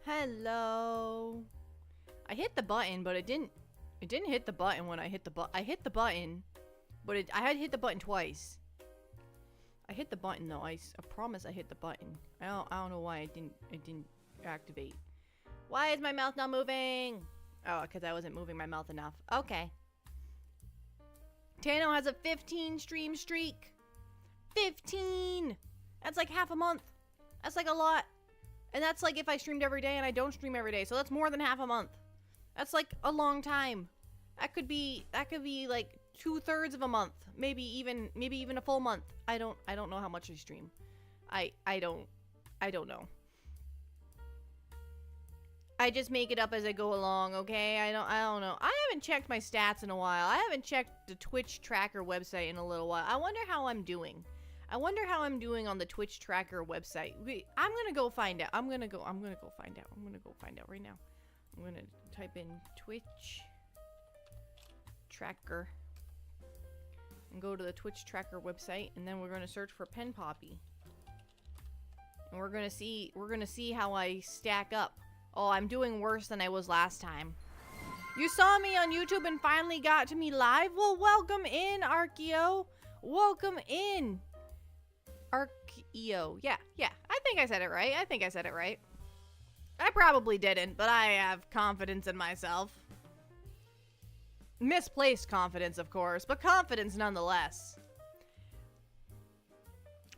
Hello. I hit the button, but it didn't hit the button when I hit the button. I hit the button, but I had hit the button twice. I hit the button though. I promise I hit the button. I don't know why it didn't activate. Why is my mouth not moving? Oh, because I wasn't moving my mouth enough. Okay. Tano has a 15 stream streak. 15! That's like half a month. That's like a lot. And that's like if I streamed every day and I don't stream every day. So that's more than half a month. That's like a long time. That could be like 2/3 of a month. Maybe even a full month. I don't know how much I stream. I don't know. I just make it up as I go along, okay? I don't know. I haven't checked my stats in a while. I haven't checked the Twitch tracker website in a little while. I wonder how I'm doing. I wonder how I'm doing on the Twitch tracker website. I'm gonna go find out. I'm gonna go find out. I'm gonna go find out right now. I'm gonna type in Twitch tracker and go to the Twitch tracker website, and then we're gonna search for Pen Poppy. And we're gonna see how I stack up. Oh, I'm doing worse than I was last time. You saw me on YouTube and finally got to me live? Well, welcome in, Archeo. Welcome in. Archeo. Yeah. I think I said it right. I probably didn't, but I have confidence in myself. Misplaced confidence, of course, but confidence nonetheless.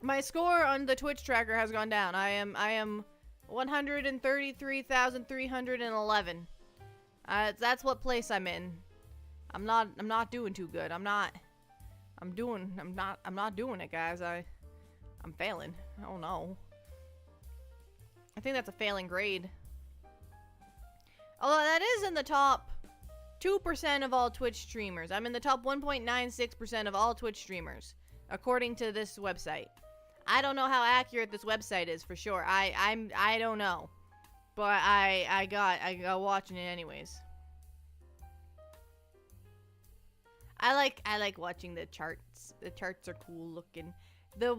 My score on the Twitch tracker has gone down. I am 133,311. That's what place I'm in. I'm not doing too good. I'm not doing it, guys. I'm failing. Oh no. I think that's a failing grade. Although that is in the top 2% of all Twitch streamers. I'm in the top 1.96% of all Twitch streamers, according to this website. I don't know how accurate this website is for sure. I don't know, but I got watching it anyways. I like watching the charts. The charts are cool looking. The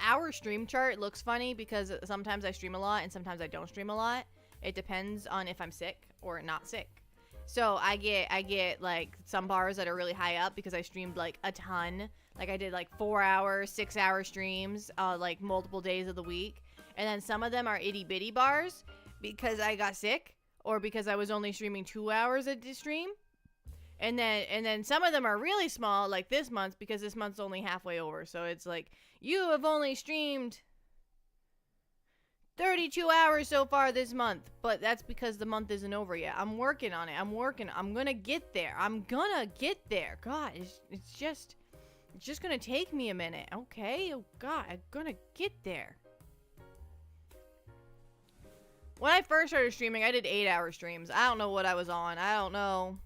hour stream chart looks funny because sometimes I stream a lot and sometimes I don't stream a lot. It depends on if I'm sick or not sick. So I get like some bars that are really high up because I streamed like a ton. Like I did like 4 hour, 6 hour streams, like multiple days of the week. And then some of them are itty bitty bars because I got sick or because I was only streaming 2 hours a stream. And then some of them are really small, like this month, because this month's only halfway over. So it's like, you have only streamed 32 hours so far this month. But that's because the month isn't over yet. I'm working on it. I'm gonna get there. God, it's just gonna take me a minute. Okay? Oh, God, I'm gonna get there. When I first started streaming, I did 8-hour streams. I don't know what I was on. I don't know.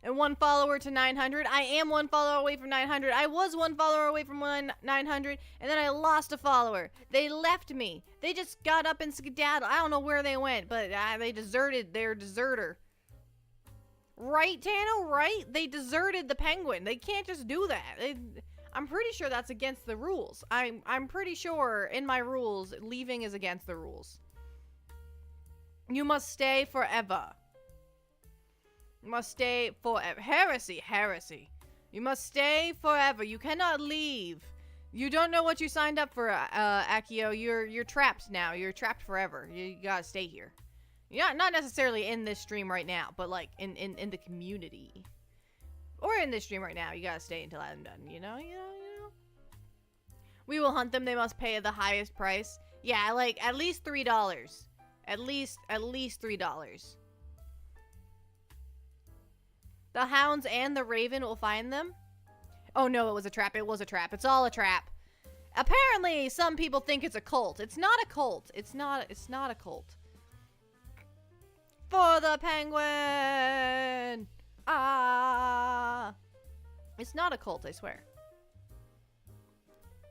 And 1 follower to 900. I am 1 follower away from 900. I was 1 follower away from 900, and then I lost a follower. They left me. They just got up and skedaddled. I don't know where they went, but they deserted their deserter. Right, Tano? Right? They deserted the penguin. They can't just do that. I'm pretty sure that's against the rules. I'm pretty sure in my rules, leaving is against the rules. You must stay forever. Must stay forever. Heresy. You must stay forever. You cannot leave. You don't know what you signed up for, Akio. You're trapped now. You're trapped forever. You gotta stay here. You're not necessarily in this stream right now, but like in the community. Or in this stream right now. You gotta stay until I'm done. You know. We will hunt them. They must pay the highest price. Yeah, like at least $3. At least $3. The hounds and the raven will find them. Oh no, it was a trap. It was a trap. It's all a trap. Apparently, some people think it's a cult. It's not a cult. It's not a cult. For the penguin! Ah! It's not a cult, I swear.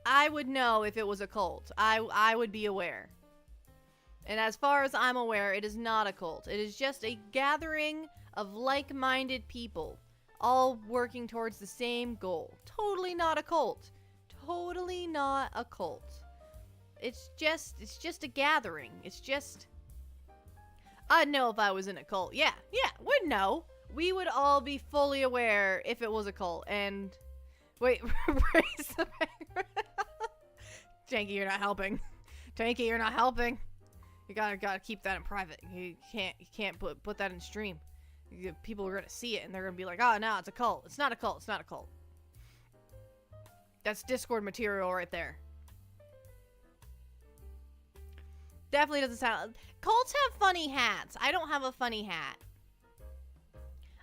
I would know if it was a cult. I would be aware. And as far as I'm aware, it is not a cult. It is just a gathering of like-minded people, all working towards the same goal. Totally not a cult. Totally not a cult. It's just a gathering. It's just I'd know if I was in a cult. Yeah, we'd know. We would all be fully aware if it was a cult. And wait, raise the Tanky, you're not helping. Tanky, you're not helping. You gotta keep that in private. You can't put that in stream. People are gonna see it and they're gonna be like, oh no, it's a cult. It's not a cult. It's not a cult. That's Discord material right there. Definitely doesn't sound. Cults have funny hats. I don't have a funny hat.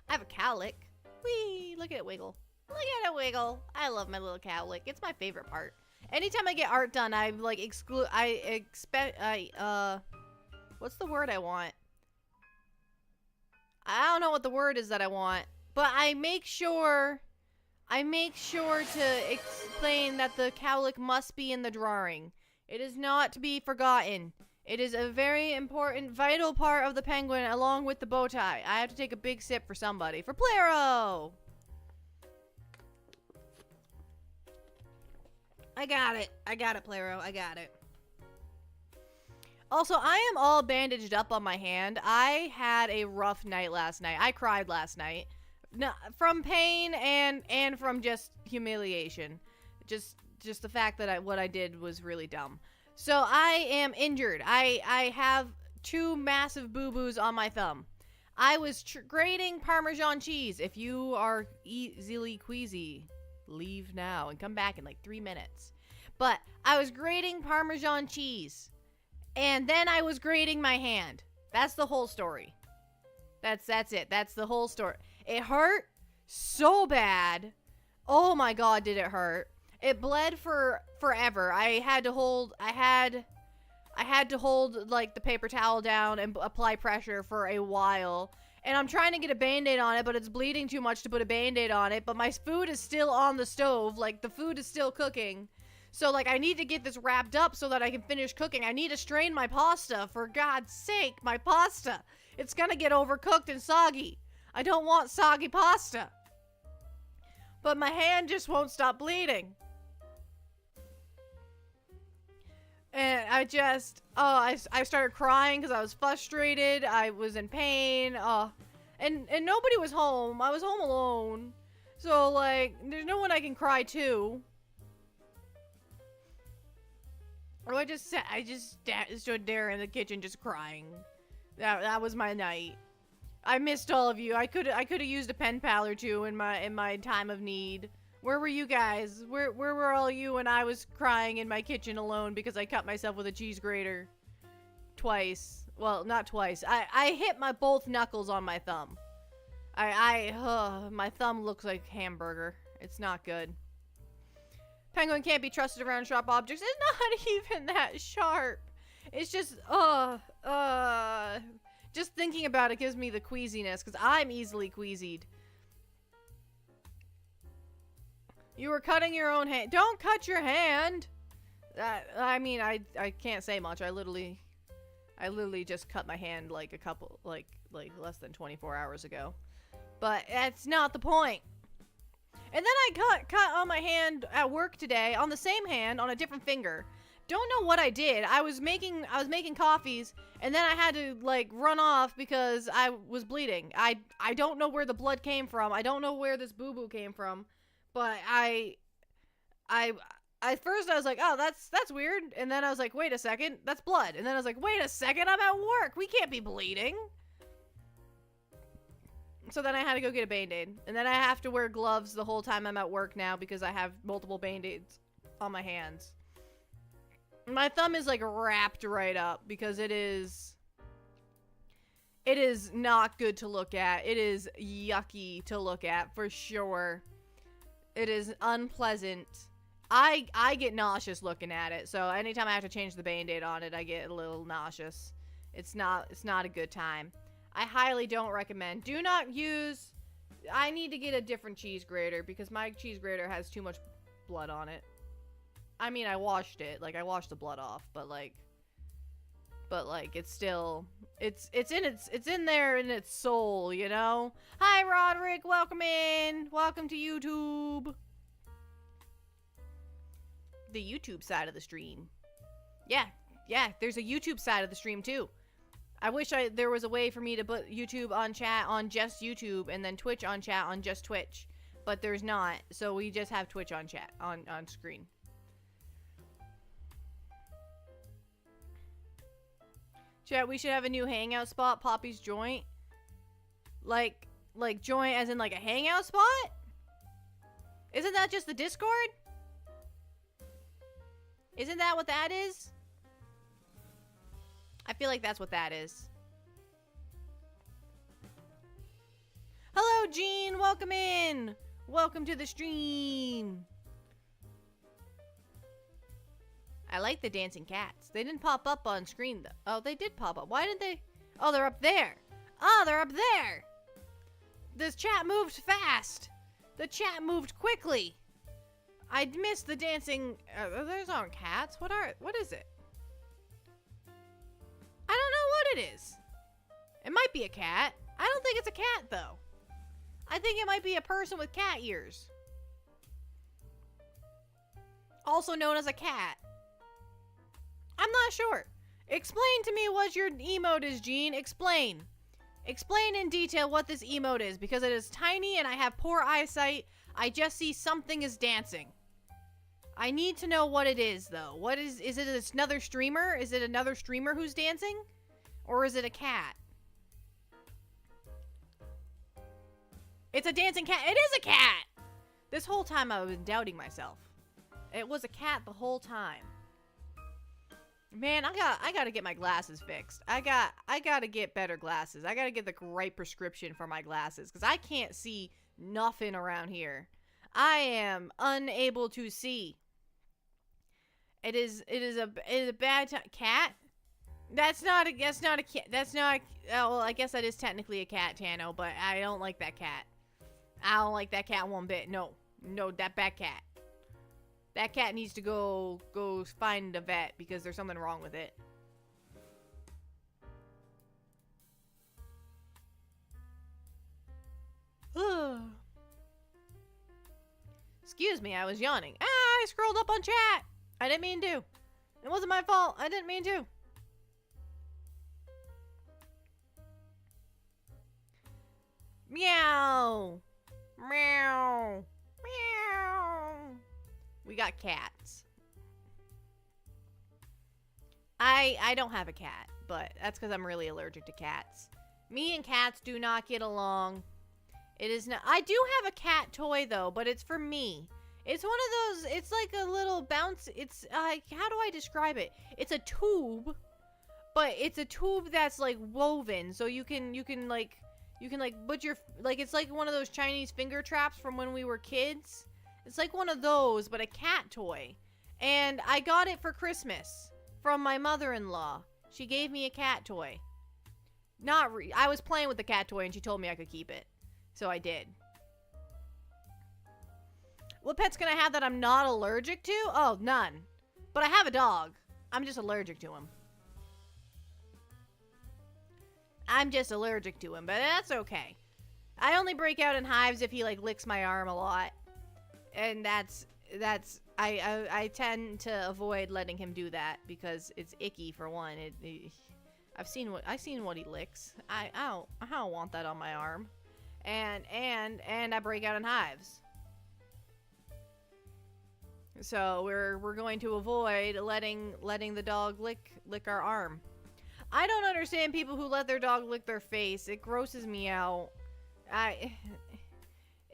I have a cowlick. Whee! Look at it wiggle. Look at it wiggle. I love my little cowlick. It's my favorite part. Anytime I get art done, I like what's the word I want? I don't know what the word is that I want, but I make sure to explain that the cowlick must be in the drawing. It is not to be forgotten. It is a very important, vital part of the penguin along with the bow tie. I have to take a big sip for somebody. For Plero! I got it, Plero. I got it. Also, I am all bandaged up on my hand. I had a rough night last night. I cried last night. No, from pain and from just humiliation. Just the fact that what I did was really dumb. So I am injured. I have 2 massive boo-boos on my thumb. I was grating Parmesan cheese. If you are easily queasy, leave now and come back in like 3 minutes. But I was grating Parmesan cheese. And then I was grating my hand. That's the whole story. That's it. That's the whole story. It hurt so bad. Oh my god, did it hurt. It bled for forever. I had to hold like the paper towel down and apply pressure for a while. And I'm trying to get a band-aid on it, but it's bleeding too much to put a band-aid on it. But my food is still on the stove. Like, the food is still cooking. So, like, I need to get this wrapped up so that I can finish cooking. I need to strain my pasta. For God's sake, my pasta. It's gonna get overcooked and soggy. I don't want soggy pasta. But my hand just won't stop bleeding. And I just, I started crying because I was frustrated. I was in pain. And nobody was home. I was home alone. So, like, there's no one I can cry to. Or I just stood there in the kitchen just crying. That was my night. I missed all of you. I could have used a pen pal or two in my time of need. Where were you guys? Where were all you when I was crying in my kitchen alone because I cut myself with a cheese grater? Twice. Well, not twice. I hit my both knuckles on my thumb. My thumb looks like hamburger. It's not good. Penguin can't be trusted around sharp objects. It's not even that sharp. It's just, just thinking about it gives me the queasiness because I'm easily queasied. You were cutting your own hand. Don't cut your hand. I mean, I can't say much. I literally just cut my hand like a couple, like less than 24 hours ago. But that's not the point. And then I cut on my hand at work today, on the same hand, on a different finger. Don't know what I did. I was making coffees, and then I had to, like, run off because I was bleeding. I don't know where the blood came from. I don't know where this boo-boo came from. But at first I was like, oh, that's weird. And then I was like, wait a second, that's blood. And then I was like, wait a second, I'm at work. We can't be bleeding. So then I had to go get a Band-Aid. And then I have to wear gloves the whole time I'm at work now because I have multiple Band-Aids on my hands. My thumb is like wrapped right up because it is not good to look at. It is yucky to look at for sure. It is unpleasant. I get nauseous looking at it. So anytime I have to change the Band-Aid on it, I get a little nauseous. It's not a good time. I highly don't recommend. Do not use... I need to get a different cheese grater because my cheese grater has too much blood on it. I mean, I washed it. Like, I washed the blood off, but it's still... It's in there in its soul, you know? Hi, Roderick. Welcome in. Welcome to YouTube. The YouTube side of the stream. Yeah, there's a YouTube side of the stream, too. I wish there was a way for me to put YouTube on chat on just YouTube and then Twitch on chat on just Twitch. But there's not, so we just have Twitch on chat, on screen. Chat, we should have a new hangout spot, Poppy's Joint. Like joint as in like a hangout spot? Isn't that just the Discord? Isn't that what that is? I feel like that's what that is. Hello, Gene. Welcome in. Welcome to the stream. I like the dancing cats. They didn't pop up on screen, though. Oh, they did pop up. Why did they? Oh, they're up there. Oh, they're up there. This chat moved fast. The chat moved quickly. I missed the dancing. Those aren't cats. What is it? I don't know what it is. It might be a cat. I don't think it's a cat, though. I think it might be a person with cat ears. Also known as a cat. I'm not sure. Explain to me what your emote is, Gene. Explain. Explain in detail what this emote is, because it is tiny and I have poor eyesight. I just see something is dancing. I need to know what it is, though. What is it another streamer? Is it another streamer who's dancing? Or is it a cat? It's a dancing cat. It is a cat! This whole time I was doubting myself. It was a cat the whole time. Man, I gotta get my glasses fixed. I gotta get better glasses. I gotta get the right prescription for my glasses, because I can't see nothing around here. I am unable to see. It is a bad cat. That's not a cat. That's not. Well, I guess that is technically a cat, Tano, but I don't like that cat. I don't like that cat one bit. No, that bad cat. That cat needs to go find a vet because there's something wrong with it. Excuse me, I was yawning. I scrolled up on chat. I didn't mean to. It wasn't my fault. I didn't mean to. Meow. Meow. Meow. We got cats. I don't have a cat, but that's because I'm really allergic to cats. Me and cats do not get along. It is not. I do have a cat toy though, but it's for me. It's one of those. It's like a little bounce. It's how do I describe it? It's a tube, but it's a tube that's like woven, so you can put your it's like one of those Chinese finger traps from when we were kids. It's like one of those, but a cat toy. And I got it for Christmas from my mother-in-law. She gave me a cat toy. I was playing with the cat toy and she told me I could keep it. So I did. What pets can I have that I'm not allergic to? Oh, none. But I have a dog. I'm just allergic to him. I'm just allergic to him, but that's okay. I only break out in hives if he licks my arm a lot. And I tend to avoid letting him do that because it's icky for one. I've seen what he licks. I don't want that on my arm. And I break out in hives. So we're going to avoid letting the dog lick our arm. I don't understand people who let their dog lick their face. It grosses me out.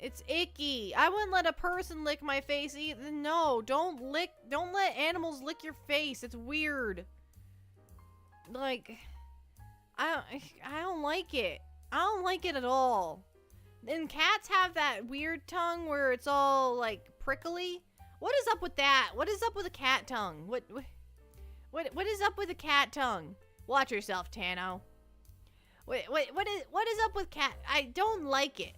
It's icky. I wouldn't let a person lick my face either. No, don't let animals lick your face. It's weird. I don't like it. I don't like it at all. And cats have that weird tongue where it's all prickly. What is up with that? What is up with a cat tongue? What is up with a cat tongue? Watch yourself, Tano. What is up with cat? I don't like it.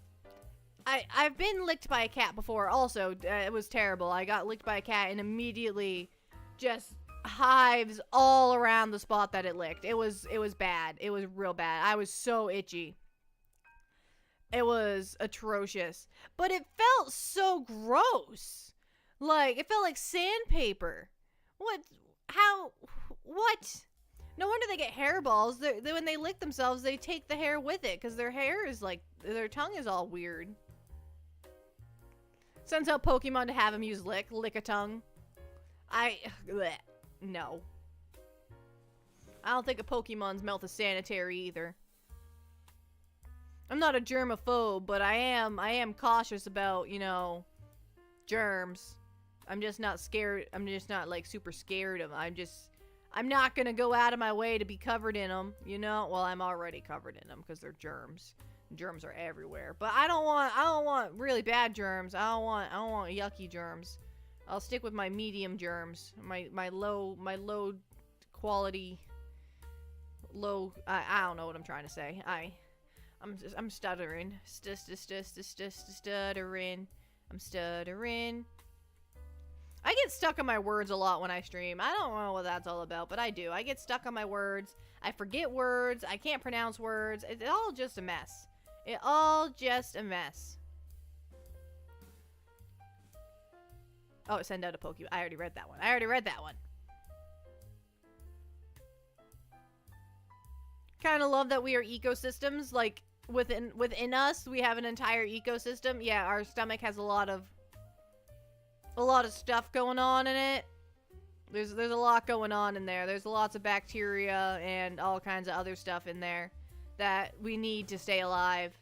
I've been licked by a cat before also. It was terrible. I got licked by a cat and immediately just hives all around the spot that it licked. It was bad. It was real bad. I was so itchy. It was atrocious. But it felt so gross. It felt like sandpaper. What? How? What? No wonder they get hairballs. When they lick themselves, they take the hair with it because their hair is like, their tongue is all weird. Sends out Pokemon to have him use lick a tongue. No. I don't think a Pokemon's mouth is sanitary either. I'm not a germaphobe, but I am cautious about, you know, germs. I'm just not scared. I'm just not like super scared of them. I'm not gonna go out of my way to be covered in them, you know? Well, I'm already covered in them because they're germs. Germs are everywhere. But I don't want really bad germs. I don't want yucky germs. I'll stick with my medium germs. My low quality I don't know what I'm trying to say. I'm stuttering. Stuttering. I'm stuttering. I get stuck on my words a lot when I stream. I don't know what that's all about, but I do. I get stuck on my words. I forget words. I can't pronounce words. It's all just a mess. It all just a mess. Oh, it sent out a Pokemon. I already read that one. Kind of love that we are ecosystems. Like, within us, we have an entire ecosystem. Yeah, our stomach has a lot of stuff going on in it. There's a lot going on in there. There's lots of bacteria and all kinds of other stuff in there that we need to stay alive.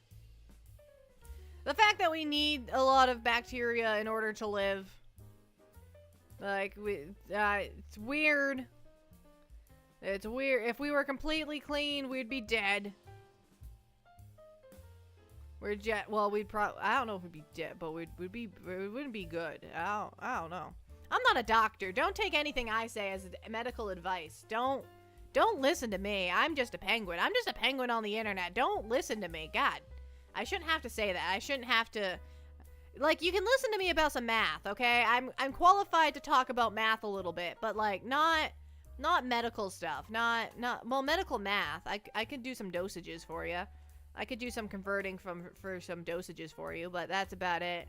The fact that we need a lot of bacteria in order to live, like, it's weird. It's weird. If we were completely clean, we'd be dead. Well, I don't know if we'd be dead, but we wouldn't be good. I don't know. I'm not a doctor. Don't take anything I say as medical advice. Don't listen to me. I'm just a penguin. I'm just a penguin on the internet. Don't listen to me. God. I shouldn't have to say that. I shouldn't have to. Like, you can listen to me about some math, okay? I'm qualified to talk about math a little bit, but like not medical stuff. Well, medical math. I could do some dosages for you. I could do some converting for some dosages for you, but that's about it.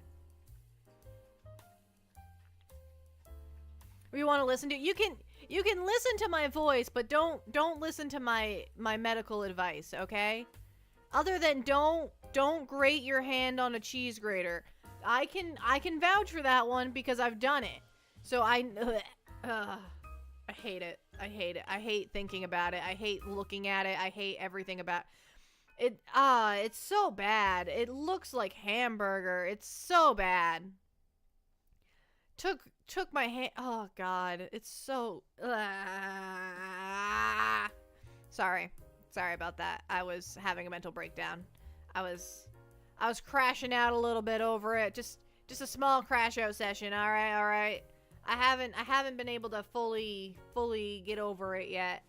You want to listen to you can listen to my voice, but don't listen to my medical advice, okay? Other than don't grate your hand on a cheese grater. I can vouch for that one because I've done it. So I hate it. I hate it. I hate thinking about it. I hate looking at it. I hate everything about it. It's so bad. It looks like hamburger. It's so bad. Took my hand. Oh God, it's so. Sorry about that. I was having a mental breakdown. I was crashing out a little bit over it. Just a small crash out session. All right. I haven't been able to fully get over it yet.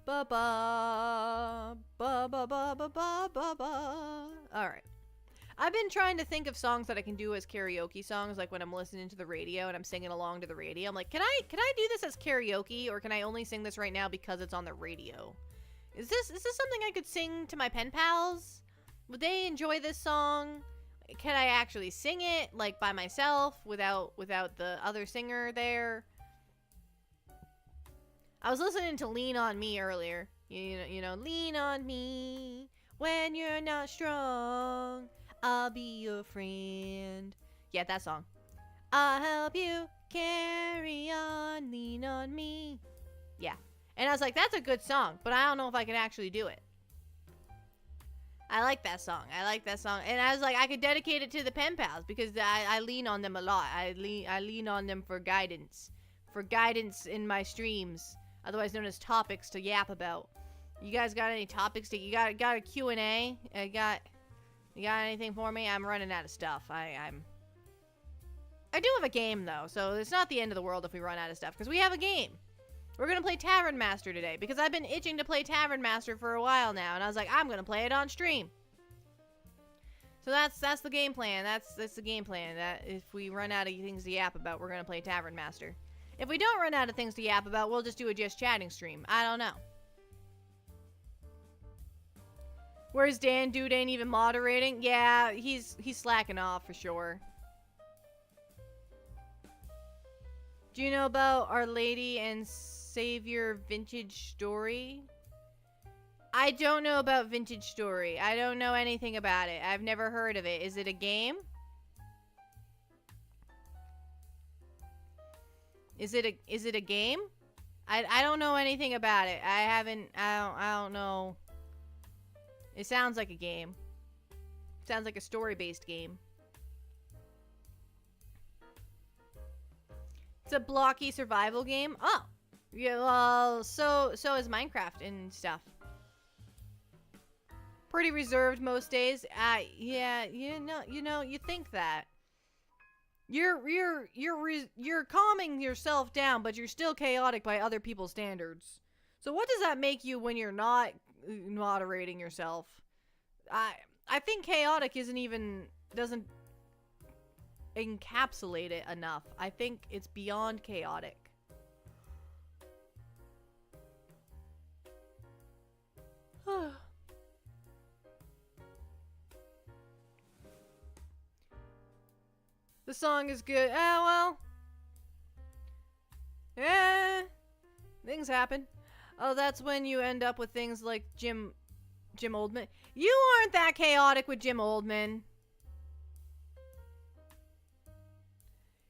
Ba ba ba ba ba ba ba ba ba. All right. I've been trying to think of songs that I can do as karaoke songs, like when I'm listening to the radio and I'm singing along to the radio. I'm like, can I do this as karaoke, or can I only sing this right now because it's on the radio? Is this something I could sing to my pen pals? Would they enjoy this song? Can I actually sing it like by myself without the other singer there? I was listening to Lean on Me earlier. You know, lean on me when you're not strong. I'll be your friend. Yeah, that song. I'll help you carry on, lean on me. Yeah. And I was like, that's a good song, but I don't know if I can actually do it. I like that song. And I was like, I could dedicate it to the pen pals because I lean on them a lot. I lean on them for guidance. For guidance in my streams. Otherwise known as topics to yap about. You guys got any topics you got a Q&A? You got anything for me? I'm running out of stuff. I do have a game though, so it's not the end of the world if we run out of stuff because we have a game. We're gonna play Tavern Master today because I've been itching to play Tavern Master for a while now, and I was like, I'm gonna play it on stream. So that's the game plan. That's the game plan. That if we run out of things to yap about, we're gonna play Tavern Master. If we don't run out of things to yap about, we'll just do a just chatting stream. I don't know. Whereas Dan Dude ain't even moderating. Yeah, he's slacking off for sure. Do you know about Our Lady and Savior Vintage Story? I don't know about Vintage Story. I don't know anything about it. I've never heard of it. Is it a game? Is it a game? I don't know anything about it. I don't know. It sounds like a game. Sounds like a story-based game. It's a blocky survival game. Oh, yeah. Well, so is Minecraft and stuff. Pretty reserved most days. Yeah. You think that. You're calming yourself down, but you're still chaotic by other people's standards. So what does that make you when you're not moderating yourself? I think chaotic doesn't encapsulate it enough. I think it's beyond chaotic. The song is good. Well. Yeah. Things happen. Oh, that's when you end up with things like Jim Oldman. You aren't that chaotic with Jim Oldman.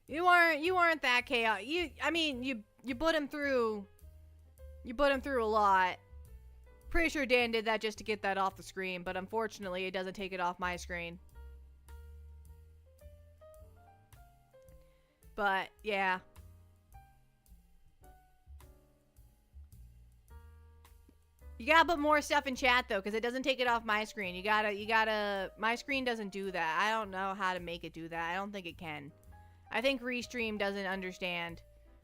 You aren't that chaotic. You put him through a lot. Pretty sure Dan did that just to get that off the screen, but unfortunately it doesn't take it off my screen. But yeah. You gotta put more stuff in chat though, because it doesn't take it off my screen. You gotta, my screen doesn't do that. I don't know how to make it do that. I don't think it can. I think Restream doesn't understand.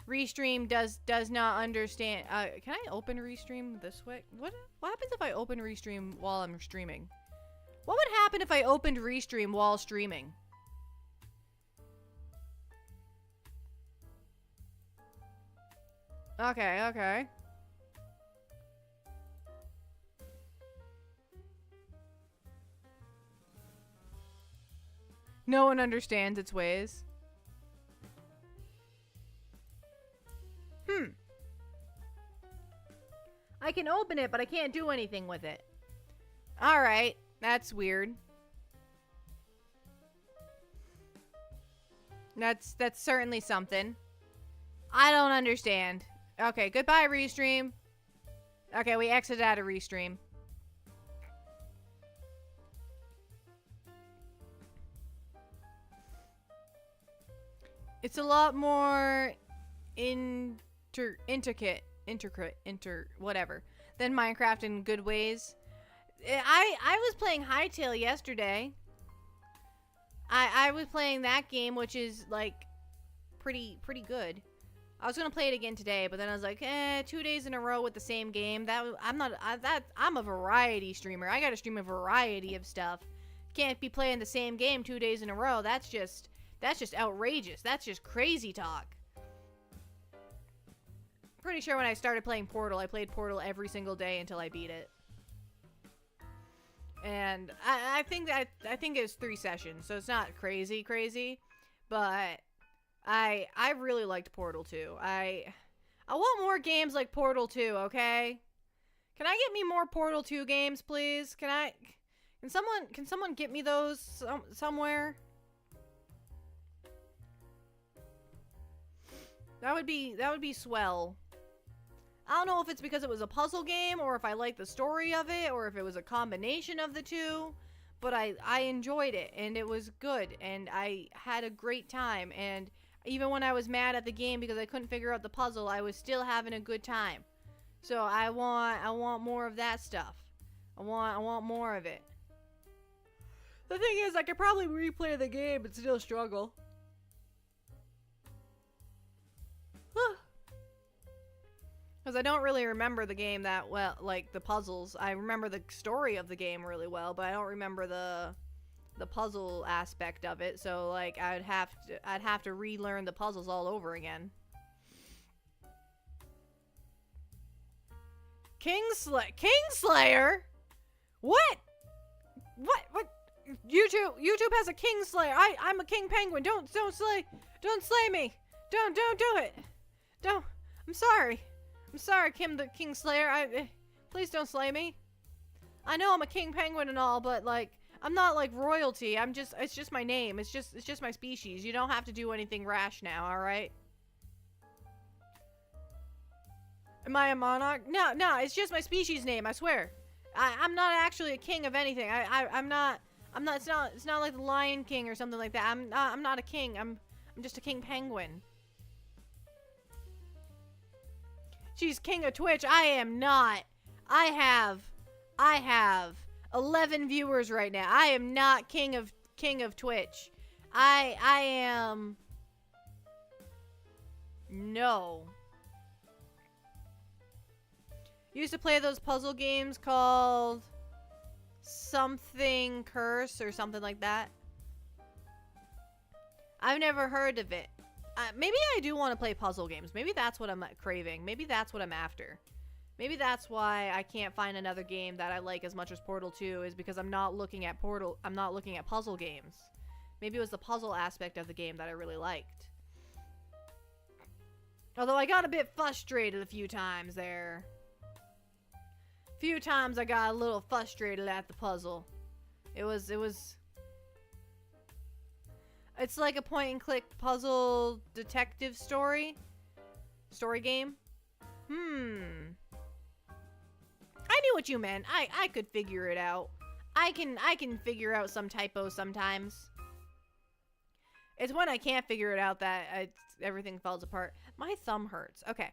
Restream does not understand. Can I open Restream this way? What happens if I open Restream while I'm streaming? What would happen if I opened Restream while streaming? Okay. No one understands its ways. I can open it, but I can't do anything with it. Alright, that's weird. That's certainly something. I don't understand. Okay, goodbye, Restream. Okay, we exited out of Restream. It's a lot more intricate, whatever, than Minecraft in good ways. I was playing Hytale yesterday. I was playing that game, which is like pretty good. I was gonna play it again today, but then I was like, 2 days in a row with the same game. I'm a variety streamer. I gotta stream a variety of stuff. Can't be playing the same game 2 days in a row. That's just outrageous. That's just crazy talk. Pretty sure when I started playing Portal, I played Portal every single day until I beat it. And I think it was 3 sessions, so it's not crazy, but I really liked Portal 2. I want more games like Portal 2, okay? Can I get me more Portal 2 games, please? Can someone get me those somewhere? That would be swell. I don't know if it's because it was a puzzle game, or if I liked the story of it, or if it was a combination of the two, but I enjoyed it, and it was good, and I had a great time, and even when I was mad at the game because I couldn't figure out the puzzle, I was still having a good time. So I want more of that stuff. I want more of it. The thing is, I could probably replay the game and still struggle. Because I don't really remember the game that well, like the puzzles. I remember the story of the game really well, but I don't remember the puzzle aspect of it. So like I'd have to relearn the puzzles all over again. Kingslayer? What? What? YouTube has a king slayer. I'm a king penguin. Don't slay me. Don't do it. Don't. I'm sorry, Kim the king slayer. Please don't slay me. I know I'm a king penguin and all, but like, I'm not like royalty. It's just my name. It's just my species. You don't have to do anything rash now, all right? Am I a monarch? No, it's just my species name, I swear. I'm not actually a king of anything. I'm not, it's not like the Lion King or something like that. I'm not a king. I'm just a king penguin. She's king of Twitch. I am not. I have 11 viewers right now. I am not king of Twitch. I am. No. Used to play those puzzle games called something curse or something like that. I've never heard of it. Maybe I do want to play puzzle games. Maybe that's what I'm craving. Maybe that's what I'm after. Maybe that's why I can't find another game that I like as much as Portal 2 is because I'm not looking at puzzle games. Maybe it was the puzzle aspect of the game that I really liked. Although I got a bit frustrated a few times there. A few times I got a little frustrated at the puzzle. It's like a point and click puzzle detective story game. I knew what you meant. I could figure it out. I can figure out some typos sometimes. It's when I can't figure it out that everything falls apart. My thumb hurts. Okay.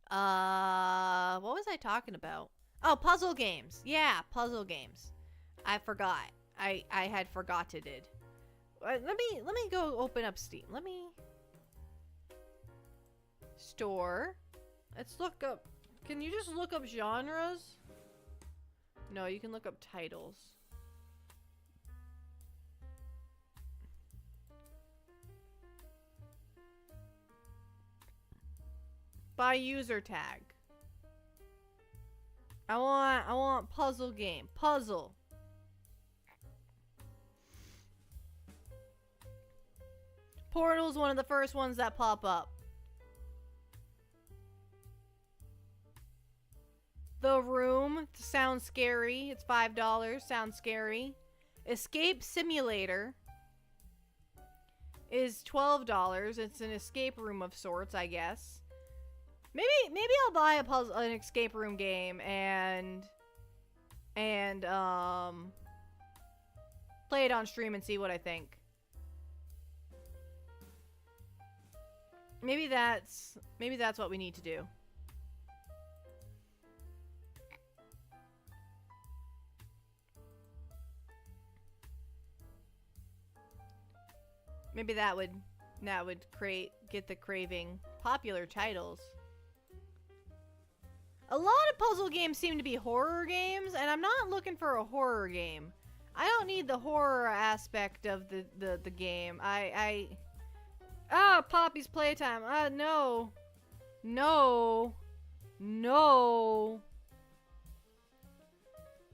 What was I talking about? Oh, puzzle games. Yeah, puzzle games. I forgot. I had forgotten it. Let me go open up Steam. Let me store. Let's look up. Can you just look up genres? No, you can look up titles. By user tag. I want puzzle game. Puzzle. Portal's one of the first ones that pop up. The Room sounds scary. It's $5. Sounds scary. Escape Simulator is $12. It's an escape room of sorts, I guess. Maybe I'll buy an escape room game and play it on stream and see what I think. Maybe that's what we need to do. Maybe that would get the craving. Popular titles. A lot of puzzle games seem to be horror games, and I'm not looking for a horror game. I don't need the horror aspect of the game. Poppy's Playtime. No. No.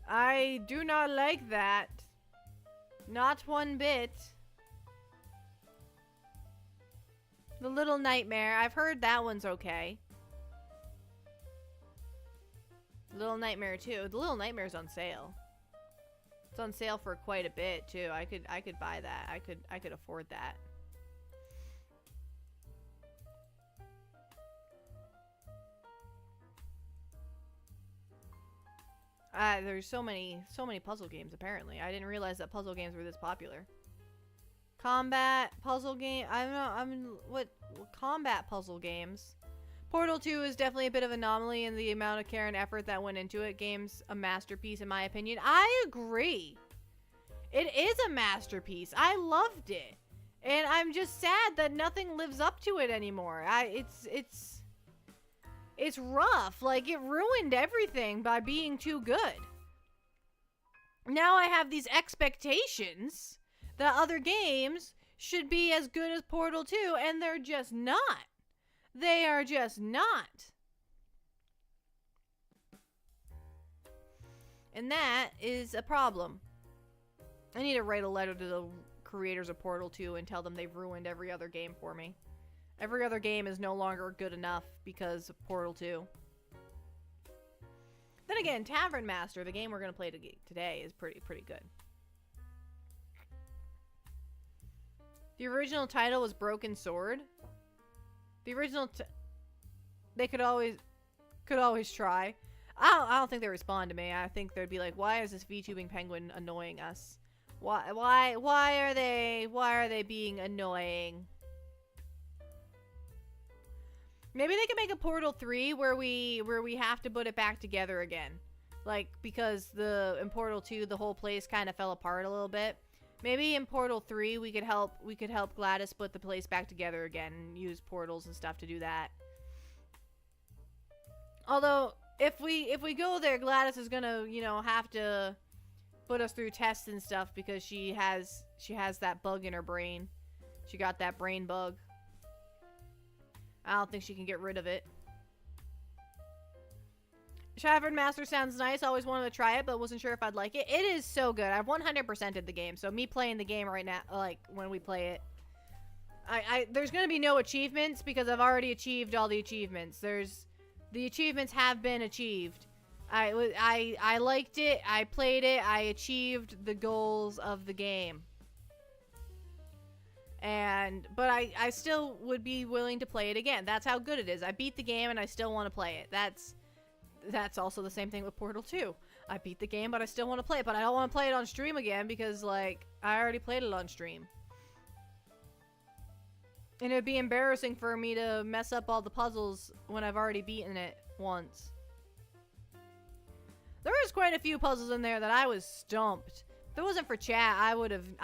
I do not like that. Not one bit. The Little Nightmare. I've heard that one's okay. Little Nightmare 2. The Little Nightmare's on sale. It's on sale for quite a bit too. I could buy that. I could afford that. There's so many puzzle games apparently. I didn't realize that puzzle games were this popular. Combat puzzle game. I don't know. What combat puzzle games? Portal 2 is definitely a bit of an anomaly in the amount of care and effort that went into it. Game's a masterpiece in my opinion. I agree. It is a masterpiece. I loved it. And I'm just sad that nothing lives up to it anymore. It's rough. Like, it ruined everything by being too good. Now I have these expectations that other games should be as good as Portal 2, and they're just not. They are just not. And that is a problem. I need to write a letter to the creators of Portal 2 and tell them they've ruined every other game for me. Every other game is no longer good enough because of Portal 2. Then again, Tavern Master, the game we're going to play today, is pretty good. The original title was Broken Sword. The original they could always try. I don't think they respond to me. I think they'd be like, "Why is this VTubing penguin annoying us? Why are they being annoying?" Maybe they could make a Portal 3 where we have to put it back together again. Like, because in Portal 2 the whole place kind of fell apart a little bit. Maybe in Portal 3 we could help Gladys put the place back together again and use portals and stuff to do that. Although if we go there, Gladys is gonna, you know, have to put us through tests and stuff because she has that bug in her brain. She got that brain bug. I don't think she can get rid of it. Tavern Master sounds nice. Always wanted to try it, but wasn't sure if I'd like it. It is so good. I've 100%ed the game, so me playing the game right now, like, when we play it, there's gonna be no achievements because I've already achieved all the achievements. The achievements have been achieved. I liked it. I played it. I achieved the goals of the game. But I still would be willing to play it again. That's how good it is. I beat the game and I still want to play it. That's also the same thing with Portal 2. I beat the game, but I still want to play it. But I don't want to play it on stream again because, like, I already played it on stream. And it'd be embarrassing for me to mess up all the puzzles when I've already beaten it once. There was quite a few puzzles in there that I was stumped. If it wasn't for chat, I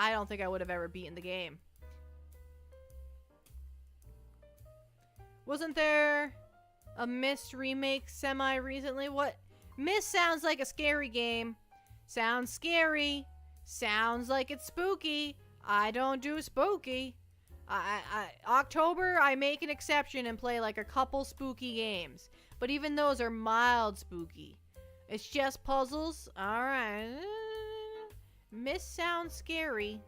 don't think I would have ever beaten the game. Wasn't there a Myst remake semi-recently? What? Myst sounds like a scary game. Sounds scary. Sounds like it's spooky. I don't do spooky. October, I make an exception and play like a couple spooky games. But even those are mild spooky. It's just puzzles. Alright. Myst sounds scary.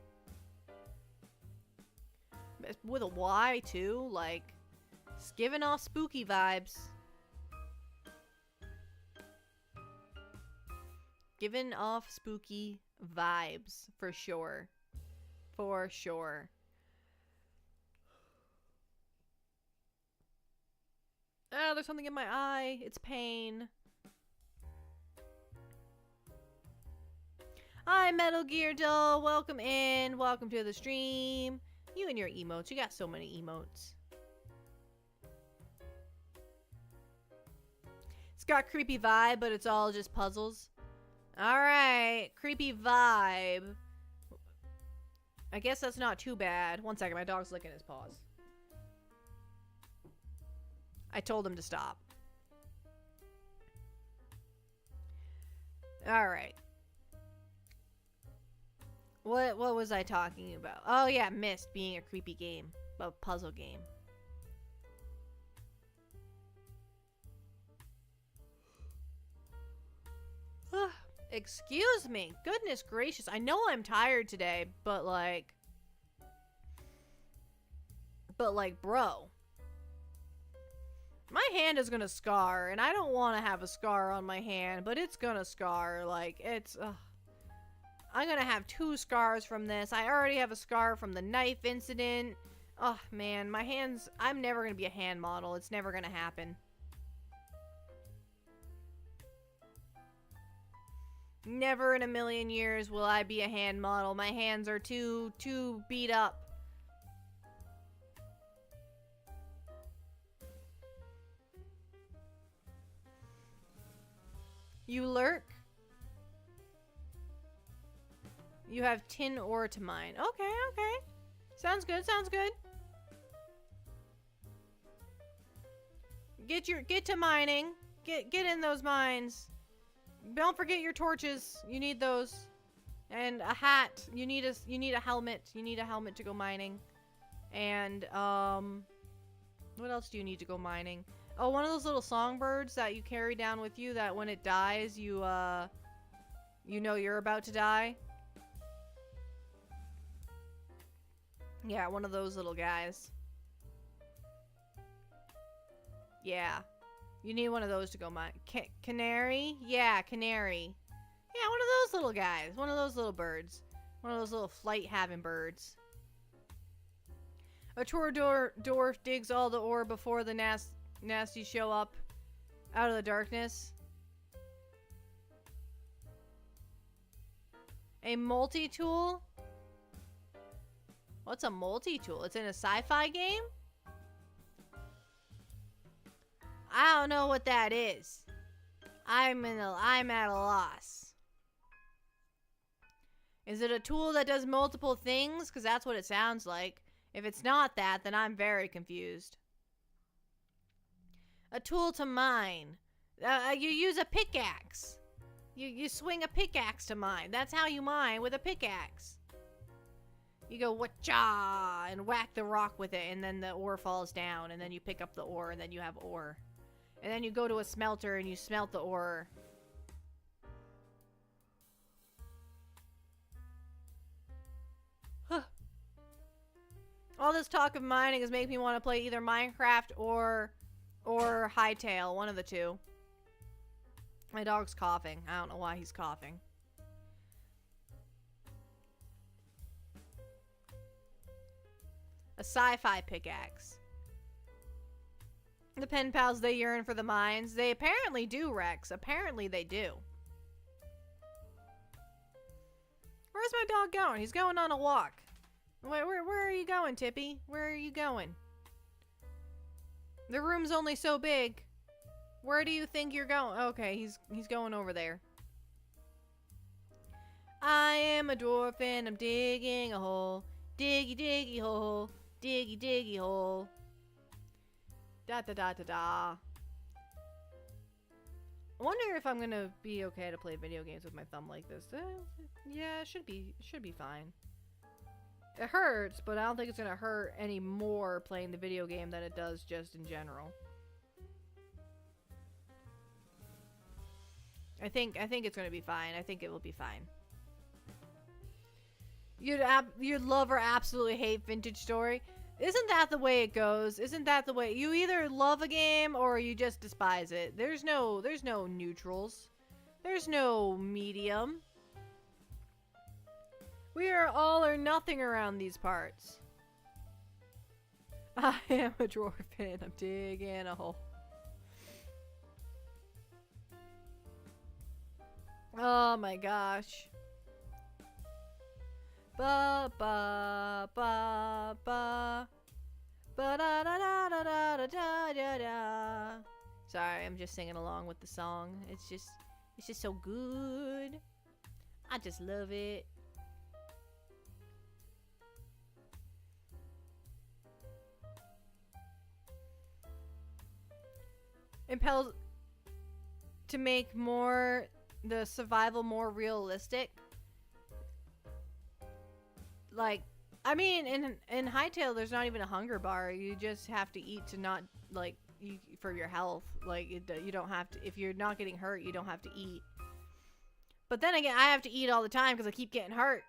With a Y, too. Like, it's giving off spooky vibes. Giving off spooky vibes, for sure. For sure. Ah, there's something in my eye. It's pain. Hi, Metal Gear Doll. Welcome in. Welcome to the stream. You and your emotes. You got so many emotes. It's got a creepy vibe, but it's all just puzzles. Alright. Creepy vibe. I guess that's not too bad. One second. My dog's licking his paws. I told him to stop. Alright. What was I talking about? Oh yeah, Myst being a creepy game. A puzzle game. Excuse me. Goodness gracious. I know I'm tired today, but like, bro. My hand is gonna scar, and I don't want to have a scar on my hand, but it's gonna scar. Like, it's, I'm gonna have 2 scars from this. I already have a scar from the knife incident. Oh, man, my hands, I'm never gonna be a hand model. It's never gonna happen. Never in a million years will I be a hand model. My hands are too beat up. You lurk? You have tin ore to mine. Okay, okay. Sounds good, sounds good. Get to mining. Get in those mines. Don't forget your torches. You need those. And a hat. You need a helmet. You need a helmet to go mining. And what else do you need to go mining? Oh, one of those little songbirds that you carry down with you that when it dies, you You know you're about to die. Yeah, one of those little guys. Yeah. You need one of those to go mine. Canary? Yeah, canary. Yeah, one of those little guys. One of those little birds. One of those little flight-having birds. A tour dwarf digs all the ore before the nasty show up out of the darkness. A multi-tool? What's a multi-tool? It's in a sci-fi game? I don't know what that is. I'm at a loss. Is it a tool that does multiple things? Because that's what it sounds like. If it's not that, then I'm very confused. A tool to mine. You use a pickaxe. You swing a pickaxe to mine. That's how you mine, with a pickaxe. You go whatcha and whack the rock with it, and then the ore falls down, and then you pick up the ore, and then you have ore. And then you go to a smelter and you smelt the ore. Huh. All this talk of mining is making me want to play either Minecraft or Hytale, one of the two. My dog's coughing. I don't know why he's coughing. A sci-fi pickaxe. The pen pals, they yearn for the mines. They apparently do, Rex. Apparently they do. Where's my dog going? He's going on a walk. Where are you going, Tippy? Where are you going? The room's only so big. Where do you think you're going? Okay, he's going over there. I am a dwarf and I'm digging a hole. Diggy diggy hole. Diggy diggy hole. Da da da da da. I wonder if I'm gonna be okay to play video games with my thumb like this. Yeah, it should be fine. It hurts, but I don't think it's gonna hurt any more playing the video game than it does just in general. I think it's gonna be fine. I think it will be fine. You'd love or absolutely hate Vintage Story. Isn't that the way it goes? Isn't that the way you either love a game or you just despise it? There's no neutrals. There's no medium. We are all or nothing around these parts. I am a dwarf and I'm digging a hole. Oh my gosh. Ba ba ba ba ba da da da da da da da da. Sorry, I'm just singing along with the song. It's just so good. I just love it. Impels to make the survival more realistic. Like, I mean, in Hytale, there's not even a hunger bar. You just have to eat to not, like, for your health. Like, you don't have to, if you're not getting hurt, you don't have to eat. But then again, I have to eat all the time because I keep getting hurt.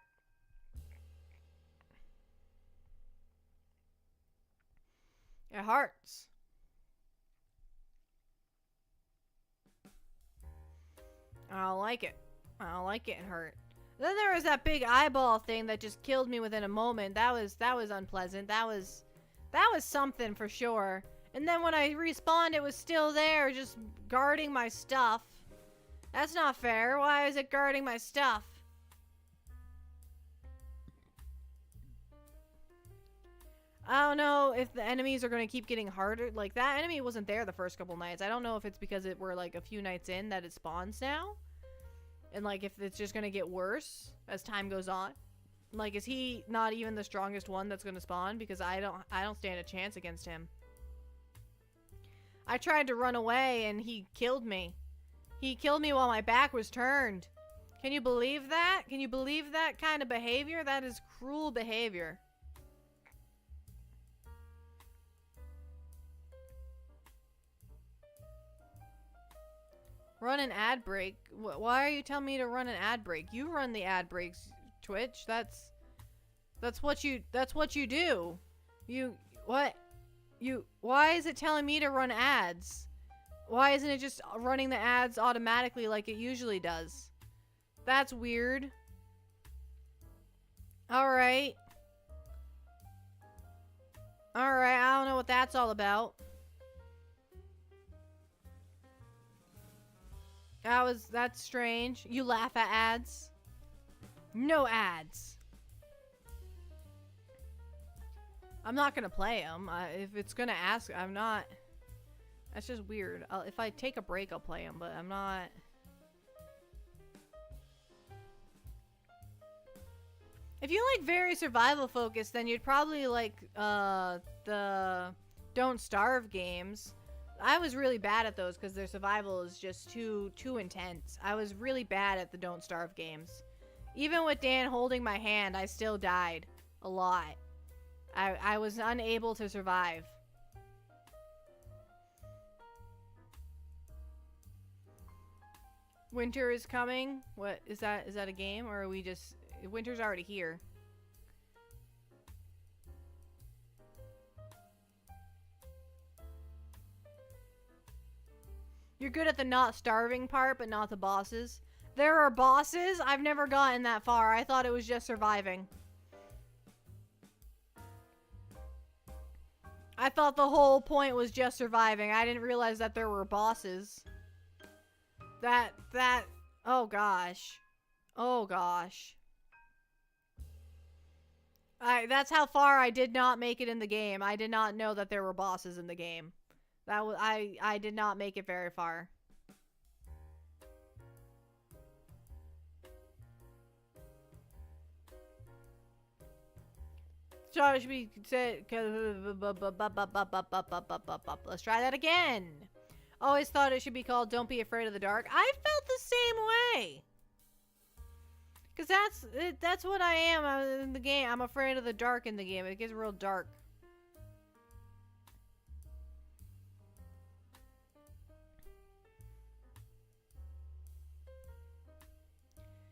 It hurts. I don't like it. I don't like getting hurt. Then there was that big eyeball thing that just killed me within a moment. That was unpleasant. That was something for sure. And then when I respawned, it was still there, just guarding my stuff. That's not fair. Why is it guarding my stuff? I don't know if the enemies are going to keep getting harder. Like, that enemy wasn't there the first couple nights. I don't know if it's because we're like a few nights in that it spawns now. And, like, if it's just going to get worse as time goes on. Like, is he not even the strongest one that's going to spawn? Because I don't stand a chance against him. I tried to run away and he killed me. He killed me while my back was turned. Can you believe that? Can you believe that kind of behavior? That is cruel behavior. Run an ad break? Why are you telling me to run an ad break? You run the ad breaks, Twitch. That's what you do. Why is it telling me to run ads? Why isn't it just running the ads automatically like it usually does? That's weird. Alright. Alright, I don't know what that's all about. That's strange. You laugh at ads? No ads. I'm not gonna play them. If it's gonna ask, I'm not. That's just weird. If I take a break, I'll play them, but I'm not. If you like very survival focused, then you'd probably like the Don't Starve games. I was really bad at those because their survival is just too intense. I was really bad at the Don't Starve games. Even with Dan holding my hand, I still died a lot. I was unable to survive. Winter is coming. What is that? Is that a game, or are we just... Winter's already here. You're good at the not starving part, but not the bosses. There are bosses? I've never gotten that far. I thought it was just surviving. I thought the whole point was just surviving. I didn't realize that there were bosses. Oh gosh. Oh gosh. That's how far I did not make it in the game. I did not know that there were bosses in the game. I did not make it very far. So it should be said. Let's try that again. Always thought it should be called Don't Be Afraid of the Dark. I felt the same way. Because that's what I am in the game. I'm afraid of the dark in the game. It gets real dark.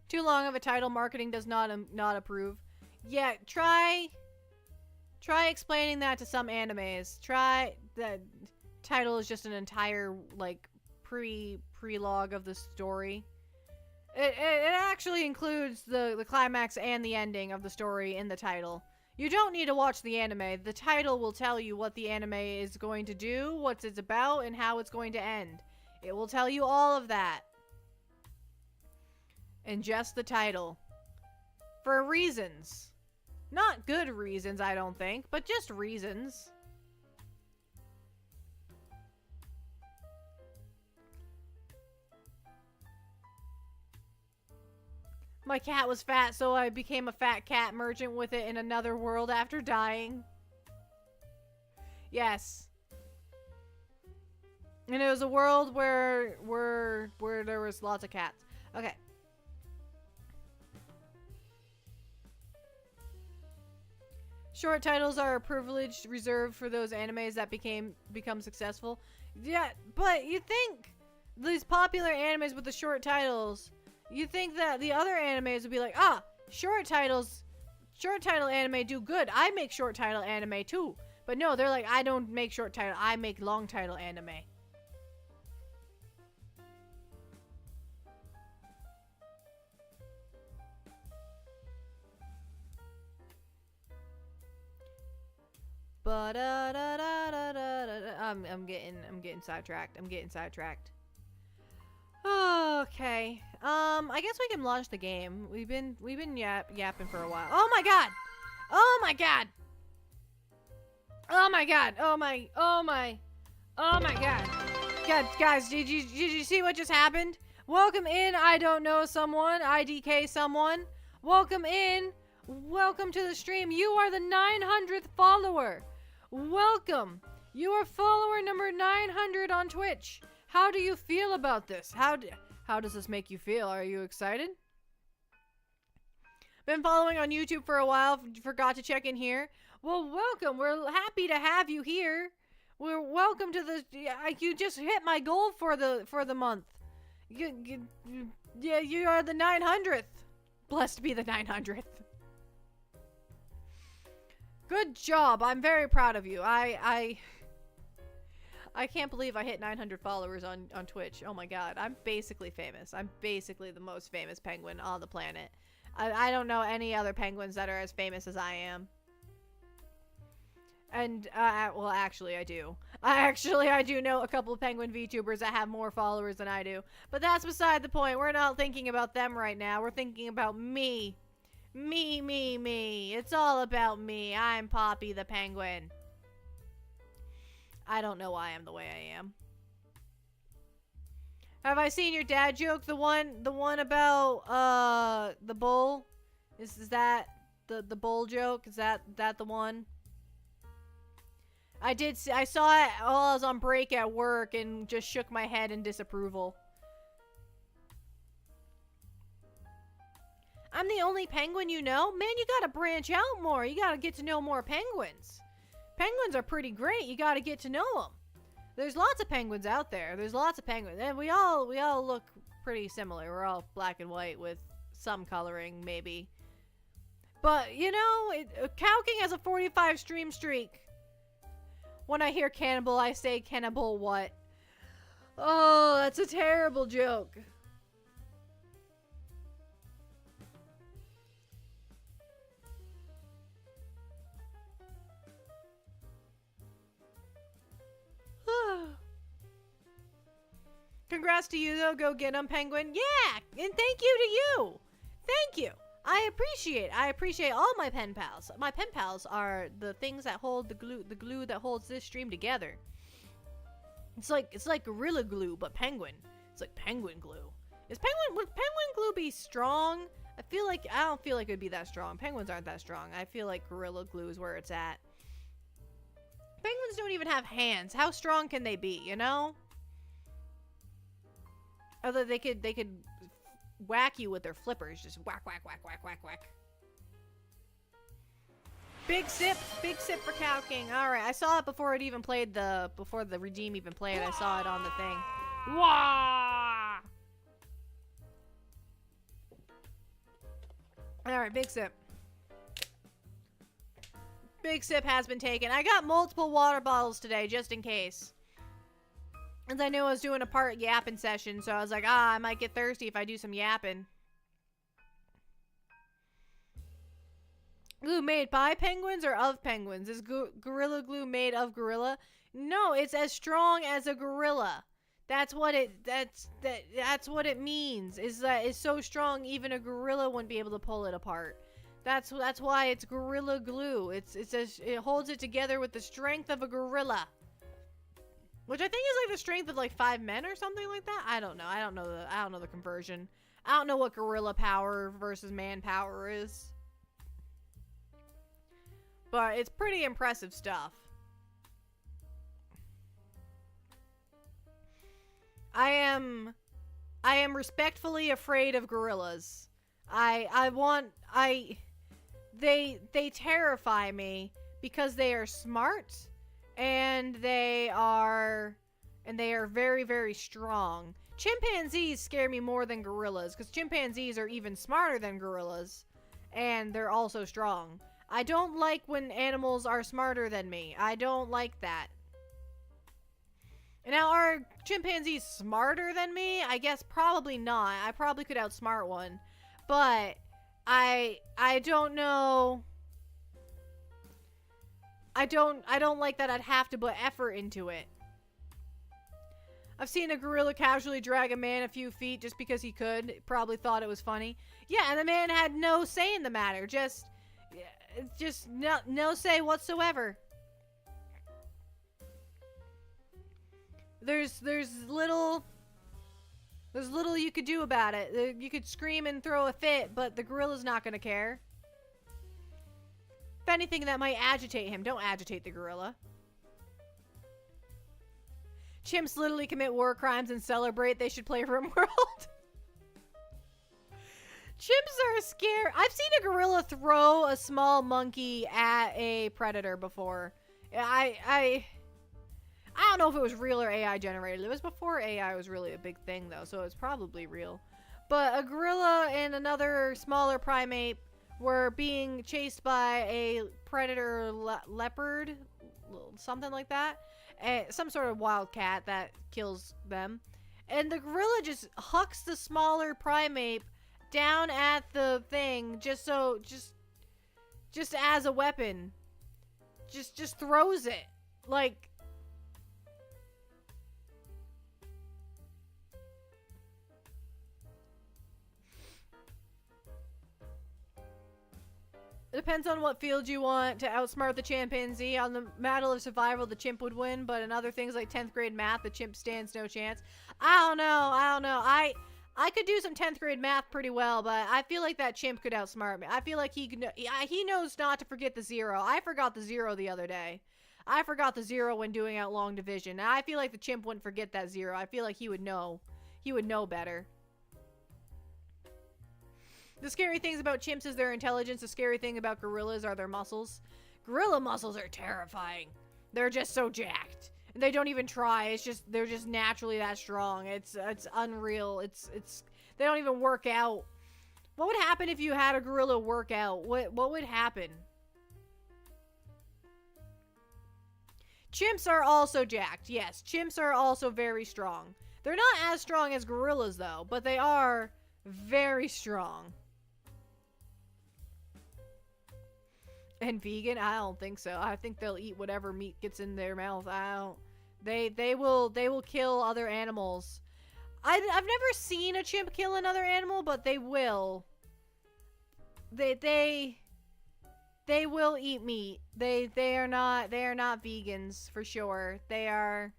Too long of a title. Marketing does not approve. Yeah, try explaining that to some animes. Try the title is just an entire like prelogue of the story. It actually includes the climax and the ending of the story in the title. You don't need to watch the anime. The title will tell you what the anime is going to do, what it's about, and how it's going to end. It will tell you all of that. And just the title. For reasons. Not good reasons, I don't think, but just reasons. My cat was fat, so I became a fat cat merchant with it in another world after dying. Yes. And it was a world where there was lots of cats. Okay. Short titles are a privilege reserved for those animes that become successful. Yeah, but you think these popular animes with the short titles, you think that the other animes would be like, short title anime do good. I make short title anime too. But no, they're like, I don't make short title, I make long title anime. I'm getting sidetracked. Okay. I guess we can launch the game. We've been yapping for a while. Oh my god! Oh my god! Oh my god! Oh my god! Guys, did you see what just happened? Welcome in, I don't know someone, IDK someone. Welcome in. Welcome to the stream. You are the 900th follower. Welcome. You are follower number 900 on Twitch. How do you feel about this? How does this make you feel? Are you excited? Been following on YouTube for a while. Forgot to check in here. Well, welcome. We're happy to have you here. We're welcome to the. You just hit my goal for the month. Yeah, you are the 900th. Blessed be the 900th. Good job. I'm very proud of you. I can't believe I hit 900 followers on Twitch. Oh my god. I'm basically famous. I'm basically the most famous penguin on the planet. I don't know any other penguins that are as famous as I am. And, well, actually, I do. I do know a couple of penguin VTubers that have more followers than I do. But that's beside the point. We're not thinking about them right now. We're thinking about me. Me. It's all about me. I'm Poppy the Penguin. I don't know why I'm the way I am. Have I seen your dad joke? The one about, the bull? Is that the bull joke? Is that the one? I saw it while I was on break at work and just shook my head in disapproval. I'm the only penguin you know? Man, you gotta branch out more. You gotta get to know more penguins. Penguins are pretty great. You gotta get to know them. There's lots of penguins out there. There's lots of penguins. And we all look pretty similar. We're all black and white with some coloring, maybe. But, you know, Cow King has a 45 stream streak. When I hear cannibal, I say cannibal what? Oh, that's a terrible joke. Congrats to you, though. Go get 'em, penguin. Yeah, and thank you to you. Thank you. I appreciate all my pen pals. My pen pals are the things that hold the glue that holds this stream together. It's like gorilla glue, but penguin. It's like penguin glue. Would penguin glue be strong? I don't feel like it'd be that strong. Penguins aren't that strong. I feel like gorilla glue is where it's at. Penguins don't even have hands. How strong can they be, you know? Although they could whack you with their flippers. Just whack. Big sip for Cow King. Alright, I saw it before before the redeem even played. I saw it on the thing. Wah! Alright, big sip. Big sip has been taken. I got multiple water bottles today, just in case. And I knew I was doing a part yapping session, so I was like, I might get thirsty if I do some yapping. Glue made by penguins or of penguins? Is gorilla glue made of gorilla? No, it's as strong as a gorilla. That's what it means. Is that it's so strong even a gorilla wouldn't be able to pull it apart. That's why it's gorilla glue. It holds it together with the strength of a gorilla. Which I think is like the strength of like 5 men or something like that. I don't know. I don't know the conversion. I don't know what gorilla power versus man power is. But it's pretty impressive stuff. I am respectfully afraid of gorillas. They terrify me because they are smart and they are very, very strong. Chimpanzees scare me more than gorillas because chimpanzees are even smarter than gorillas and they're also strong. I don't like when animals are smarter than me. I don't like that. And now, are chimpanzees smarter than me? I guess probably not. I probably could outsmart one. But I don't know. I don't like that I'd have to put effort into it. I've seen a gorilla casually drag a man a few feet just because he could. Probably thought it was funny. Yeah, and the man had no say in the matter. Just no say whatsoever. There's little you could do about it. You could scream and throw a fit, but the gorilla's not gonna care. If anything, that might agitate him. Don't agitate the gorilla. Chimps literally commit war crimes and celebrate. They should play RimWorld. Chimps are scared. I've seen a gorilla throw a small monkey at a predator before. I I don't know if it was real or AI generated. It was before AI was really a big thing, though, so it's probably real. But a gorilla and another smaller primate were being chased by a predator leopard, something like that. Some sort of wild cat that kills them. And the gorilla just hucks the smaller primate down at the thing just as a weapon. Just throws it. Like, it depends on what field you want to outsmart the chimpanzee. On the battle of survival, the chimp would win, but in other things like 10th grade math, the chimp stands no chance. I don't know. I could do some 10th grade math pretty well, but I feel like that chimp could outsmart me. I feel like he knows not to forget the 0. I forgot the 0 the other day. I forgot the 0 when doing out long division. And I feel like the chimp wouldn't forget that 0. I feel like he would know. He would know better. The scary things about chimps is their intelligence. The scary thing about gorillas are their muscles. Gorilla muscles are terrifying. They're just so jacked. And they don't even try. It's just, they're just naturally that strong. It's unreal. They don't even work out. What would happen if you had a gorilla work out? What would happen? Chimps are also jacked. Yes, chimps are also very strong. They're not as strong as gorillas though, but they are very strong. And vegan? I don't think so. I think they'll eat whatever meat gets in their mouth. They will kill other animals. I've never seen a chimp kill another animal, but they will. They will eat meat. They are not vegans for sure. They are.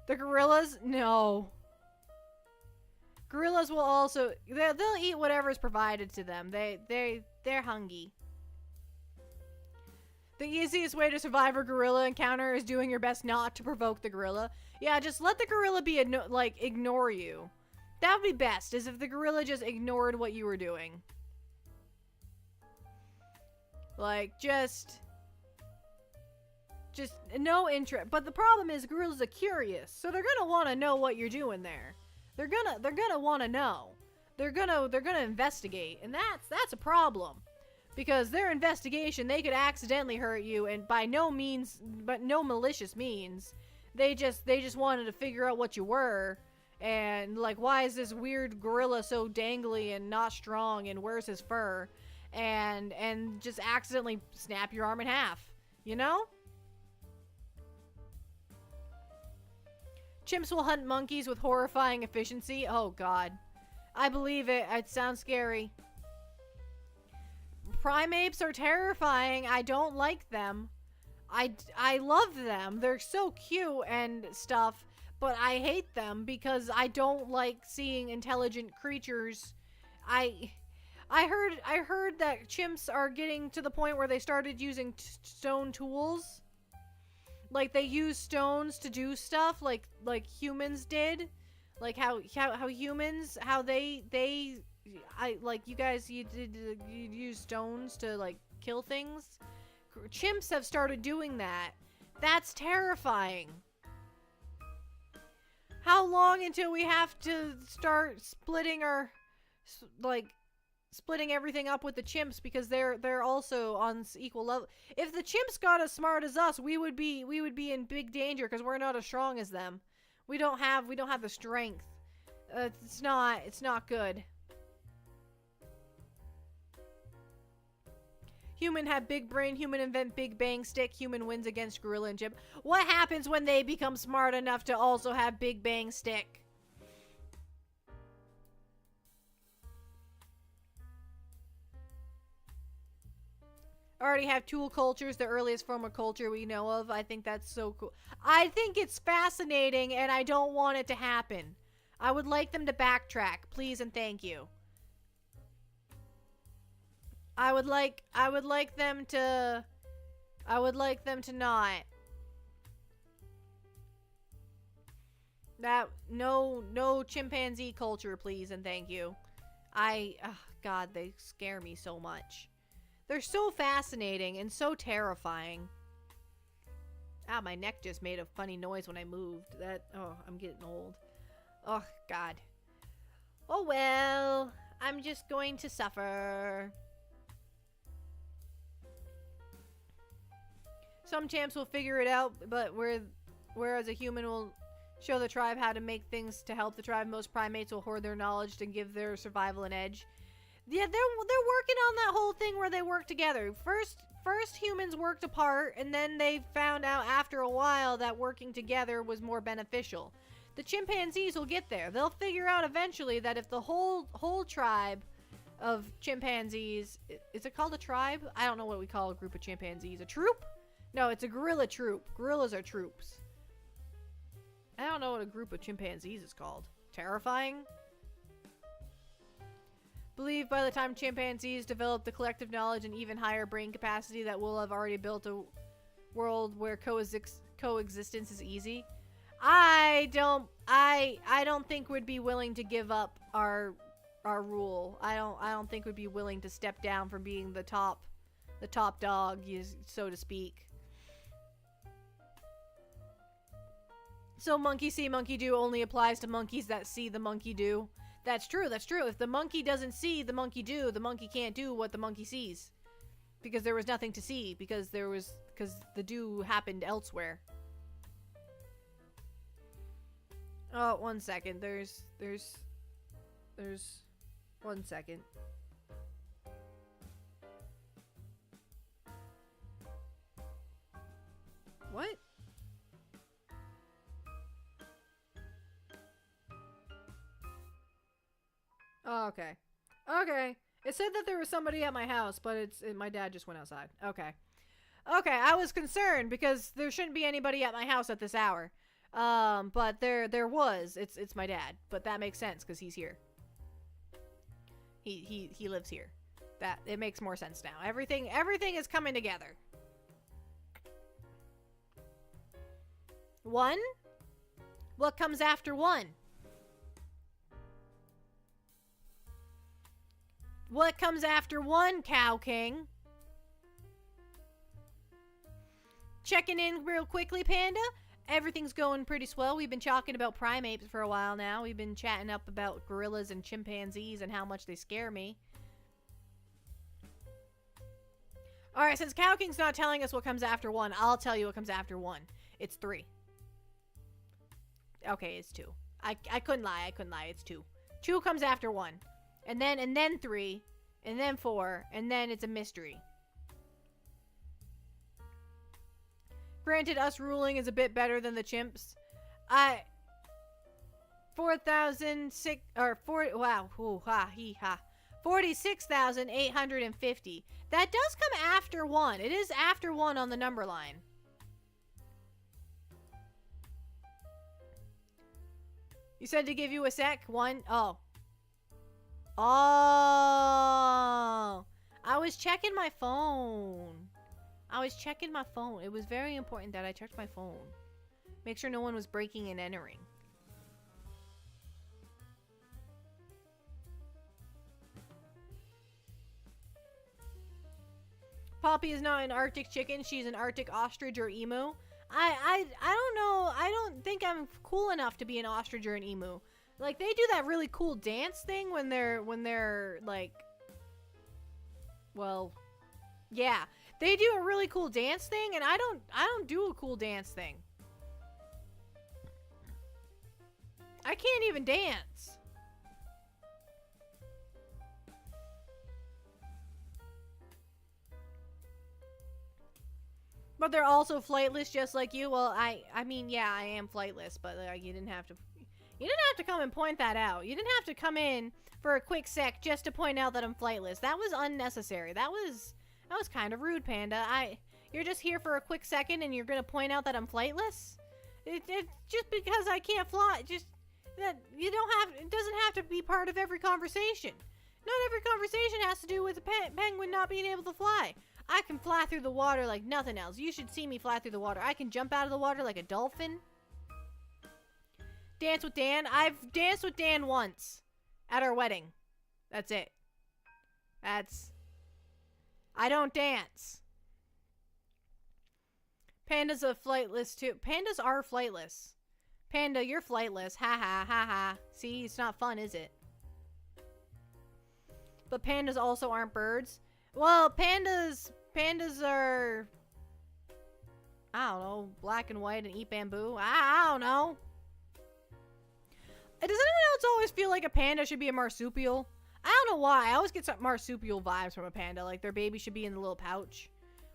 The gorillas? No. Gorillas will also they'll eat whatever's provided to them. They're hungry. The easiest way to survive a gorilla encounter is doing your best not to provoke the gorilla. Yeah, just let the gorilla ignore you. That would be best, is if the gorilla just ignored what you were doing. Like, just no interest. But the problem is gorillas are curious, so they're gonna want to know what you're doing there. They're gonna want to know. They're gonna investigate, and that's a problem. Because their investigation, they could accidentally hurt you, and by no means, but no malicious means. They just wanted to figure out what you were, and like, why is this weird gorilla so dangly and not strong, and where's his fur, and just accidentally snap your arm in half, you know? Chimps will hunt monkeys with horrifying efficiency. Oh God, I believe it. It sounds scary. Primates are terrifying. I don't like them. I love them. They're so cute and stuff, but I hate them because I don't like seeing intelligent creatures. I heard that chimps are getting to the point where they started using stone tools. Like they use stones to do stuff like humans did. Like how humans, how they like you guys, you use stones to like kill things. Chimps have started doing that. That's terrifying. How long until we have to start splitting everything up with the chimps, because they're also on equal level. If the chimps got as smart as us, we would be in big danger because we're not as strong as them. We don't have the strength. It's not good. Human have big brain, human invent big bang stick, human wins against gorilla and chimp. What happens when they become smart enough to also have big bang stick? Already have tool cultures, the earliest form of culture we know of. I think that's so cool. I think it's fascinating, and I don't want it to happen. I would like them to backtrack, please and thank you. I would like them to not. That no chimpanzee culture, please and thank you. God, they scare me so much. They're so fascinating and so terrifying. Ah, my neck just made a funny noise when I moved. I'm getting old. Oh, God. Oh, well. I'm just going to suffer. Some champs will figure it out, but whereas a human will show the tribe how to make things to help the tribe, most primates will hoard their knowledge to give their survival an edge. Yeah, they're working on that whole thing where they work together. First humans worked apart, and then they found out after a while that working together was more beneficial. The chimpanzees will get there. They'll figure out eventually that if the whole tribe of chimpanzees, is it called a tribe? I don't know what we call a group of chimpanzees. A troop? No, it's a gorilla troop. Gorillas are troops. I don't know what a group of chimpanzees is called. Terrifying? Believe by the time chimpanzees develop the collective knowledge and even higher brain capacity that we'll have already built a world where coexistence is easy. I don't think we'd be willing to give up our rule. I don't think we'd be willing to step down from being the top dog, so to speak. So monkey see, monkey do only applies to monkeys that see the monkey do. That's true. If the monkey doesn't see the monkey do, the monkey can't do what the monkey sees. Because there was nothing to see. Because the do happened elsewhere. Oh, 1 second. There's 1 second. What? Oh, okay. Okay. It said that there was somebody at my house, but my dad just went outside. Okay. Okay, I was concerned because there shouldn't be anybody at my house at this hour. But there was. It's my dad, but that makes sense because he's here. He lives here. That it makes more sense now. Everything is coming together. 1? What comes after 1? What comes after 1, Cow King? Checking in real quickly, Panda. Everything's going pretty swell. We've been talking about primates for a while now. We've been chatting up about gorillas and chimpanzees and how much they scare me. Alright, since Cow King's not telling us what comes after 1, I'll tell you what comes after 1. It's 3. Okay, it's 2. I couldn't lie. It's 2. 2 comes after 1. And then 3, and then 4, and then it's a mystery. Granted, us ruling is a bit better than the chimps. 4,006 or 4. Wow, ooh, ha, he, ha. 46,850. That does come after 1. It is after 1 on the number line. You said to give you a sec. 1. Oh. Oh, I was checking my phone. It was very important that I checked my phone. Make sure no one was breaking and entering. Poppy is not an Arctic chicken. She's an Arctic ostrich or emu. I don't know. I don't think I'm cool enough to be an ostrich or an emu. Like, they do that really cool dance thing when they're, like... Well, yeah. They do a really cool dance thing, and I don't do a cool dance thing. I can't even dance. But they're also flightless just like you. Well, I mean, yeah, I am flightless, but you didn't have to come and point that out. You didn't have to come in for a quick sec just to point out that I'm flightless. That was unnecessary. That was kind of rude, Panda. You're just here for a quick second and you're gonna point out that I'm flightless? It just because I can't fly, just that it doesn't have to be part of every conversation. Not every conversation has to do with a penguin not being able to fly. I can fly through the water like nothing else. You should see me fly through the water. I can jump out of the water like a dolphin. Dance with Dan. I've danced with Dan once. At our wedding. That's it. I don't dance. Panda's a flightless too. Pandas are flightless. Panda, you're flightless. Ha ha ha ha. See, it's not fun, is it? But pandas also aren't birds. Well, pandas are, I don't know, black and white and eat bamboo. I don't know. Does anyone else always feel like a panda should be a marsupial? I don't know why. I always get some marsupial vibes from a panda. Like their baby should be in the little pouch.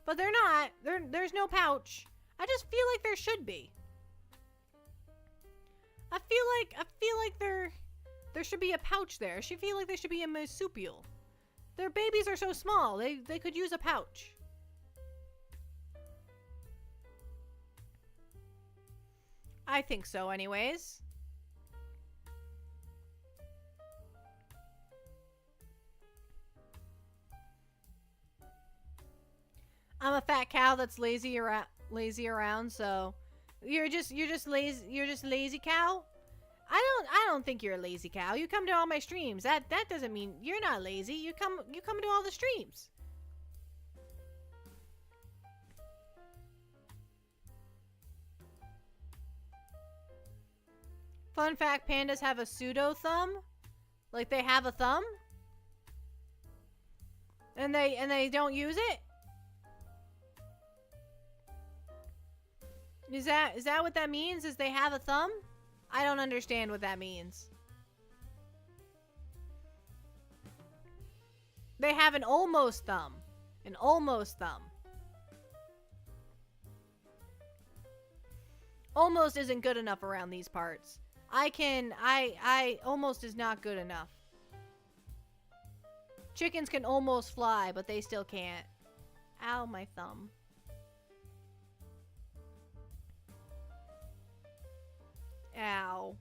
But they're not. There's no pouch. I just feel like there should be. I feel like there should be a pouch there. I should feel like there should be a marsupial. Their babies are so small. They could use a pouch. I think so anyways. I'm a fat cow that's lazy around, so you're just lazy cow? I don't think you're a lazy cow. You come to all my streams. That doesn't mean you're not lazy. You come to all the streams. Fun fact, pandas have a pseudo thumb. Like they have a thumb. And they don't use it? Is that what that means? Is they have a thumb? I don't understand what that means. They have an almost thumb. An almost thumb. Almost isn't good enough around these parts. I almost is not good enough. Chickens can almost fly, but they still can't. Ow, my thumb. Ow.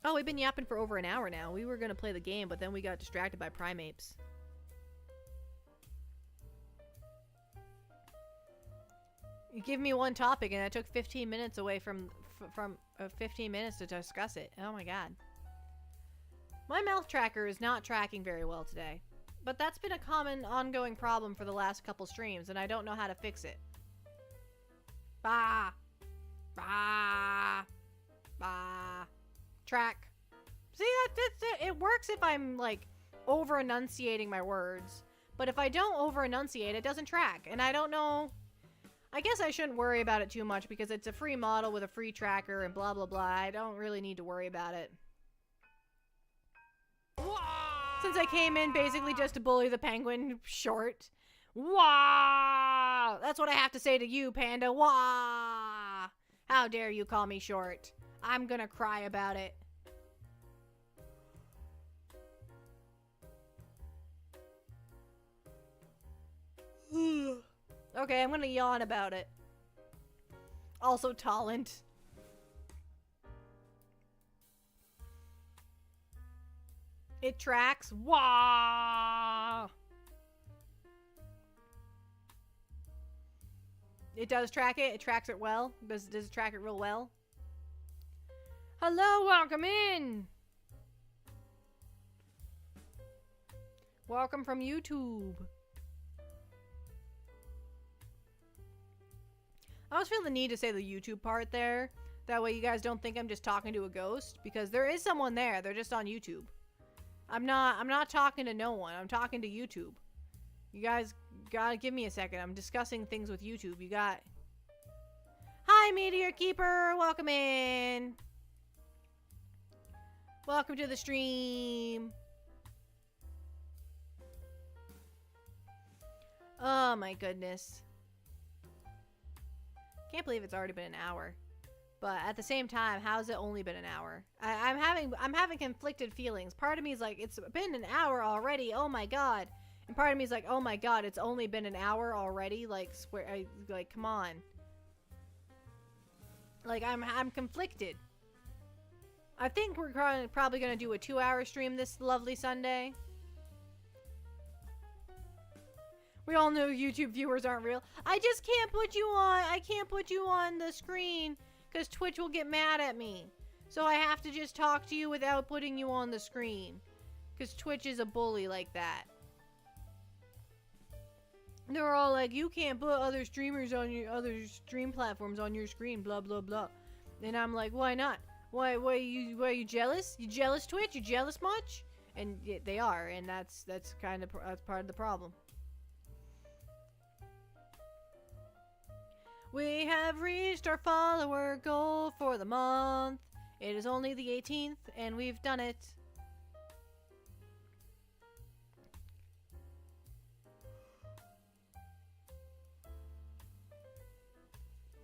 Oh, we've been yapping for over an hour now. We were gonna play the game, but then we got distracted by primates. You give me one topic, and it took 15 minutes away from 15 minutes to discuss it. Oh my god. My mouth tracker is not tracking very well today, but that's been a common ongoing problem for the last couple streams, and I don't know how to fix it. Bah. Bah. Bah. Track. See, that's it. It works if I'm, like, over-enunciating my words. But if I don't over-enunciate, it doesn't track. And I don't know. I guess I shouldn't worry about it too much because it's a free model with a free tracker and blah, blah, blah. I don't really need to worry about it. Since I came in basically just to bully the penguin short. Wah! That's what I have to say to you, Panda. Wah! How dare you call me short? I'm gonna cry about it. Okay, I'm gonna yawn about it. Also, Talent. It tracks. Wah! It does track it. It tracks it well. Does it track it real well? Hello, welcome in. Welcome from YouTube. I always feel the need to say the YouTube part there. That way you guys don't think I'm just talking to a ghost. Because there is someone there. They're just on YouTube. I'm not talking to no one. I'm talking to YouTube. You guys gotta give me a second. I'm discussing things with YouTube. You got... Hi, Meteor Keeper. Welcome in. Welcome to the stream. Oh my goodness. Can't believe it's already been an hour. But at the same time, how's it only been an hour? I'm having conflicted feelings. Part of me is like, it's been an hour already. Oh my god. And part of me is like, oh my god, it's only been an hour already. Like, swear, like, come on. Like, I'm conflicted. I think we're probably gonna do a 2-hour stream this lovely Sunday. We all know YouTube viewers aren't real. I just can't put you on. I can't put you on the screen because Twitch will get mad at me. So I have to just talk to you without putting you on the screen. Because Twitch is a bully like that. They were all like, you can't put other streamers on your other stream platforms on your screen, blah blah blah. And I'm like, why not? Why are you jealous? You jealous, Twitch? You jealous much? And yeah, they are, and that's kind of that's part of the problem. We have reached our follower goal for the month. It is only the 18th, and we've done it.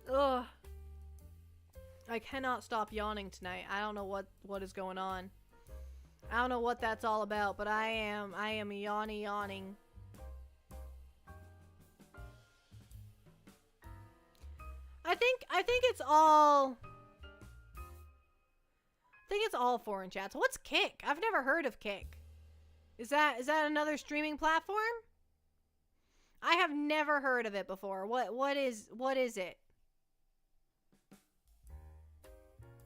Ugh. I cannot stop yawning tonight. I don't know what is going on. I don't know what that's all about, but I am yawning. I think it's all foreign chats. What's Kick? I've never heard of Kick. Is that another streaming platform? I have never heard of it before. What is it?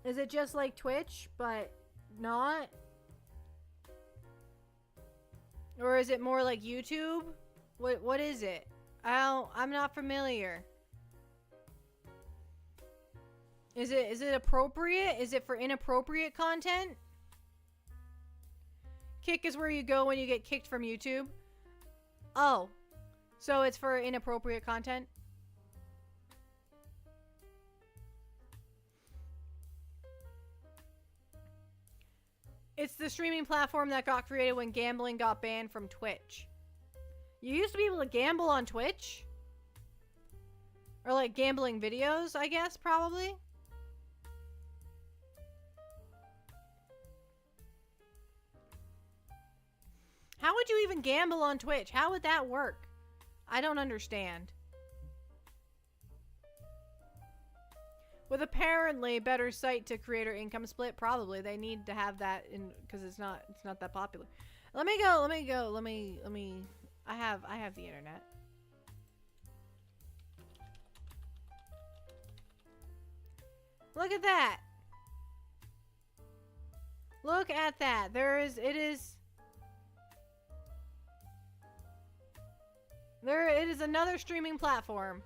Is it just like Twitch, but not? Or is it more like YouTube? What is it? I'm not familiar. Is it appropriate? Is it for inappropriate content? Kick is where you go when you get kicked from YouTube. Oh. So it's for inappropriate content? It's the streaming platform that got created when gambling got banned from Twitch. You used to be able to gamble on Twitch? Or like gambling videos, I guess, probably? How would you even gamble on Twitch? How would that work? I don't understand. With apparently better site to creator income split, probably they need to have that in because it's not that popular. Let me go. I have the internet. Look at that. Look at that. It is another streaming platform.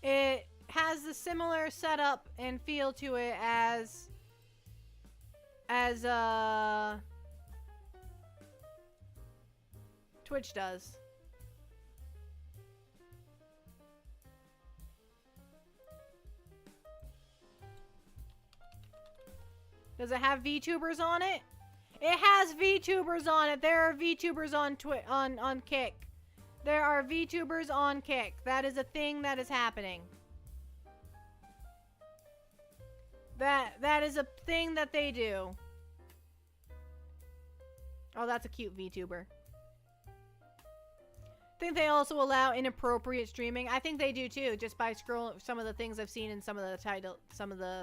It has the similar setup and feel to it as Twitch does. Does it have VTubers on it? It has VTubers on it. There are VTubers on Kick. There are VTubers on Kick. That is a thing that is happening. That is a thing that they do. Oh, that's a cute VTuber. I think they also allow inappropriate streaming. I think they do too, just by scrolling some of the things I've seen in some of the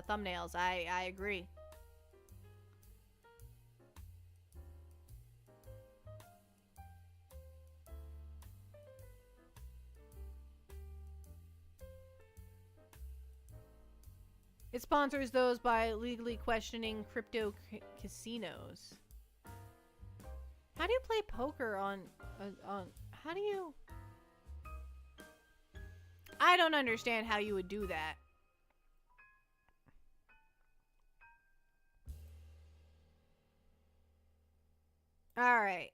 thumbnails. I agree. It sponsors those by legally questioning crypto casinos. How do you play poker on how do you... I don't understand how you would do that. All right.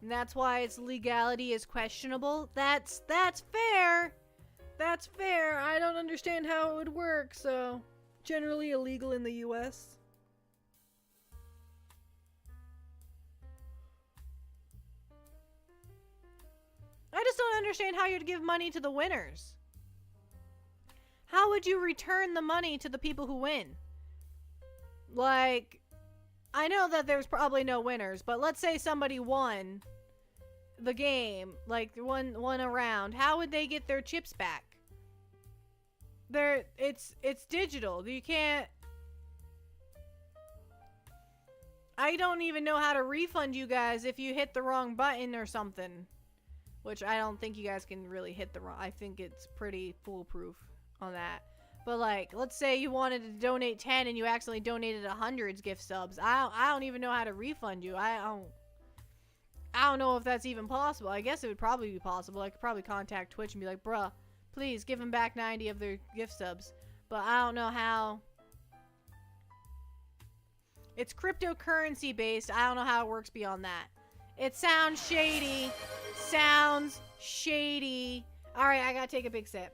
And that's why its legality is questionable. That's fair. That's fair. I don't understand how it would work, so generally illegal in the US. I just don't understand how you'd give money to the winners. How would you return the money to the people who win? Like, I know that there's probably no winners, but let's say somebody won the game, like won a round. How would they get their chips back? It's digital. You can't... I don't even know how to refund you guys if you hit the wrong button or something. which I don't think you guys can really hit the wrong. I think it's pretty foolproof on that. But like, let's say you wanted to donate 10 and you accidentally donated 100 gift subs. I don't even know how to refund you. I don't know if that's even possible. I guess it would probably be possible. I could probably contact Twitch and be like, bruh, please give them back 90 of their gift subs. But I don't know how. It's cryptocurrency based. I don't know how it works beyond that. It sounds shady. Sounds shady. Alright, I gotta take a big sip.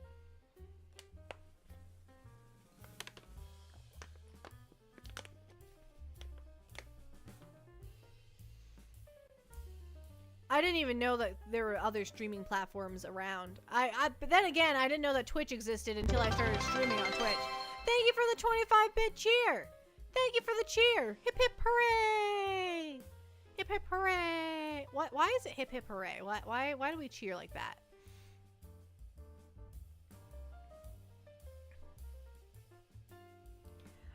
I didn't even know that there were other streaming platforms around. But then again, I didn't know that Twitch existed until I started streaming on Twitch. Thank you for the 25-bit cheer. Thank you for the cheer. Hip hip hooray! Hip hip hooray! Why is it hip hip hooray? Why do we cheer like that?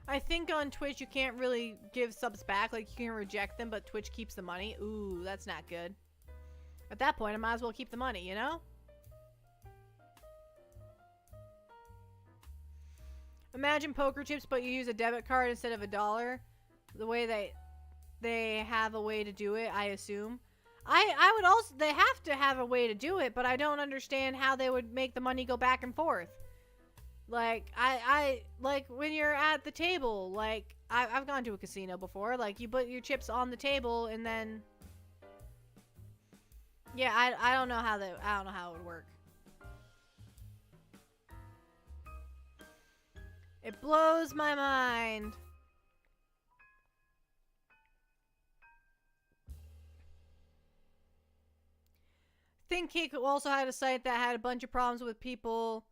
I think on Twitch you can't really give subs back. Like, you can reject them, but Twitch keeps the money. Ooh, that's not good. At that point, I might as well keep the money, you know? Imagine poker chips, but you use a debit card instead of $1. The way they have a way to do it, I assume. I would also, they have to have a way to do it, but I don't understand how they would make the money go back and forth. Like, like when you're at the table, like, I've gone to a casino before, like, you put your chips on the table and then, yeah, I don't know how I don't know how it would work. It blows my mind. ThinkCake also had a site that had a bunch of problems with people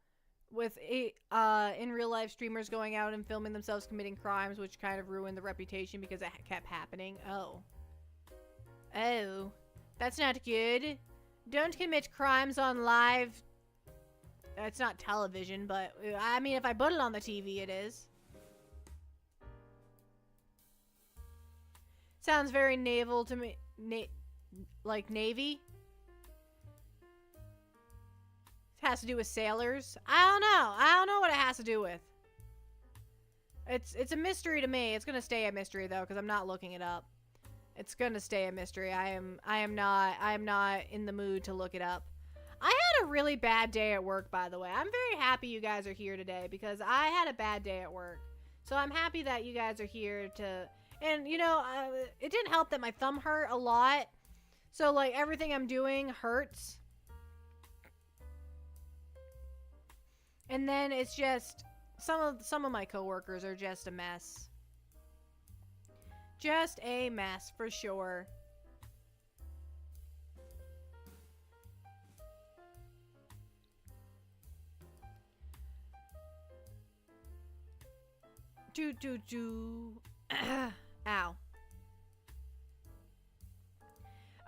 with in real life streamers going out and filming themselves committing crimes, which kind of ruined the reputation because it kept happening. Oh, that's not good. Don't commit crimes on live. It's not television, but I mean, if I put it on the TV, it is. Sounds very naval to me. Like Navy. It has to do with sailors. I don't know. I don't know what it has to do with. It's a mystery to me. It's gonna stay a mystery though, because I'm not looking it up. It's gonna stay a mystery. I am not in the mood to look it up. I had a really bad day at work, by the way. I'm very happy you guys are here today because I had a bad day at work. So I'm happy that you guys are here to... And, you know, it didn't help that my thumb hurt a lot. So, like, everything I'm doing hurts. And then it's just... Some of my coworkers are just a mess. Just a mess, for sure. Ow.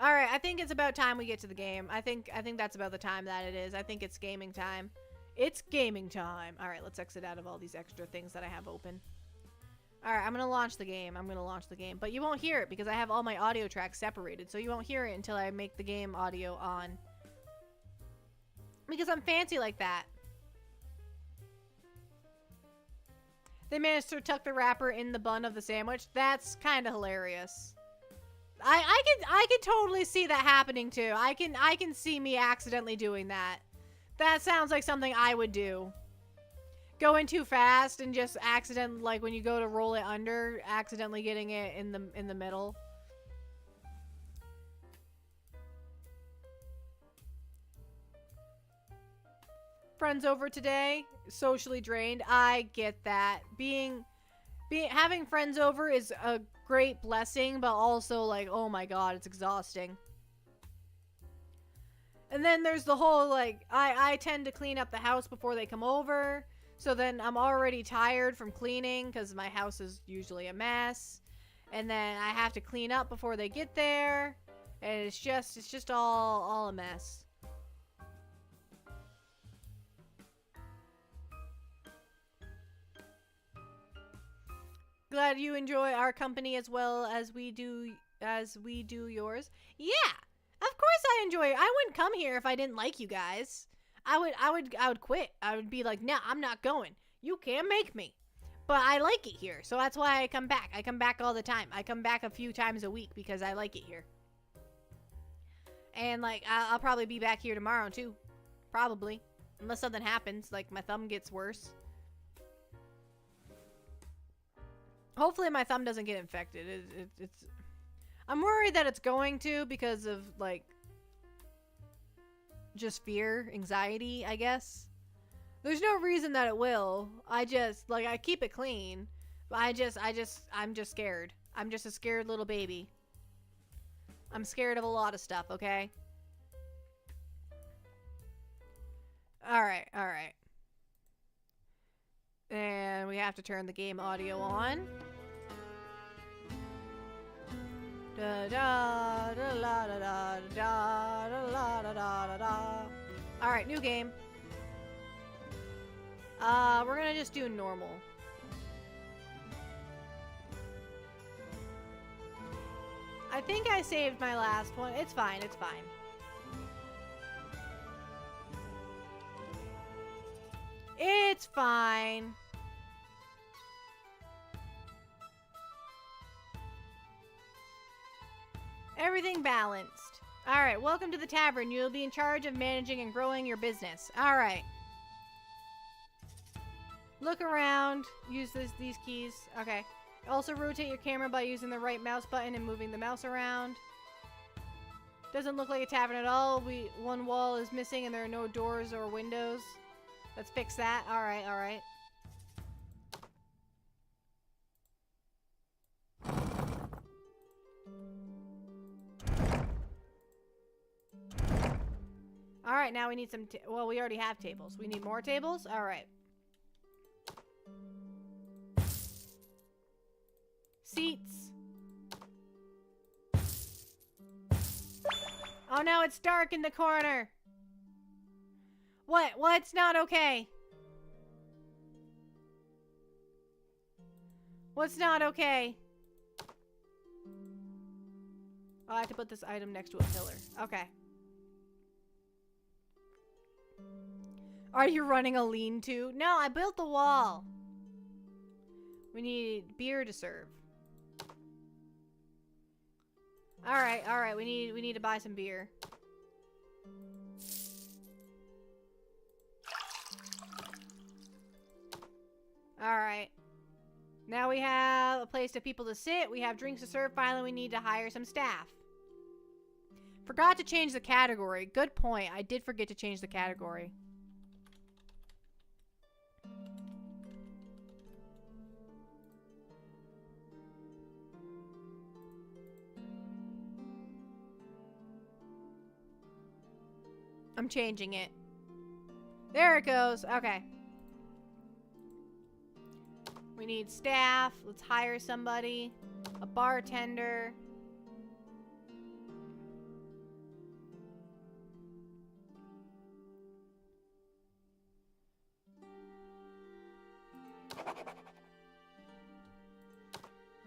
Alright, I think it's about time we get to the game. I think that's about the time that it is. I think it's gaming time. It's gaming time. Alright, let's exit out of all these extra things that I have open. Alright, I'm gonna launch the game. But you won't hear it because I have all my audio tracks separated. So you won't hear it until I make the game audio on. Because I'm fancy like that. They managed to tuck the wrapper in the bun of the sandwich. That's kind of hilarious. I can totally see that happening too. I can see me accidentally doing that. That sounds like something I would do. Going too fast and just accident, like when you go to roll it under, accidentally getting it in the middle. Friends over today, socially drained. I get that. Having friends over is a great blessing, but also like, oh my god, it's exhausting. And then there's the whole like, I tend to clean up the house before they come over, so then I'm already tired from cleaning because my house is usually a mess, and then I have to clean up before they get there, and it's just all a mess. Glad you enjoy our company as well as we do yours. Yeah, of Of course I enjoy it. I wouldn't come here if I didn't like you guys. I would quit. I would be like, nah, I'm not going. You can't make me. But I like it here, so that's why I come back. I come back all the time. I come back a few times a week because I like it here. And, like, I'll probably be back here tomorrow, too. Probably. Unless something happens, like my thumb gets worse. Hopefully my thumb doesn't get infected. It's I'm worried that it's going to because of, like, just fear, anxiety, I guess. There's no reason that it will. I just, like, I keep it clean. But I'm just scared. I'm just a scared little baby. I'm scared of a lot of stuff, okay? Alright, alright. And we have to turn the game audio on. Da da da la da da da da la da da da. Alright, new game. We're gonna just do normal. I think I saved my last one. It's fine, it's fine. It's fine. Everything balanced. Alright, welcome to the tavern. You'll be in charge of managing and growing your business. Alright. Look around. Use these keys. Okay. Also rotate your camera by using the right mouse button and moving the mouse around. Doesn't look like a tavern at all. One wall is missing and there are no doors or windows. Let's fix that. Alright, alright. Alright, now we need some well, we already have tables. We need more tables? Alright. Seats. Oh no, it's dark in the corner. What? What's not okay? What's not okay? Oh, I have to put this item next to a pillar. Okay. Are you running a lean-to? No, I built the wall. We need beer to serve. Alright, alright. We need to buy some beer. Alright. Now we have a place for people to sit. We have drinks to serve. Finally, we need to hire some staff. Forgot to change the category. Good point. I did forget to change the category. I'm changing it. There it goes. Okay. We need staff. Let's hire somebody. A bartender.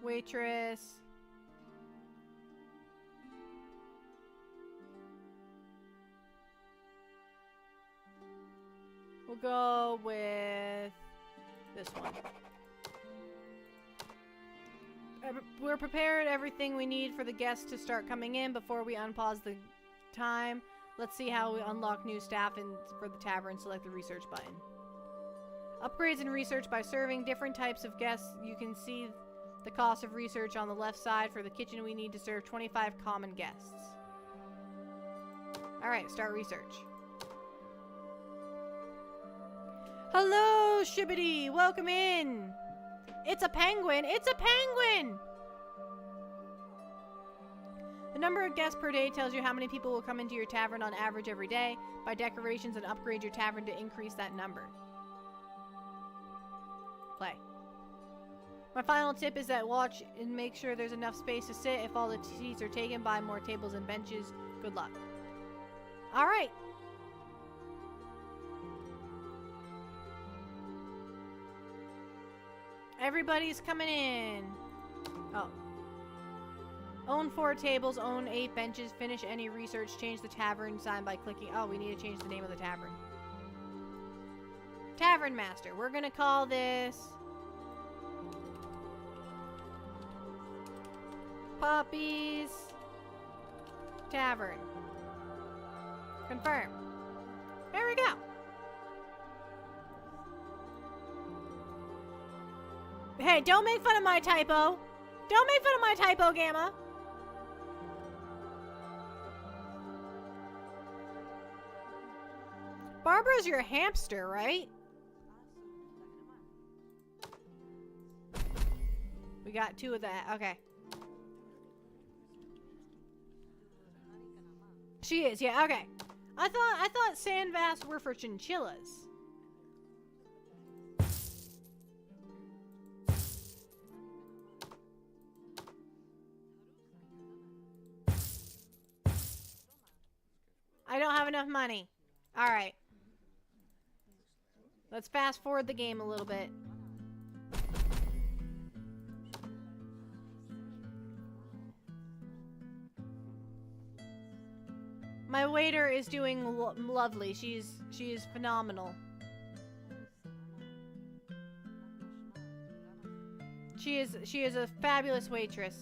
Waitress. We'll go with this one. We're prepared everything we need for the guests to start coming in. Before we unpause the time, let's see how we unlock new staff for the tavern. Select the research button. Upgrades and research by serving different types of guests. You can see the cost of research on the left side. For the kitchen, we need to serve 25 common guests. Alright, start research. Hello, Shibbity! Welcome in! It's a penguin! It's a penguin! The number of guests per day tells you how many people will come into your tavern on average every day. Buy decorations and upgrade your tavern to increase that number. Play. My final tip is that watch and make sure there's enough space to sit. If all the seats are taken, buy more tables and benches. Good luck. Alright. Everybody's coming in. Oh. Own 4 tables, own 8 benches, finish any research, change the tavern sign by clicking... Oh, we need to change the name of the tavern. Tavern Master. We're gonna call this... Puppy's Tavern. Confirm. There we go. Hey, don't make fun of my typo. Don't make fun of my typo, Gamma. Barbara's your hamster, right? We got 2 of that. Okay. She is, yeah, okay. I thought sand baths were for chinchillas. I don't have enough money. Alright. Let's fast forward the game a little bit. My waiter is doing lovely. She is phenomenal. She is a fabulous waitress.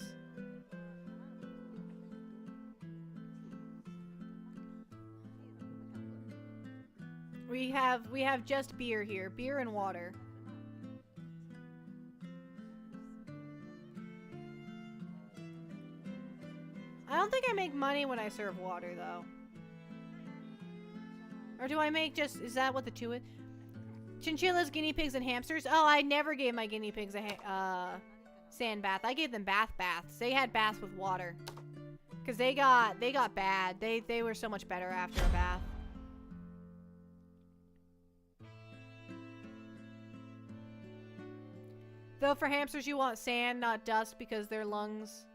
We have just beer here. Beer and water. I don't think I make money when I serve water, though. Or do I make just... Is that what the 2 is? Chinchillas, guinea pigs, and hamsters? Oh, I never gave my guinea pigs a sand bath. I gave them baths. They had baths with water. Because they got bad. They were so much better after a bath. Though for hamsters you want sand, not dust, because their lungs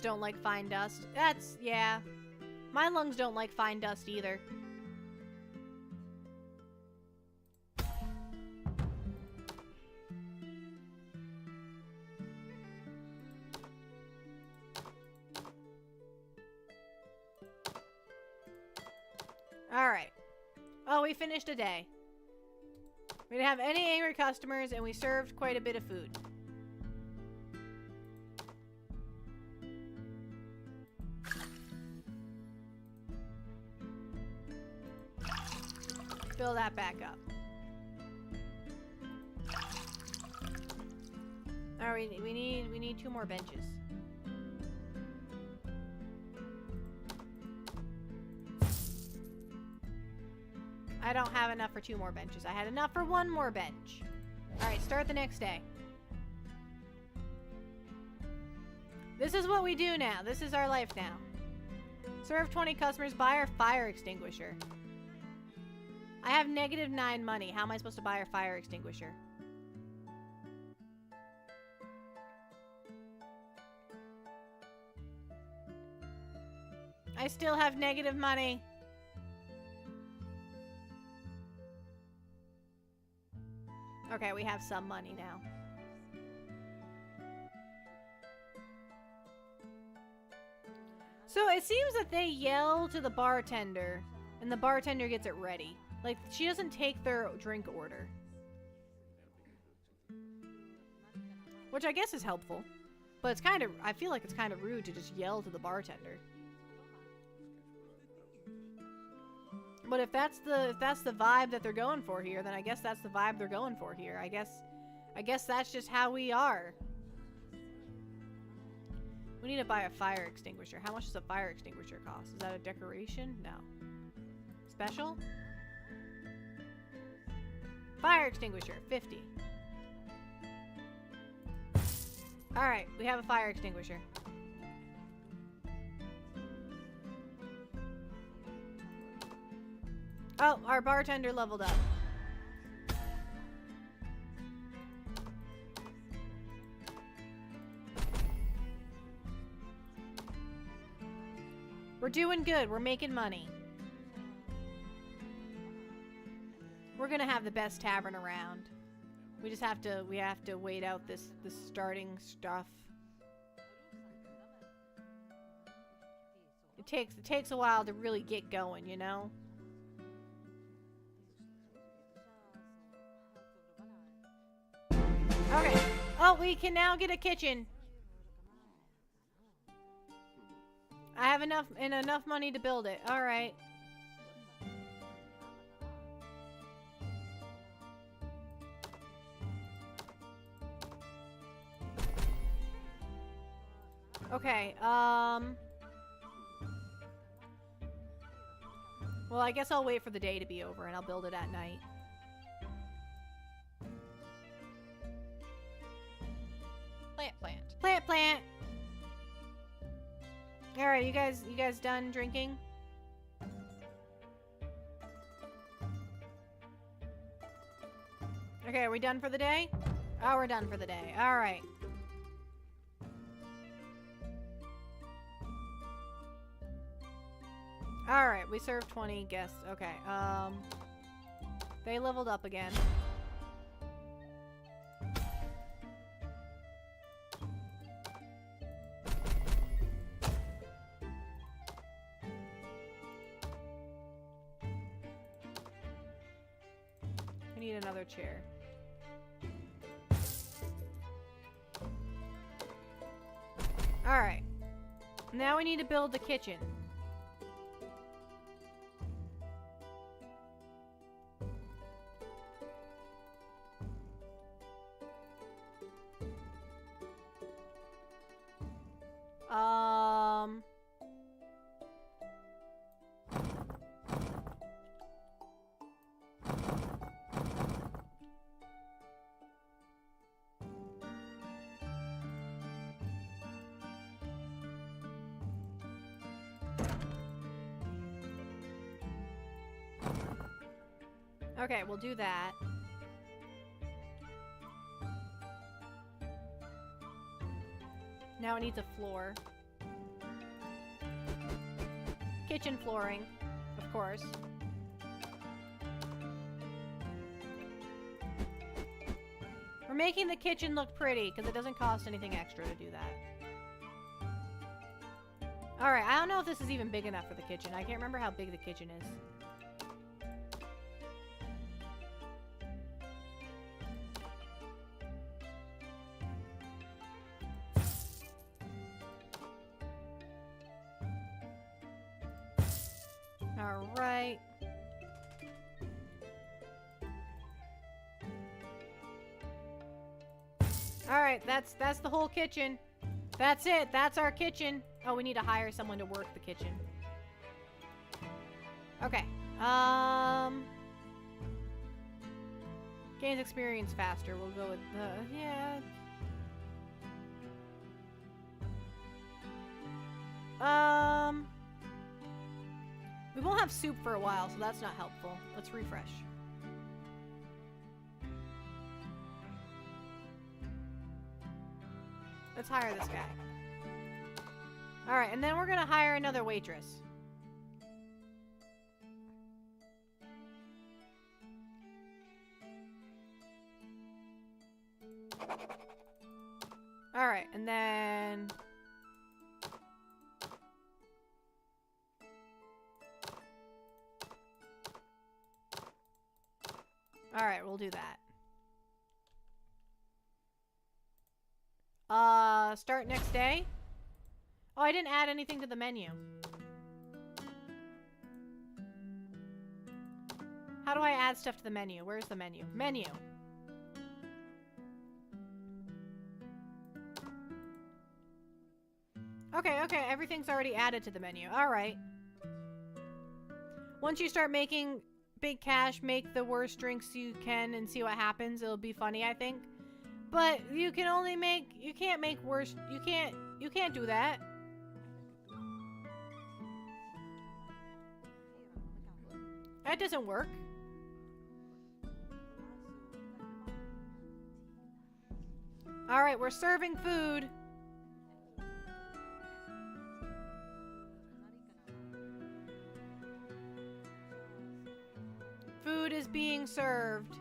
don't like fine dust. That's, yeah. My lungs don't like fine dust either. Alright. Oh, we finished a day. We didn't have any angry customers, and we served quite a bit of food. Fill that back up. Alright, we need 2 more benches. I don't have enough for 2 more benches. I had enough for 1 more bench. Alright, start the next day. This is what we do now. This is our life now. Serve 20 customers. Buy our fire extinguisher. I have -9 money. How am I supposed to buy our fire extinguisher? I still have negative money. Okay, we have some money now. So it seems that they yell to the bartender, and the bartender gets it ready. Like, she doesn't take their drink order. Which I guess is helpful. But it's kind of, I feel like it's kind of rude to just yell to the bartender. But if that's the vibe that they're going for here, then I guess that's the vibe they're going for here. I guess that's just how we are. We need to buy a fire extinguisher. How much does a fire extinguisher cost? Is that a decoration? No. Special? Fire extinguisher, 50. Alright, we have a fire extinguisher. Oh, our bartender leveled up. We're doing good. We're making money. We're gonna have the best tavern around. We have to wait out this starting stuff. It takes a while to really get going, you know? Okay. Oh, we can now get a kitchen. I have enough money to build it. All right. Okay. Well, I guess I'll wait for the day to be over and I'll build it at night. Plant. All right, you guys done drinking? Okay, are we done for the day? Oh, we're done for the day. All right. All right, we served 20 guests. Okay. They leveled up again. We need another chair. All right. Now we need to build the kitchen. Okay, we'll do that. Now it needs a floor. Kitchen flooring, of course. We're making the kitchen look pretty because it doesn't cost anything extra to do that. Alright, I don't know if this is even big enough for the kitchen. I can't remember how big the kitchen is. Alright. Alright, that's the whole kitchen. That's it. That's our kitchen. Oh, we need to hire someone to work the kitchen. Okay. Gains experience faster. We'll go with the... Yeah. We won't have soup for a while, so that's not helpful. Let's refresh. Let's hire this guy. Alright, and then we're gonna hire another waitress. Alright, and then... Alright, we'll do that. Start next day? Oh, I didn't add anything to the menu. How do I add stuff to the menu? Where's the menu? Menu. Okay, everything's already added to the menu. Alright. Once you start making big cash, make the worst drinks you can and see what happens. It'll be funny, I think. But you can only make... You can't make worse... You can't do that. That doesn't work. Alright, we're serving food. Food is being served.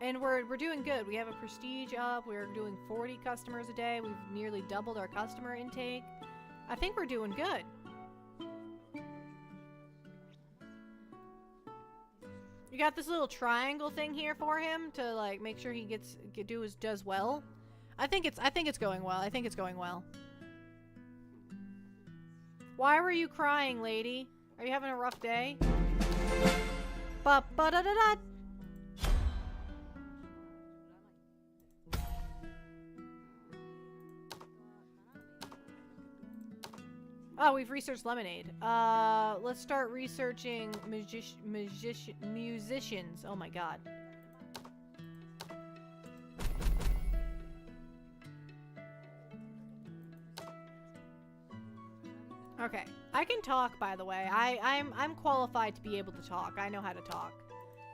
And we're doing good. We have a prestige up. We're doing 40 customers a day. We've nearly doubled our customer intake. I think we're doing good. You got this little triangle thing here for him to like make sure he does well. I think it's going well. I think it's going well. Why were you crying, lady? Are you having a rough day? Ba ba da da da. Oh, we've researched lemonade. Let's start researching musicians. Oh my god. Okay, I can talk, by the way. I'm qualified to be able to talk. I know how to talk.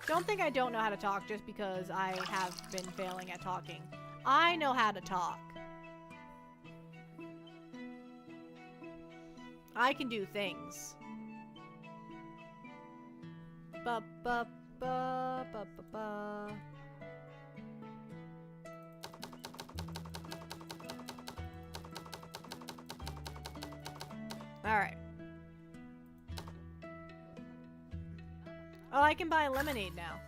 Don't think I don't know how to talk just because I have been failing at talking. I know how to talk. I can do things. Ba ba ba ba ba ba. Alright. Oh, I can buy lemonade now.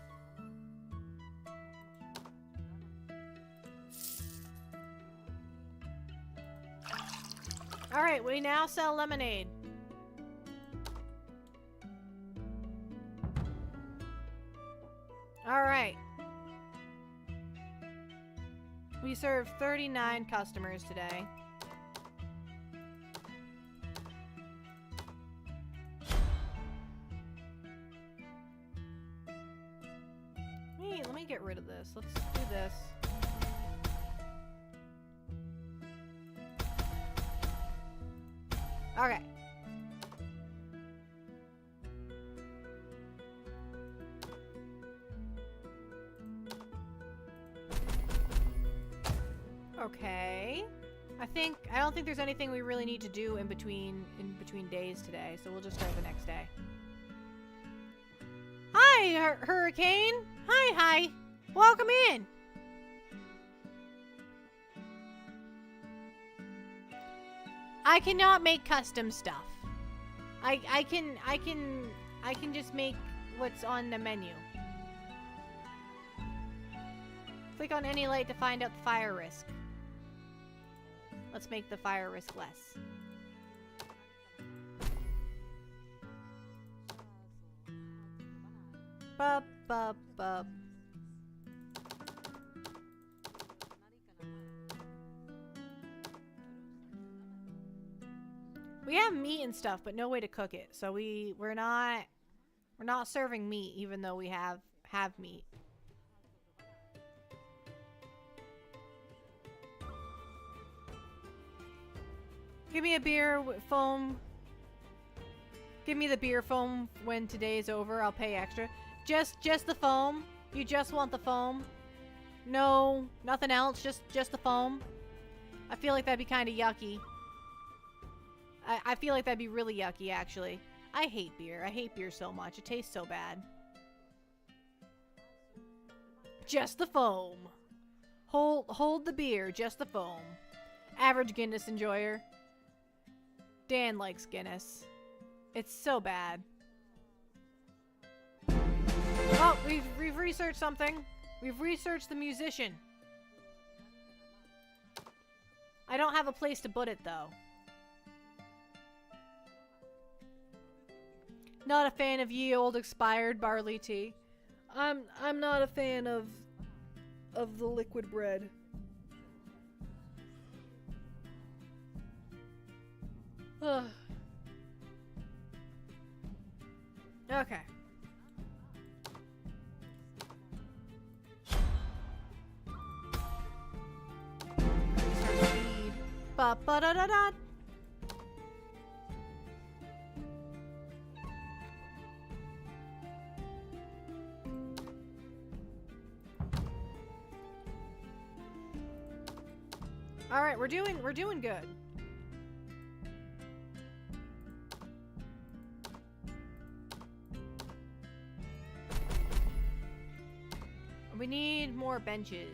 Alright, we now sell lemonade. Alright. We served 39 customers today. Let me get rid of this. Let's do this. Okay. Okay. I don't think there's anything we really need to do in between days today, so we'll just start the next day. Hi, Hurricane. Hi. Welcome in. I cannot make custom stuff. I can just make what's on the menu. Click on any light to find out the fire risk. Let's make the fire risk less. Bup, bup, bup. We have meat and stuff, but no way to cook it. So we're not serving meat, even though we have meat. Give me a beer foam. Give me the beer foam when today's over. I'll pay extra. Just the foam. You just want the foam. No, nothing else. Just the foam. I feel like that'd be kind of yucky. I feel like that'd be really yucky, actually. I hate beer. I hate beer so much. It tastes so bad. Just the foam. Hold the beer. Just the foam. Average Guinness enjoyer. Dan likes Guinness. It's so bad. Oh, we've researched something. We've researched the musician. I don't have a place to put it, though. Not a fan of ye old expired barley tea. I'm not a fan of the liquid bread. Ugh. Okay. Start speed. Ba ba da da da. All right, we're doing good. We need more benches.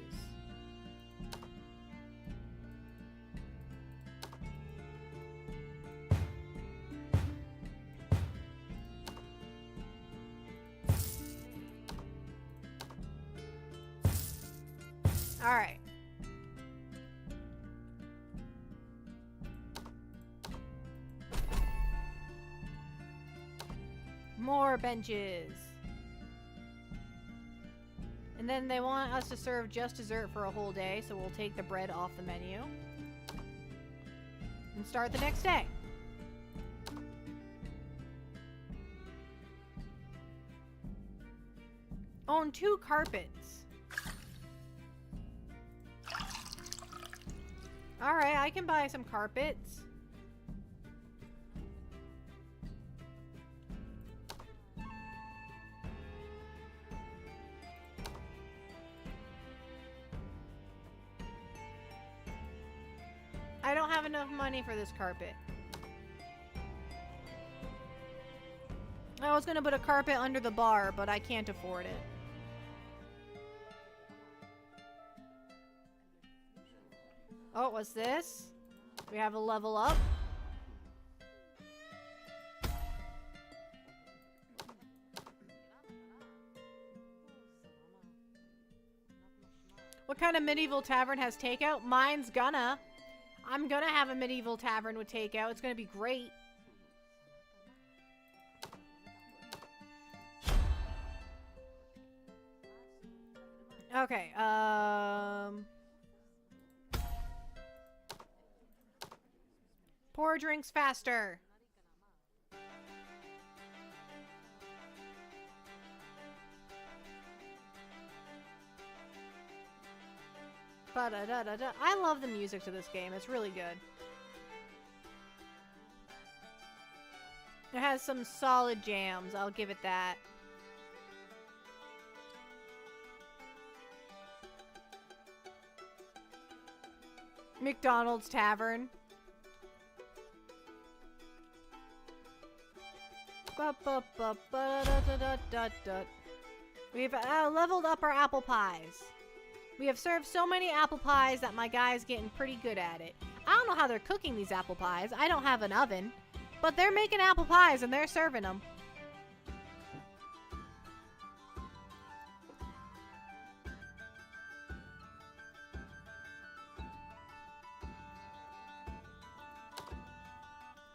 Alright. More benches. And then they want us to serve just dessert for a whole day, so we'll take the bread off the menu. And start the next day. Own 2 carpets. Alright, I can buy some carpets. I don't have enough money for this carpet. I was gonna put a carpet under the bar, but I can't afford it. Oh, what's this? We have a level up. What kind of medieval tavern has takeout? Mine's gonna. I'm gonna have a medieval tavern with takeout. It's gonna be great. Okay, pour drinks faster. Ba-da-da-da-da. I love the music to this game. It's really good. It has some solid jams. I'll give it that. McDonald's Tavern. We've leveled up our apple pies. We have served so many apple pies that my guy's getting pretty good at it. I don't know how they're cooking these apple pies. I don't have an oven. But they're making apple pies and they're serving them.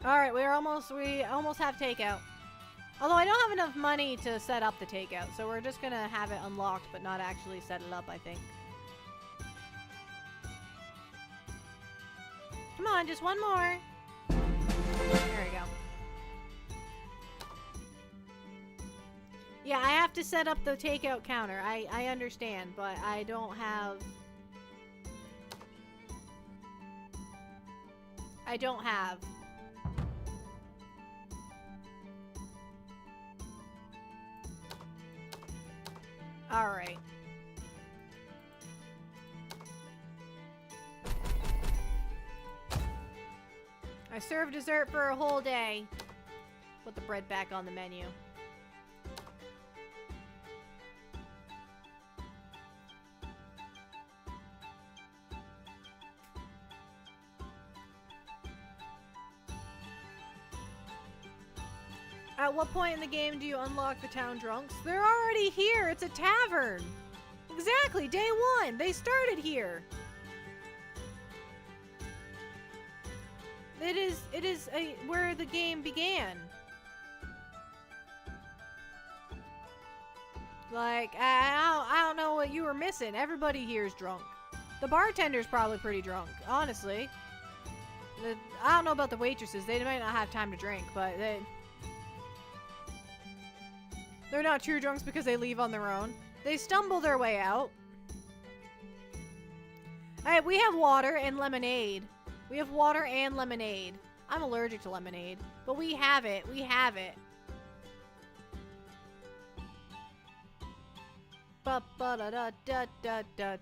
Alright, we almost have takeout. Although I don't have enough money to set up the takeout, so we're just gonna have it unlocked but not actually set it up, I think. Come on, just one more. There we go. Yeah, I have to set up the takeout counter. I understand, but I don't have... Alright. I served dessert for a whole day. Put the bread back on the menu. At what point in the game do you unlock the town drunks? They're already here! It's a tavern! Exactly! Day 1! They started here! It is where the game began. Like, I don't know what you were missing. Everybody here is drunk. The bartender's probably pretty drunk, honestly. I don't know about the waitresses. They might not have time to drink, but they're not true drunks because they leave on their own. They stumble their way out. Alright, we have water and lemonade. We have water and lemonade. I'm allergic to lemonade, but we have it. We have it. Ba-ba-da-da-da-da-da.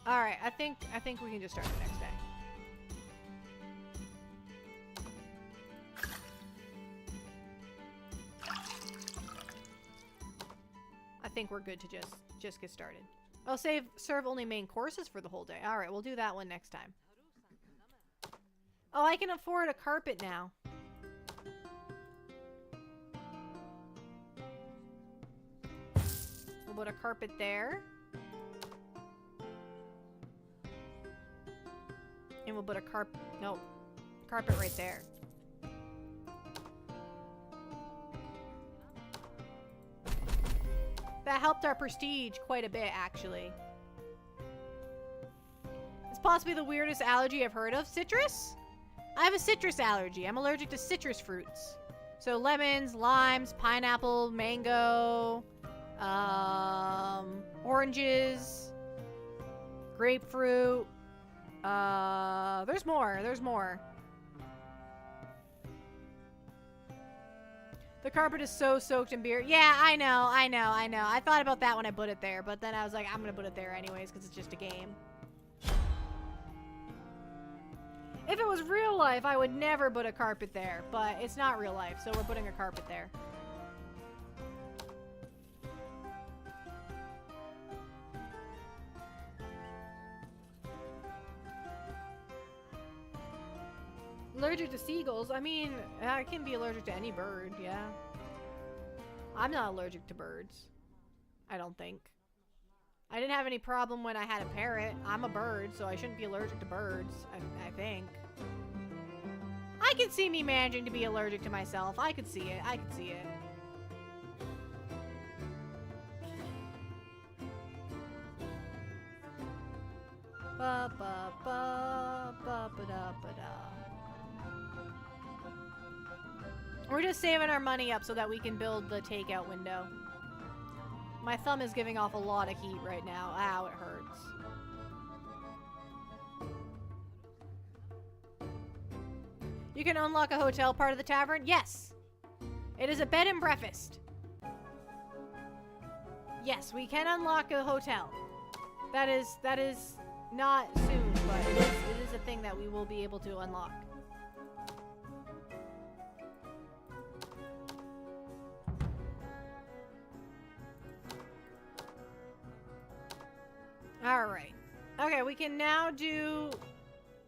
Alright, I think we can just start the next day. I think we're good to just get started. Oh, serve only main courses for the whole day. Alright, we'll do that one next time. Oh, I can afford a carpet now. We'll put a carpet there. we'll put a carpet right there. That helped our prestige quite a bit, actually. It's possibly the weirdest allergy I've heard of. Citrus? I have a citrus allergy. I'm allergic to citrus fruits. So lemons, limes, pineapple, mango, oranges, grapefruit. There's more. There's more. The carpet is so soaked in beer. Yeah, I know. I thought about that when I put it there, but then I was like, I'm gonna put it there anyways because it's just a game. If it was real life, I would never put a carpet there, but it's not real life, so we're putting a carpet there. Allergic to seagulls? I mean, I can be allergic to any bird, yeah. I'm not allergic to birds. I don't think. I didn't have any problem when I had a parrot. I'm a bird, so I shouldn't be allergic to birds, I think. I could see me managing to be allergic to myself. I could see it. I could see it. Ba ba ba ba ba da ba da. We're just saving our money up so that we can build the takeout window. My thumb is giving off a lot of heat right now. Ow, it hurts. You can unlock a hotel part of the tavern? Yes. It is a bed and breakfast. Yes, we can unlock a hotel. That is not soon, but it is a thing that we will be able to unlock. Alright. Okay, we can now do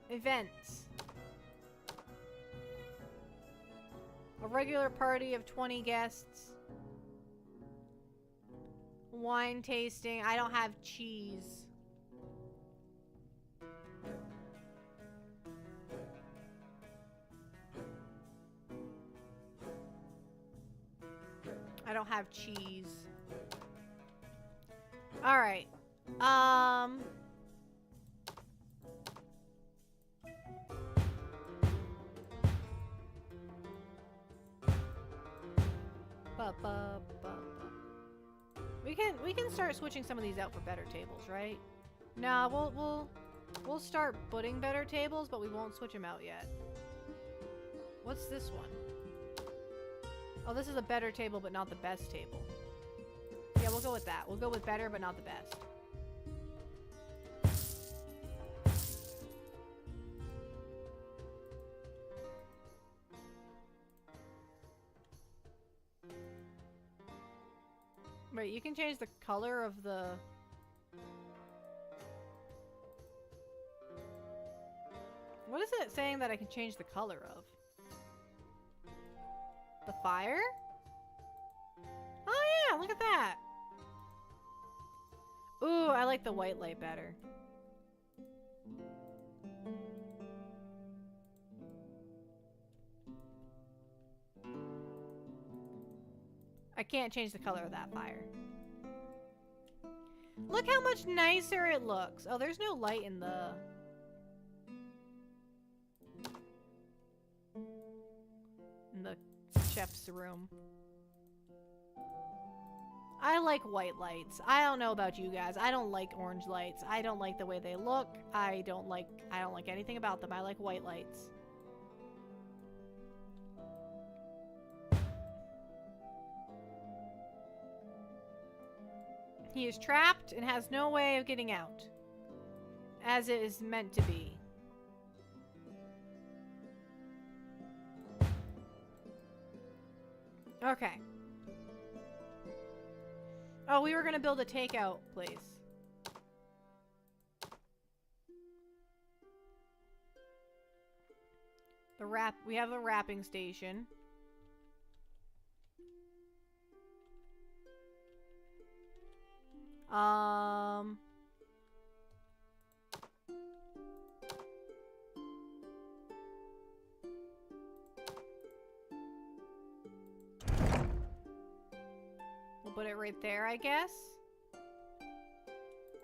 events. A regular party of 20 guests. Wine tasting. I don't have cheese. I don't have cheese. Alright. We can start switching some of these out for better tables, right? No, we'll start putting better tables, but we won't switch them out yet. What's this one? Oh, this is a better table, but not the best table. Yeah, we'll go with that. We'll go with better, but not the best. Wait, you can change the color of the... What is it saying that I can change the color of? The fire? Oh yeah, look at that! Ooh, I like the white light better. I can't change the color of that fire. Look how much nicer it looks. Oh, there's no light in the... chef's room. I like white lights. I don't know about you guys. I don't like orange lights. I don't like the way they look. I don't like anything about them. I like white lights. He is trapped and has no way of getting out, as it is meant to be. Okay. Oh, we were gonna build a takeout place. We have a wrapping station. We'll put it right there, I guess.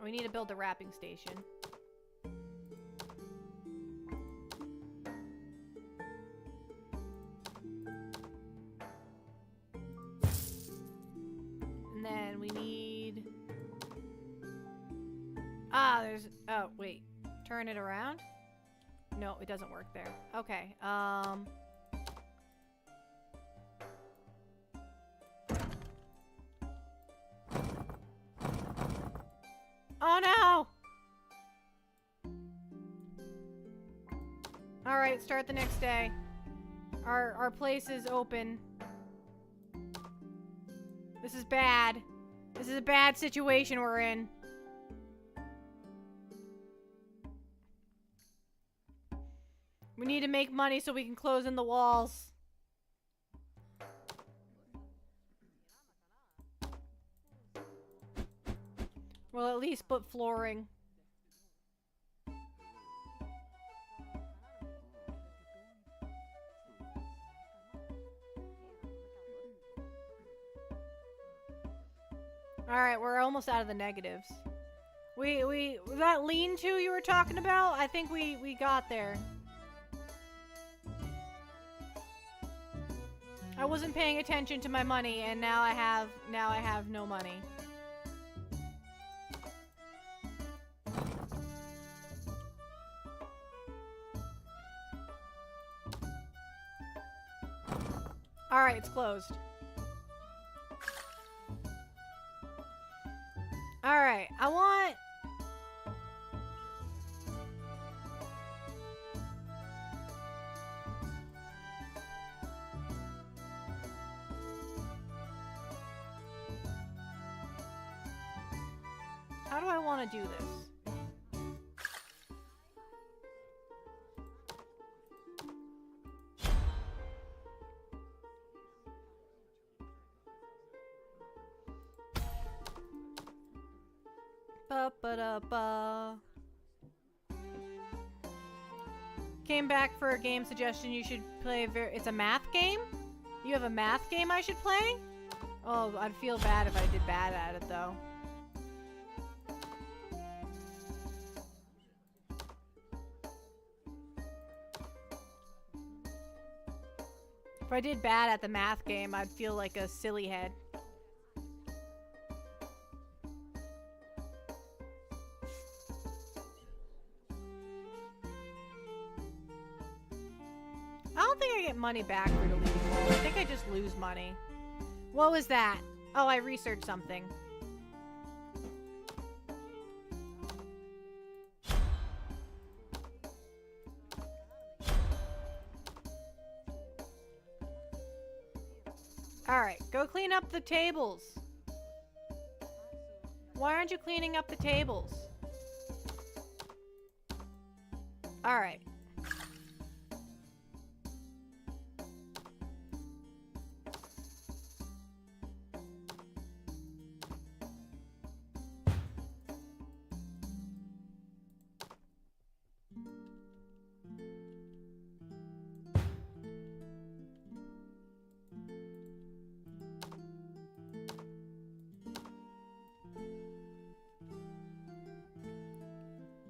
We need to build a wrapping station. And then we need... Ah, there's... Oh, wait. Turn it around? No, it doesn't work there. Okay, Oh no! Alright, start the next day. Our place is open. This is bad. This is a bad situation we're in. We need to make money so we can close in the walls. Well, at least put flooring. Alright, we're almost out of the negatives. That lean-to you were talking about, I think we got there. I wasn't paying attention to my money, and now I have no money. Alright, it's closed. Alright, I want... How do I want to do this? Ba-ba-da-ba. Came back for a game suggestion. You should play it's a math game? You have a math game I should play? Oh, I'd feel bad if I did bad at it, though. If I did bad at the math game, I'd feel like a silly head. I don't think I get money back for deleting one. I think I just lose money. What was that? Oh, I researched something. Alright, go clean up the tables. Why aren't you cleaning up the tables? Alright.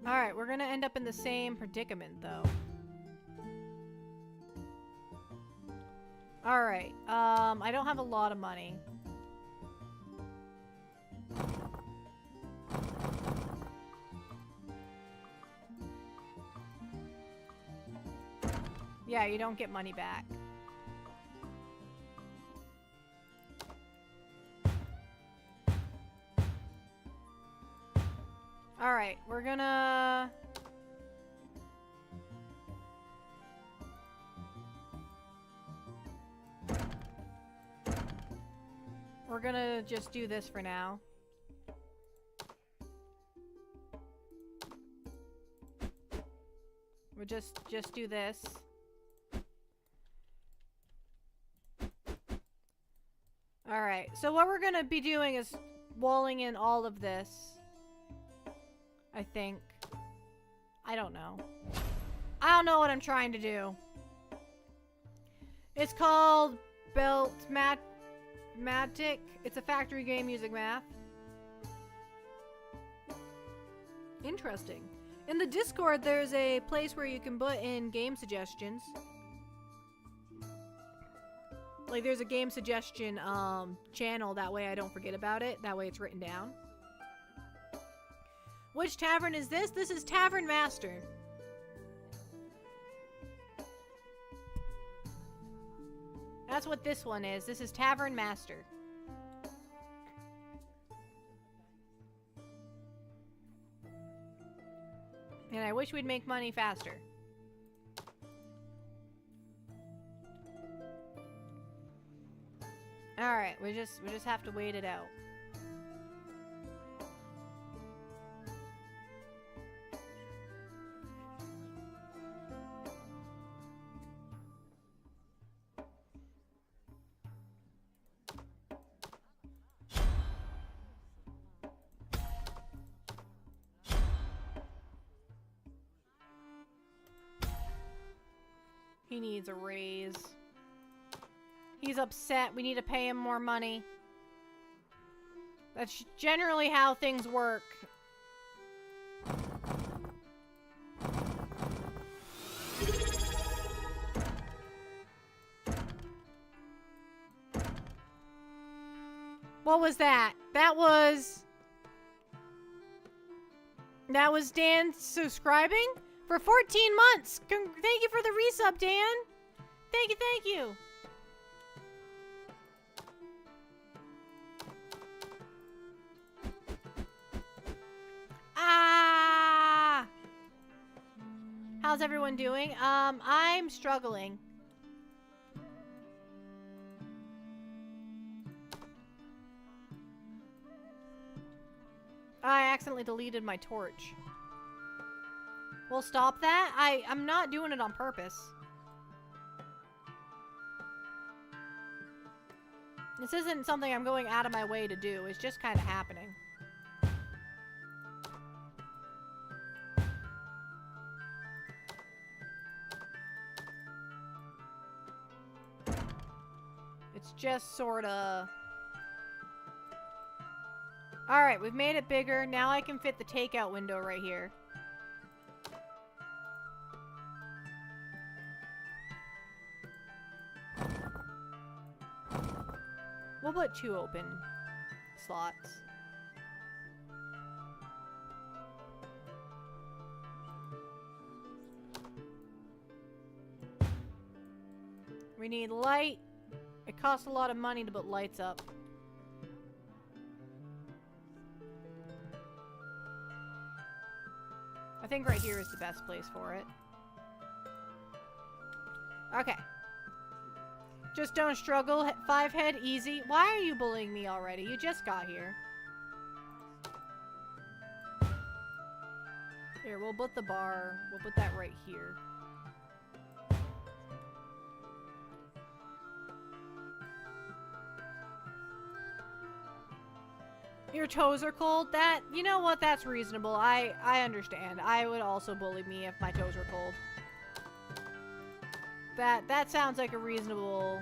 Alright, we're gonna end up in the same predicament, though. Alright, I don't have a lot of money. Yeah, you don't get money back. Alright, we're gonna... We're gonna just do this for now. We'll just do this. Alright, so what we're gonna be doing is walling in all of this. I think. I don't know. I don't know what I'm trying to do. It's called Matic. It's a factory game using math. Interesting. In the Discord, there's a place where you can put in game suggestions. Like, there's a game suggestion channel. That way I don't forget about it. That way it's written down. Which tavern is this? This is Tavern Master. That's what this one is. This is Tavern Master. And I wish we'd make money faster. Alright, we just have to wait it out. He needs a raise. He's upset. We need to pay him more money. That's generally how things work. What was that? That was Dan subscribing? For 14 months! Thank you for the resub, Dan! Thank you, thank you! Ah! How's everyone doing? I'm struggling. I accidentally deleted my torch. We'll stop that. I'm not doing it on purpose. This isn't something I'm going out of my way to do. It's just kind of happening. It's just sort of... Alright, we've made it bigger. Now I can fit the takeout window right here. We'll put 2 open slots. We need light. It costs a lot of money to put lights up. I think right here is the best place for it. Okay. Just don't struggle. 5 head, easy. Why are you bullying me already? You just got here. Here, we'll put the bar. We'll put that right here. Your toes are cold? That, you know what? That's reasonable. I understand. I would also bully me if my toes were cold. That sounds like a reasonable...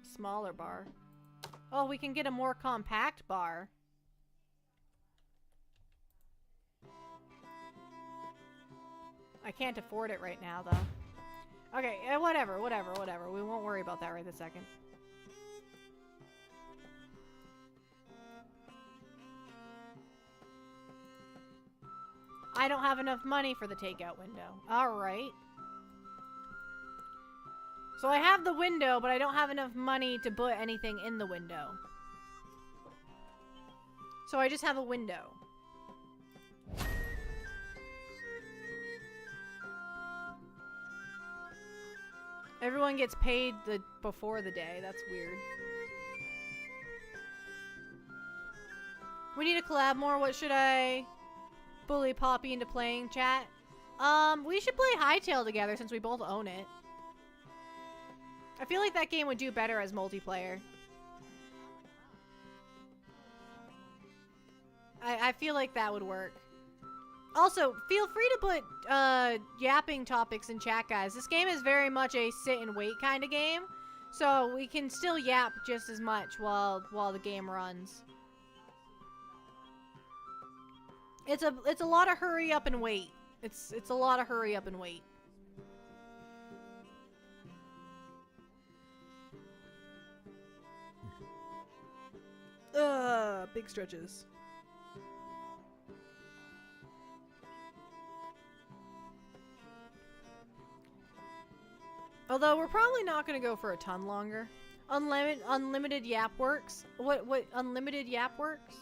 Smaller bar. Oh, we can get a more compact bar. I can't afford it right now, though. Okay, whatever. We won't worry about that right this second. I don't have enough money for the takeout window. Alright. So I have the window, but I don't have enough money to put anything in the window. So I just have a window. Everyone gets paid before the day. That's weird. We need to collab more. What should I bully Poppy into playing, chat? We should play Hytale together since we both own it. I feel like that game would do better as multiplayer. I feel like that would work. Also, feel free to put yapping topics in chat, guys. This game is very much a sit and wait kind of game, so we can still yap just as much while the game runs. It's a lot of hurry up and wait. It's a lot of hurry up and wait. Big stretches. Although we're probably not gonna go for a ton longer. Unlimited yap works. What unlimited yap works?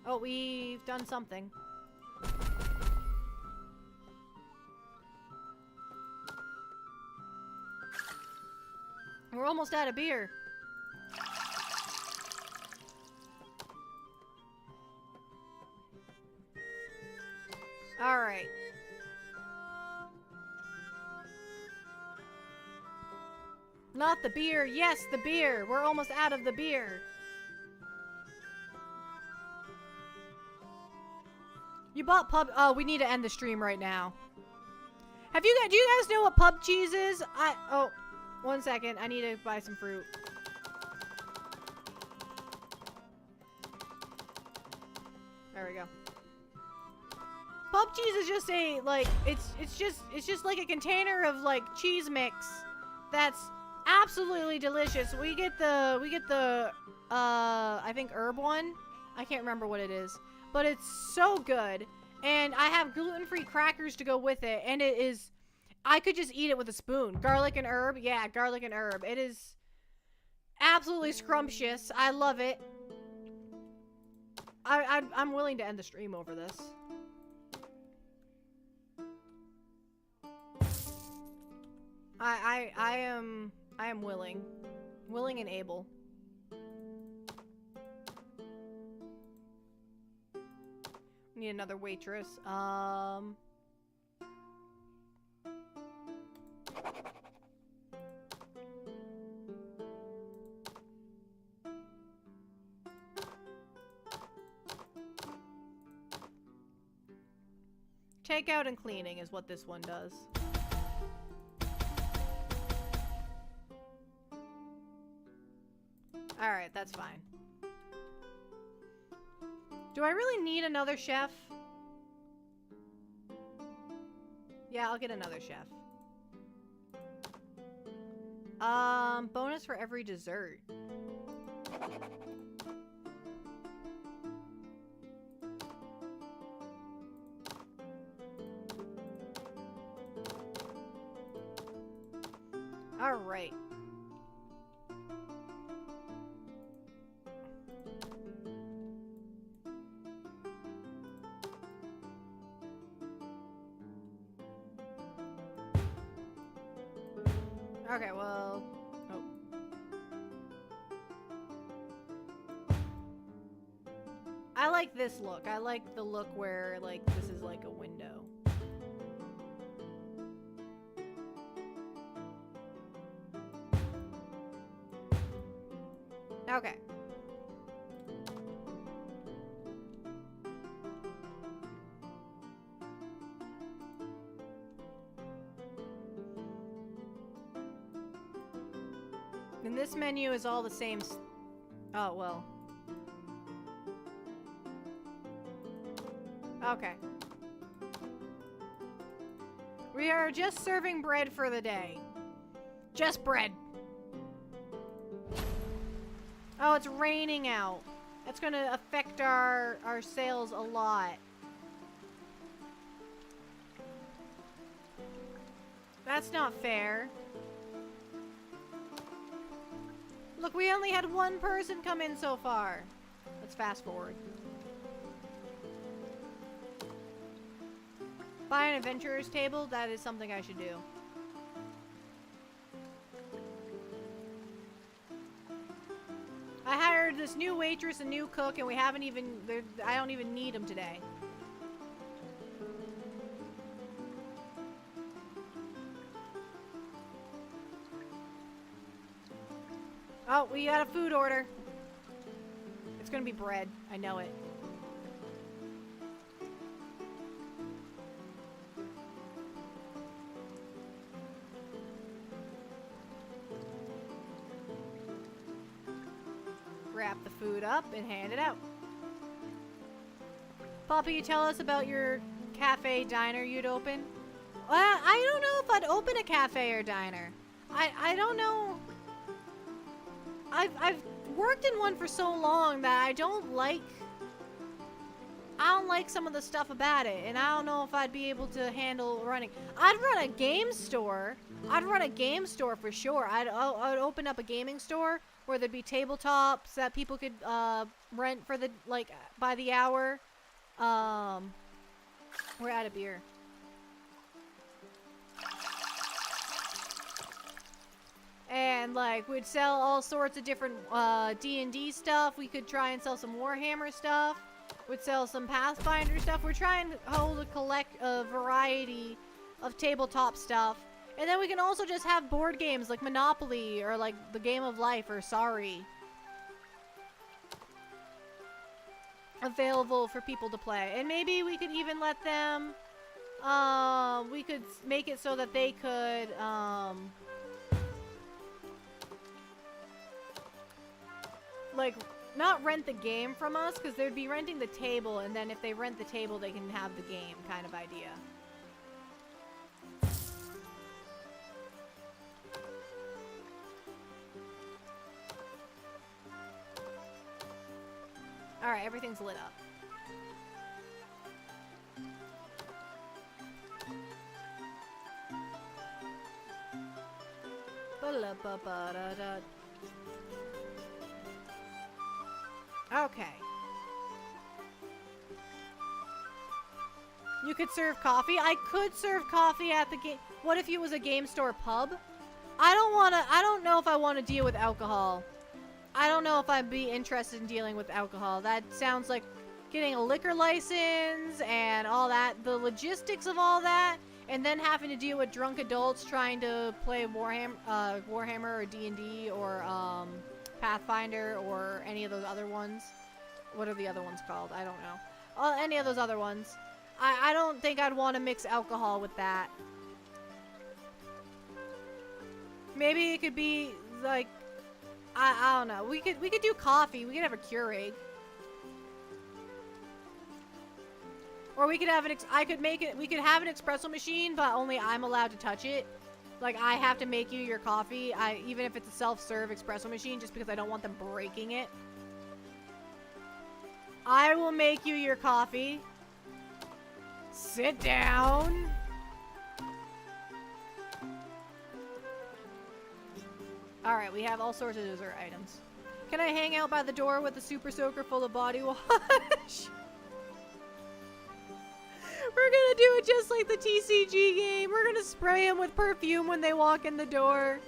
Oh, we've done something. We're almost out of beer. All right. Not the beer. Yes, the beer. We're almost out of the beer. You bought pub. Oh, we need to end the stream right now. Do you guys know what pub cheese is? Oh, 1 second. I need to buy some fruit. There we go. Pub cheese is just a it's just like a container of like cheese mix that's absolutely delicious. We get the I think herb one. I can't remember what it is, but it's so good. And I have gluten-free crackers to go with it, and it is I could just eat it with a spoon. Garlic and herb. Yeah, garlic and herb. It is absolutely scrumptious. I love it. I'm willing to end the stream over this. I am willing and able. Need another waitress. Takeout and cleaning is what this one does. Alright, that's fine. Do I really need another chef? Yeah, I'll get another chef. Bonus for every dessert. All right. Okay, well... Oh. I like this look. I like the look where, like, this is like a window. Okay. And this menu is all the same. Oh, well. Okay. We are just serving bread for the day. Just bread. Oh, it's raining out. That's gonna affect our sales a lot. That's not fair. Look, we only had one person come in so far. Let's fast forward. Buy an adventurer's table? That is something I should do. I hired this new waitress, a new cook, and we haven't even... I don't even need them today. Oh, we got a food order. It's gonna be bread. I know it. Wrap the food up and hand it out. Poppy, you tell us about your cafe diner you'd open? I don't know if I'd open a cafe or diner. I don't know. I've worked in one for so long that I don't like some of the stuff about it, and I don't know if I'd be able to handle running. I'd run a game store. I'd run a game store for sure. I'd open up a gaming store where there'd be tabletops that people could rent for the by the hour. We're out of beer. And like we'd sell all sorts of different D&D stuff. We could try and sell some Warhammer stuff. We'd sell some Pathfinder stuff. We're trying to collect a variety of tabletop stuff. And then we can also just have board games like Monopoly or like the Game of Life or Sorry available for people to play. And maybe we could even let them we could make it so that they could like not rent the game from us, because they'd be renting the table, and then if they rent the table they can have the game kind of idea. Alright, everything's lit up. Ba-la-ba-ba-da-da. Okay. You could serve coffee? I could serve coffee at the game. What if it was a game store pub? I don't know if I want to deal with alcohol. I don't know if I'd be interested in dealing with alcohol. That sounds like getting a liquor license and all that. The logistics of all that. And then having to deal with drunk adults trying to play Warhammer or D&D or Pathfinder or any of those other ones. What are the other ones called? I don't know. Any of those other ones. I don't think I'd want to mix alcohol with that. Maybe it could be like, I don't know. We could do coffee. We could have a Keurig. Or we could have we could have an espresso machine, but only I'm allowed to touch it. Like, I have to make you your coffee, even if it's a self-serve espresso machine, just because I don't want them breaking it. I will make you your coffee. Sit down. Alright, we have all sorts of dessert items. Can I hang out by the door with a super soaker full of body wash? We're gonna do it just like the TCG game. We're gonna spray them with perfume when they walk in the door.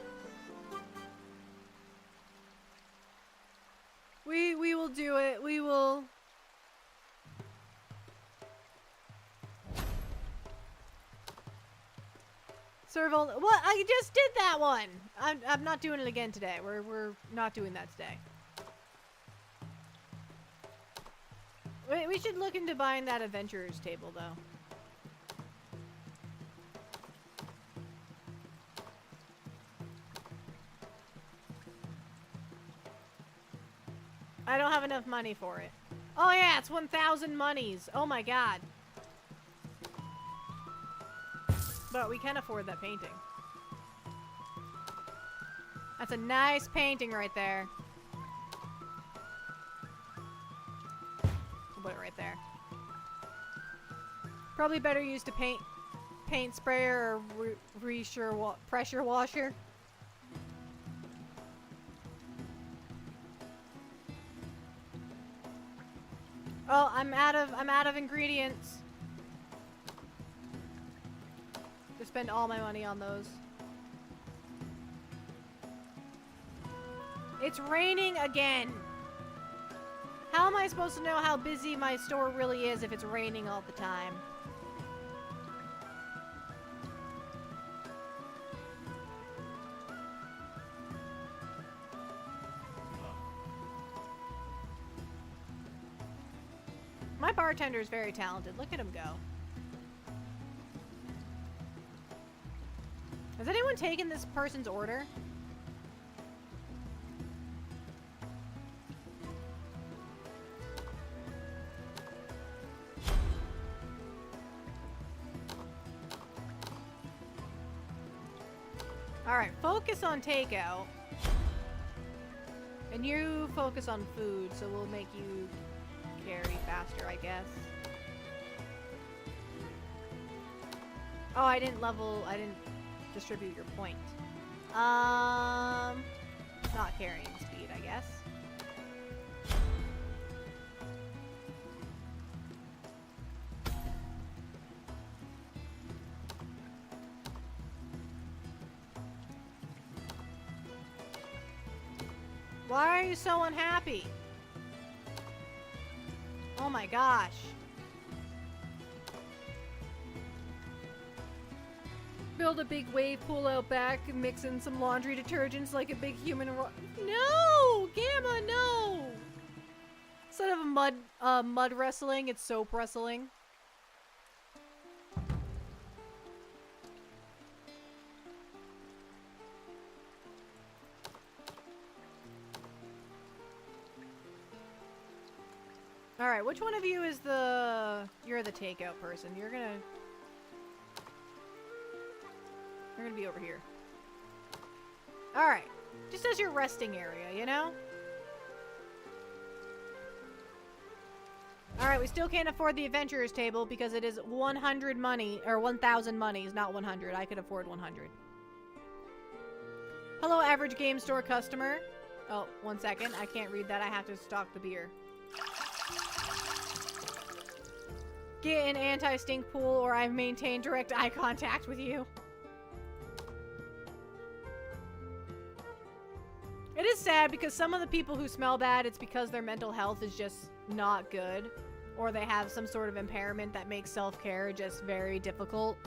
We will do it. We will. Serve all. What? I just did that one. I'm not doing it again today. We're not doing that today. Wait, we should look into buying that adventurer's table, though. I don't have enough money for it. Oh yeah, it's 1,000 monies. Oh my god. But we can afford that painting. That's a nice painting right there. We'll put it right there. Probably better used to paint sprayer or pressure washer. Oh, I'm out of ingredients. To spend all my money on those. It's raining again. How am I supposed to know how busy my store really is if it's raining all the time? my bartender is very talented. Look at him go. Has anyone taken this person's order? Alright, focus on takeout. And you focus on food, so we'll make you carry faster, I guess. Oh, I didn't distribute your point. Not carrying speed, I guess. Why are you so unhappy? Oh my gosh. Build a big wave pool out back and mix in some laundry detergents like a big human No! Gamma, no! Instead of mud wrestling, it's soap wrestling. Alright, which one of you is you're the takeout person. You're gonna be over here. Alright. Just as your resting area, you know? Alright, we still can't afford the adventurer's table because it is 100 money, or 1,000 monies, not 100. I could afford 100. Hello, average game store customer. Oh, 1 second. I can't read that. I have to stock the beer. Get an anti-stink pool or I maintain direct eye contact with you. It is sad because some of the people who smell bad, it's because their mental health is just not good. Or they have some sort of impairment that makes self-care just very difficult.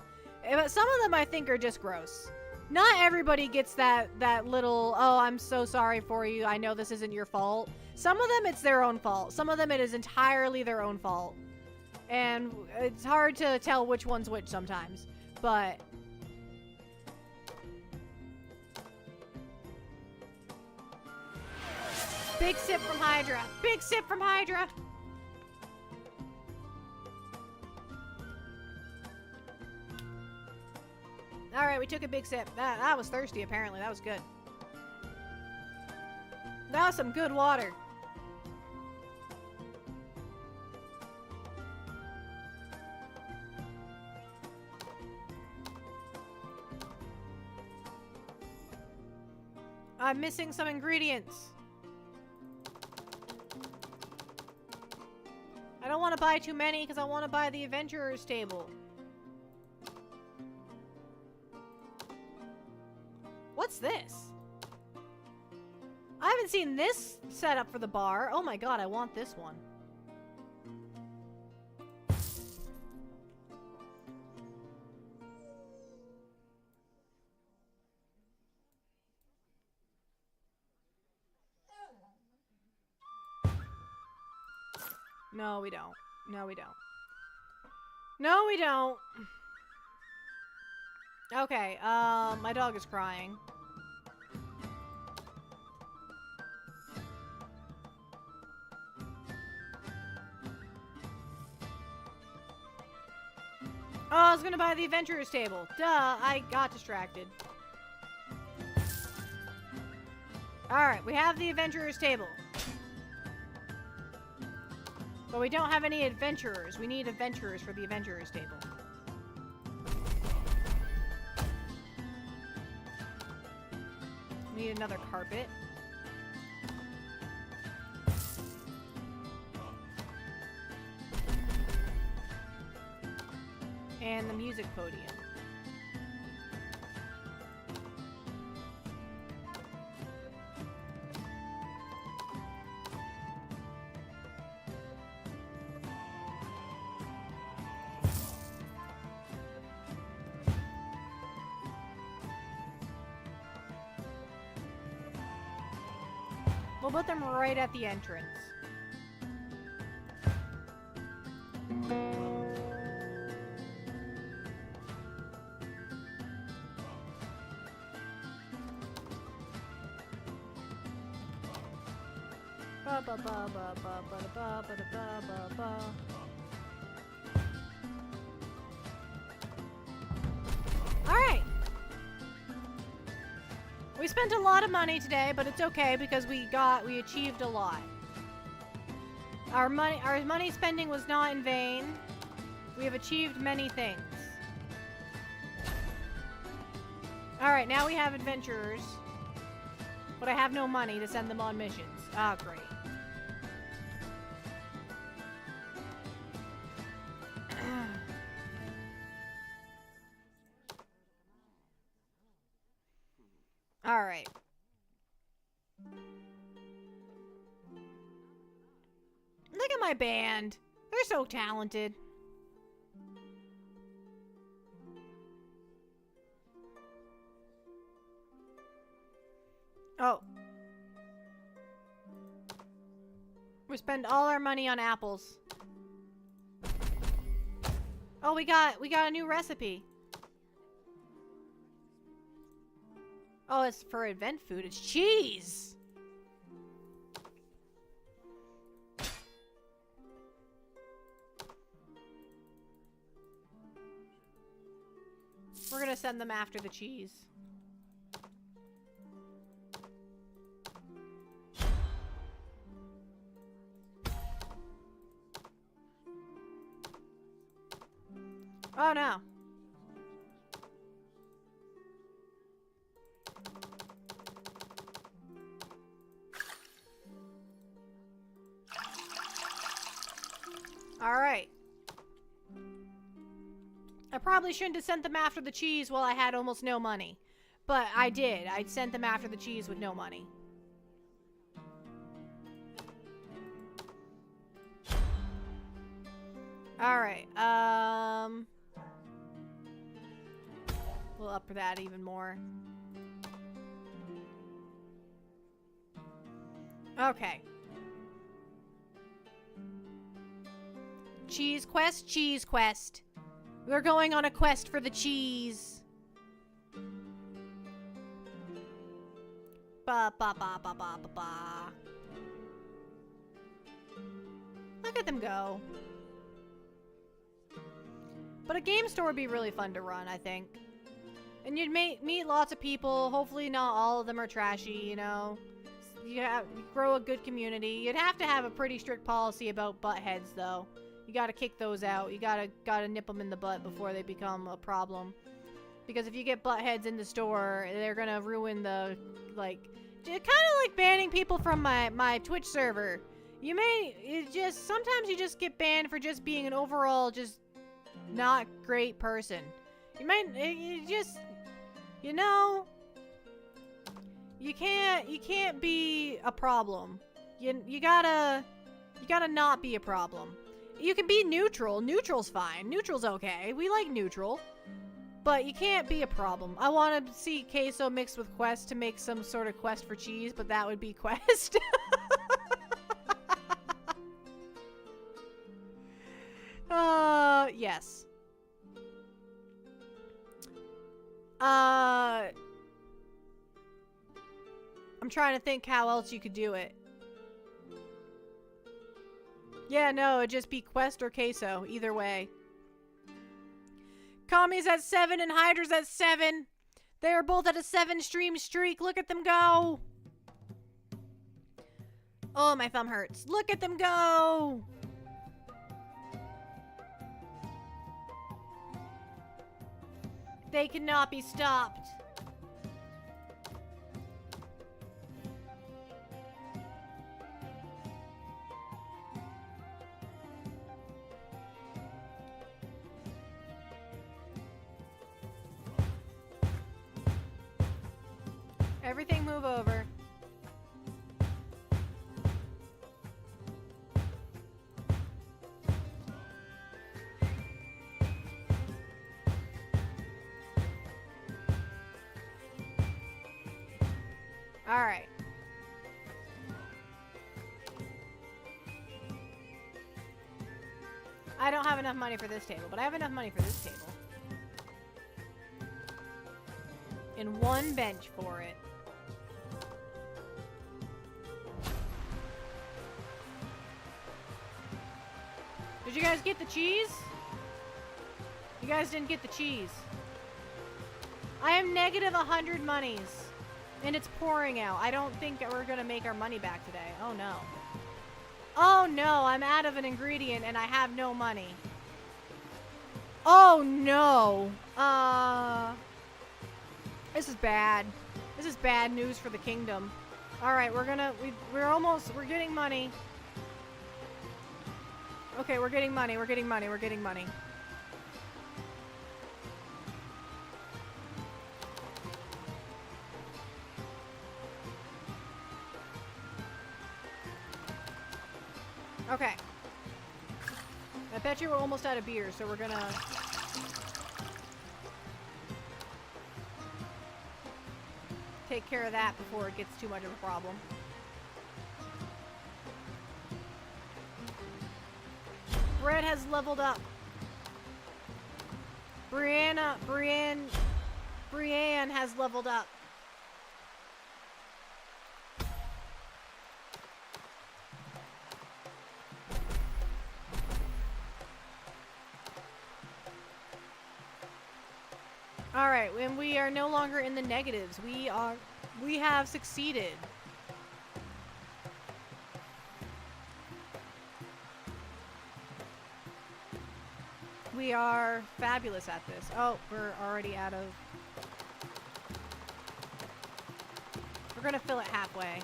But some of them I think are just gross. Not everybody gets that little, oh, I'm so sorry for you. I know this isn't your fault. Some of them, it's their own fault. Some of them, it is entirely their own fault. And it's hard to tell which one's which sometimes. But big sip from Hydra. Big sip from Hydra. Alright, we took a big sip. That was thirsty, apparently. That was good. That was some good water. I'm missing some ingredients. I don't want to buy too many because I want to buy the adventurer's table. What's this? I haven't seen this setup for the bar. Oh my god, I want this one. No, we don't. No, we don't. No, we don't. Okay, my dog is crying. Oh, I was gonna buy the adventurer's table. Duh, I got distracted. Alright, we have the adventurer's table. But we don't have any adventurers. We need adventurers for the adventurer's table. We need another carpet. And the music podium. We'll put them right at the entrance. Ba ba ba ba ba ba ba ba ba ba ba. All right. We spent a lot of money today, but it's okay because we achieved a lot. Our money spending was not in vain. We have achieved many things. All right, now we have adventurers, but I have no money to send them on missions. Ah, great. All right. Look at my band. They're so talented. Oh. We spend all our money on apples. Oh, we got a new recipe. Oh, it's for event food. It's cheese. We're gonna send them after the cheese. Oh no. All right. I probably shouldn't have sent them after the cheese while I had almost no money. But I did. I sent them after the cheese with no money. Alright, we'll up that even more. Okay. Cheese quest, cheese quest. We're going on a quest for the cheese. Ba ba ba ba ba ba ba. Look at them go. But a game store would be really fun to run, I think. And you'd meet lots of people. Hopefully not all of them are trashy, you know. You grow a good community. You'd have to have a pretty strict policy about butt heads, though. You gotta kick those out. You gotta nip them in the butt before they become a problem. Because if you get butt heads in the store, they're gonna ruin the, like... Kind of like banning people from my Twitch server. Sometimes you just get banned for just being an overall just not great person. You can't be a problem. You gotta not be a problem. You can be neutral. Neutral's fine. Neutral's okay. We like neutral. But you can't be a problem. I want to see queso mixed with quest to make some sort of quest for cheese, but that would be quest. Yes. I'm trying to think how else you could do it. Yeah, no, it'd just be quest or queso, either way. Kami's at 7 and Hydra's at 7. They are both at a 7-stream streak. Look at them go. Oh, my thumb hurts. Look at them go. They cannot be stopped. Everything move over. All right. I don't have enough money for this table, but I have enough money for this table. And one bench for it. you guys get the cheese? You guys didn't get the cheese. I am negative 100 monies. And it's pouring out. I don't think we're gonna make our money back today. Oh no. Oh no, I'm out of an ingredient and I have no money. Oh no. This is bad. This is bad news for the kingdom. Alright, we're getting money. Okay, we're getting money. Okay. I bet you we're almost out of beer, so we're gonna... take care of that before it gets too much of a problem. Bread has leveled up. Brienne has leveled up. Alright, and we are no longer in the negatives. We have succeeded. We are fabulous at this. Oh, we're already out of... We're gonna fill it halfway.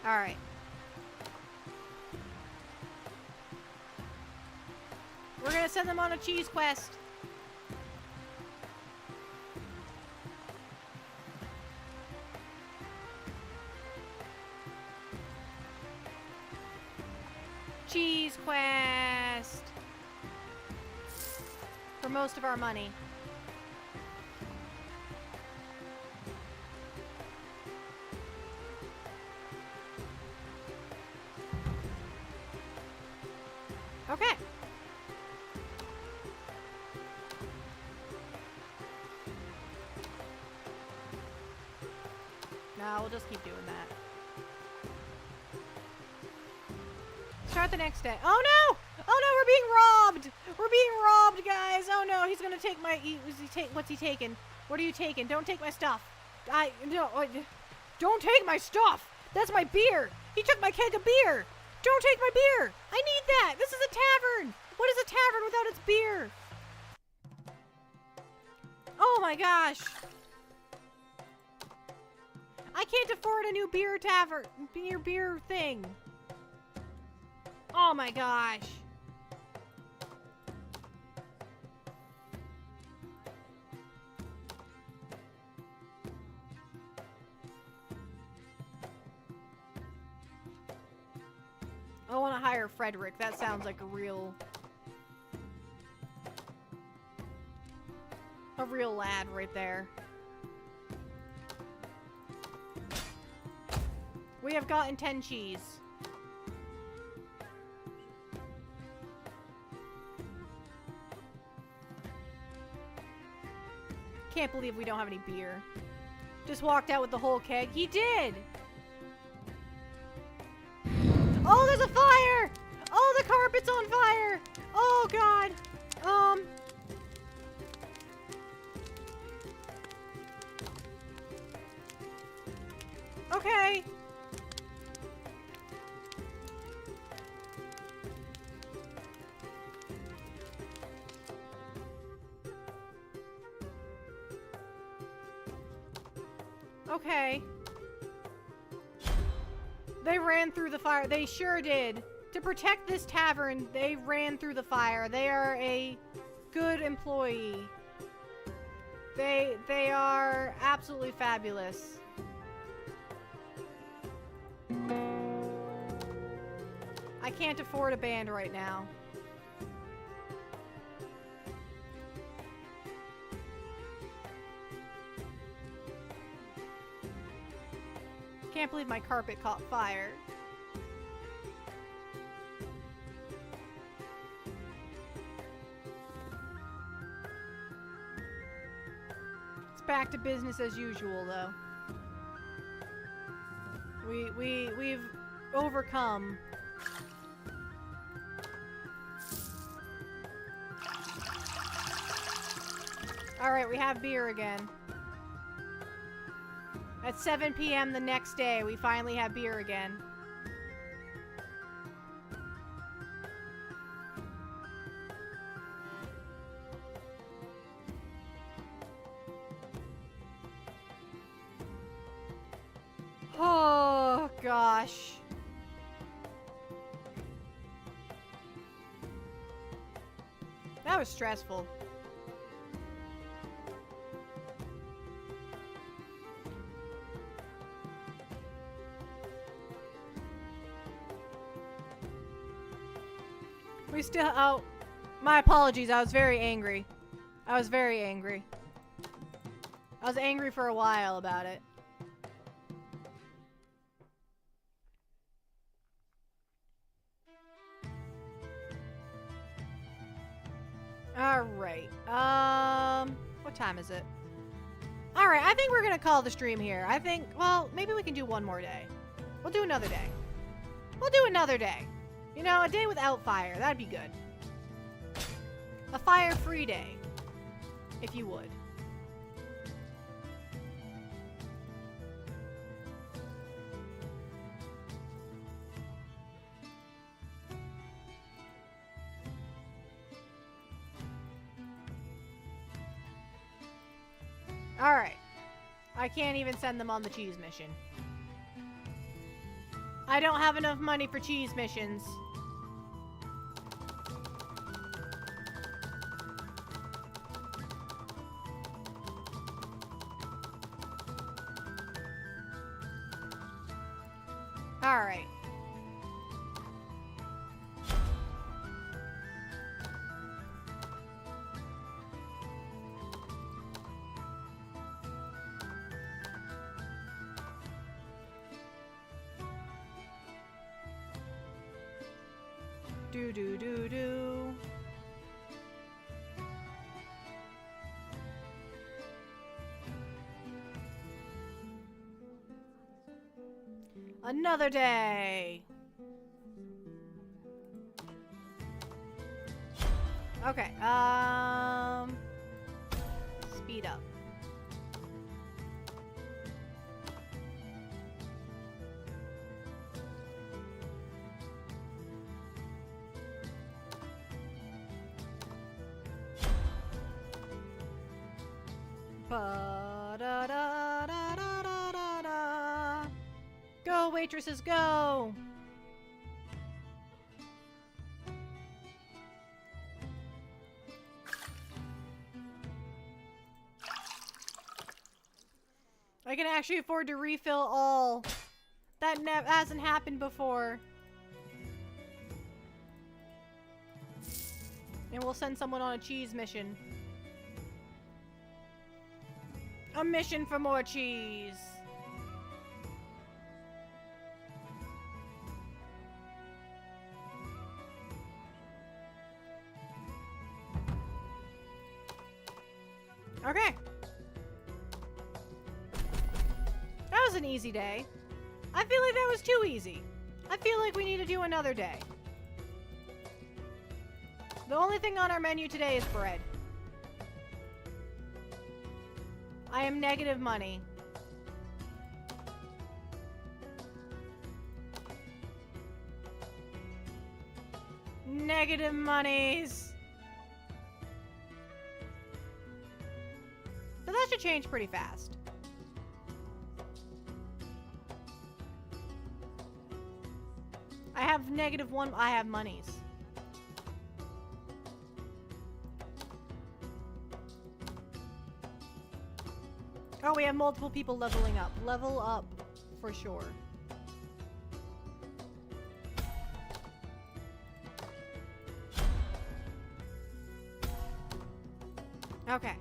Alright. We're gonna send them on a cheese quest. Cheese quest. For most of our money. Okay. No, we'll just keep doing that. Start the next day. Oh no! Oh no, we're being robbed! We're being robbed, guys! Oh no, he's gonna take my... What's he taking? What are you taking? Don't take my stuff. Don't take my stuff! That's my beer! He took my keg of beer! Don't take my beer! I need that! This is a tavern! What is a tavern without its beer? Oh my gosh! I can't afford a new beer tavern, beer thing. Oh my gosh. I want to hire Frederick. That sounds like a real lad right there. We have gotten 10 cheese. Can't believe we don't have any beer. Just walked out with the whole keg. He did! Oh, there's a fire! Oh, the carpet's on fire! Oh, God. Okay. Okay. They ran through the fire. They sure did. To protect this tavern, they ran through the fire. They are a good employee. They are absolutely fabulous. I can't afford a band right now. Can't believe my carpet caught fire. It's back to business as usual, though. We've overcome. Alright, we have beer again. At 7 p.m. the next day, we finally have beer again. Oh, gosh. That was stressful. We still, oh, my apologies, I was very angry. I was very angry. I was angry for a while about it. Alright, what time is it? Alright, I think we're gonna call the stream here. I think, well, maybe we can do one more day. We'll do another day. We'll do another day. You know, a day without fire. That'd be good. A fire-free day. If you would. Alright. I can't even send them on the cheese mission. I don't have enough money for cheese missions. Alright. Do do do do. Another day. Okay, speed up. Ba-da-da-da-da-da-da. Go, waitresses, go! I can actually afford to refill all. That hasn't happened before. And we'll send someone on a cheese mission. A mission for more cheese. Okay. That was an easy day. I feel like that was too easy. I feel like we need to do another day. The only thing on our menu today is bread. I am negative money. Negative monies. But that should change pretty fast. I have -1. I have monies. Oh, we have multiple people leveling up. Level up, for sure. Okay.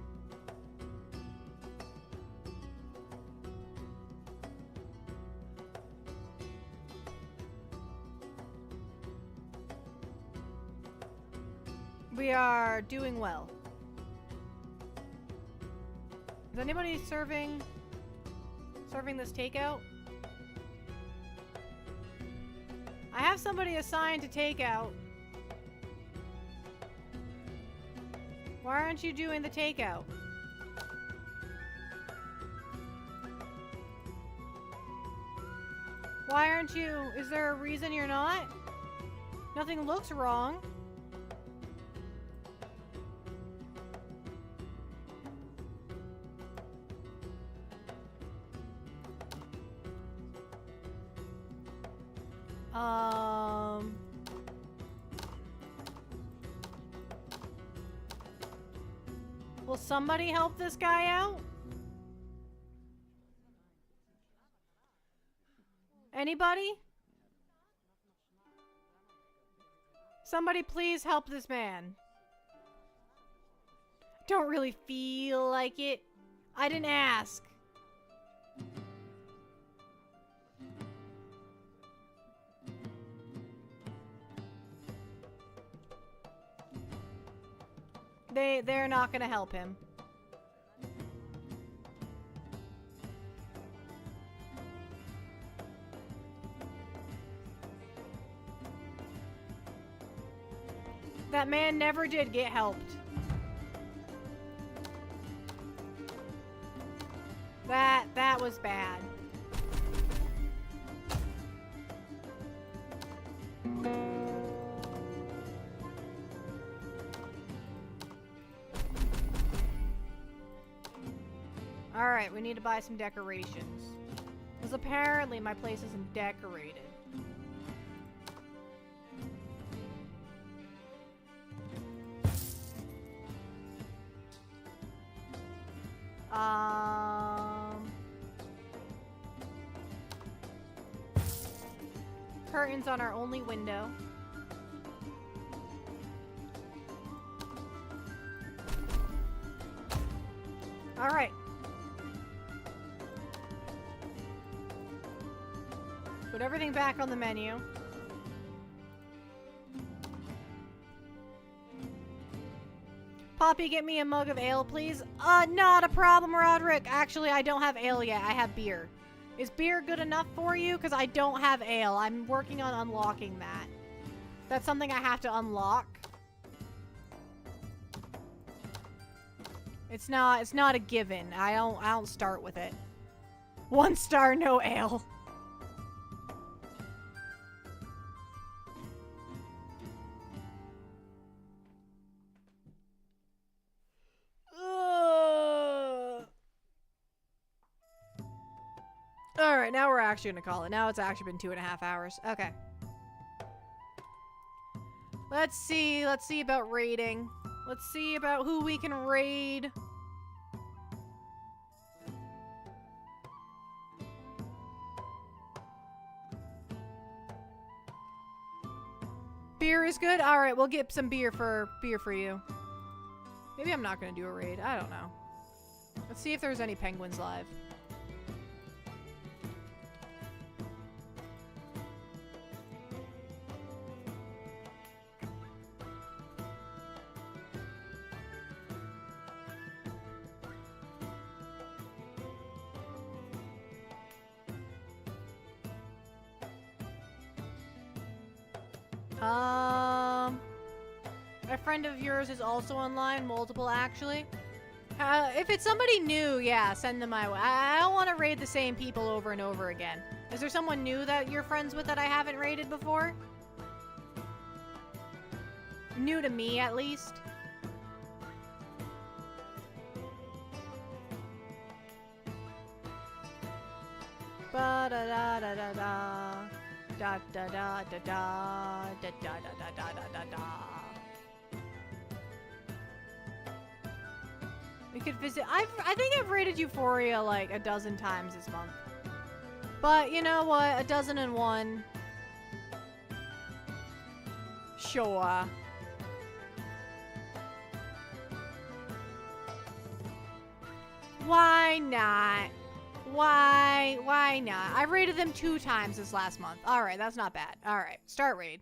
We are doing well. Is anybody serving this takeout? have somebody assigned to takeout. Why aren't you doing the takeout? Why aren't you? Is there a reason you're not? Nothing looks wrong. Will somebody help this guy out? Anybody? Somebody please help this man. Don't really feel like it. I didn't ask. They're not gonna help him. That man never did get helped. That was bad. Alright, we need to buy some decorations. Because apparently my place isn't decorated. Curtains on our only window. Alright. Put everything back on the menu. Poppy, get me a mug of ale, please. Not a problem, Roderick. Actually, I don't have ale yet. I have beer. Is beer good enough for you? Because I don't have ale. I'm working on unlocking that. That's something I have to unlock. It's not a given. I don't start with it. 1 star, no ale. Alright, now we're actually gonna call it. Now it's actually been 2.5 hours. Okay. Let's see about raiding. Let's see about who we can raid. Beer is good? Alright, we'll get some beer for you. Maybe I'm not gonna do a raid. I don't know. Let's see if there's any penguins live. A friend of yours is also online, multiple actually. If it's somebody new, yeah, send them my way. I don't want to raid the same people over and over again. Is there someone new that you're friends with that I haven't raided before? New to me, at least. Ba-da-da-da-da-da. Da-da-da-da-da. Da-da-da-da-da-da-da. We could visit. I think I've rated Euphoria like a dozen times this month. But you know what? A dozen and one. Sure. Why not? Why not? I rated them 2 times this last month. Alright, that's not bad. Alright, start raid.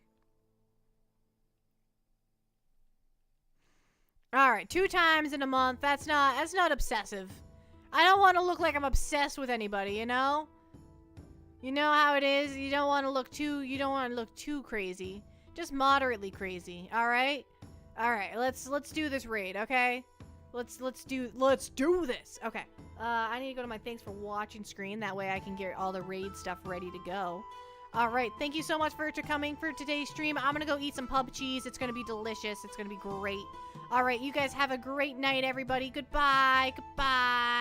Alright, 2 times in a month. That's not obsessive. I don't want to look like I'm obsessed with anybody, you know? You know how it is. You don't want to look too crazy. Just moderately crazy. All right. Let's do this raid. Okay. Let's do this. Okay. I need to go to my thanks for watching screen. That way I can get all the raid stuff ready to go. All right. Thank you so much for coming for today's stream. I'm gonna go eat some pub cheese. It's gonna be delicious. It's gonna be great. All right. You guys have a great night, everybody. Goodbye. Goodbye.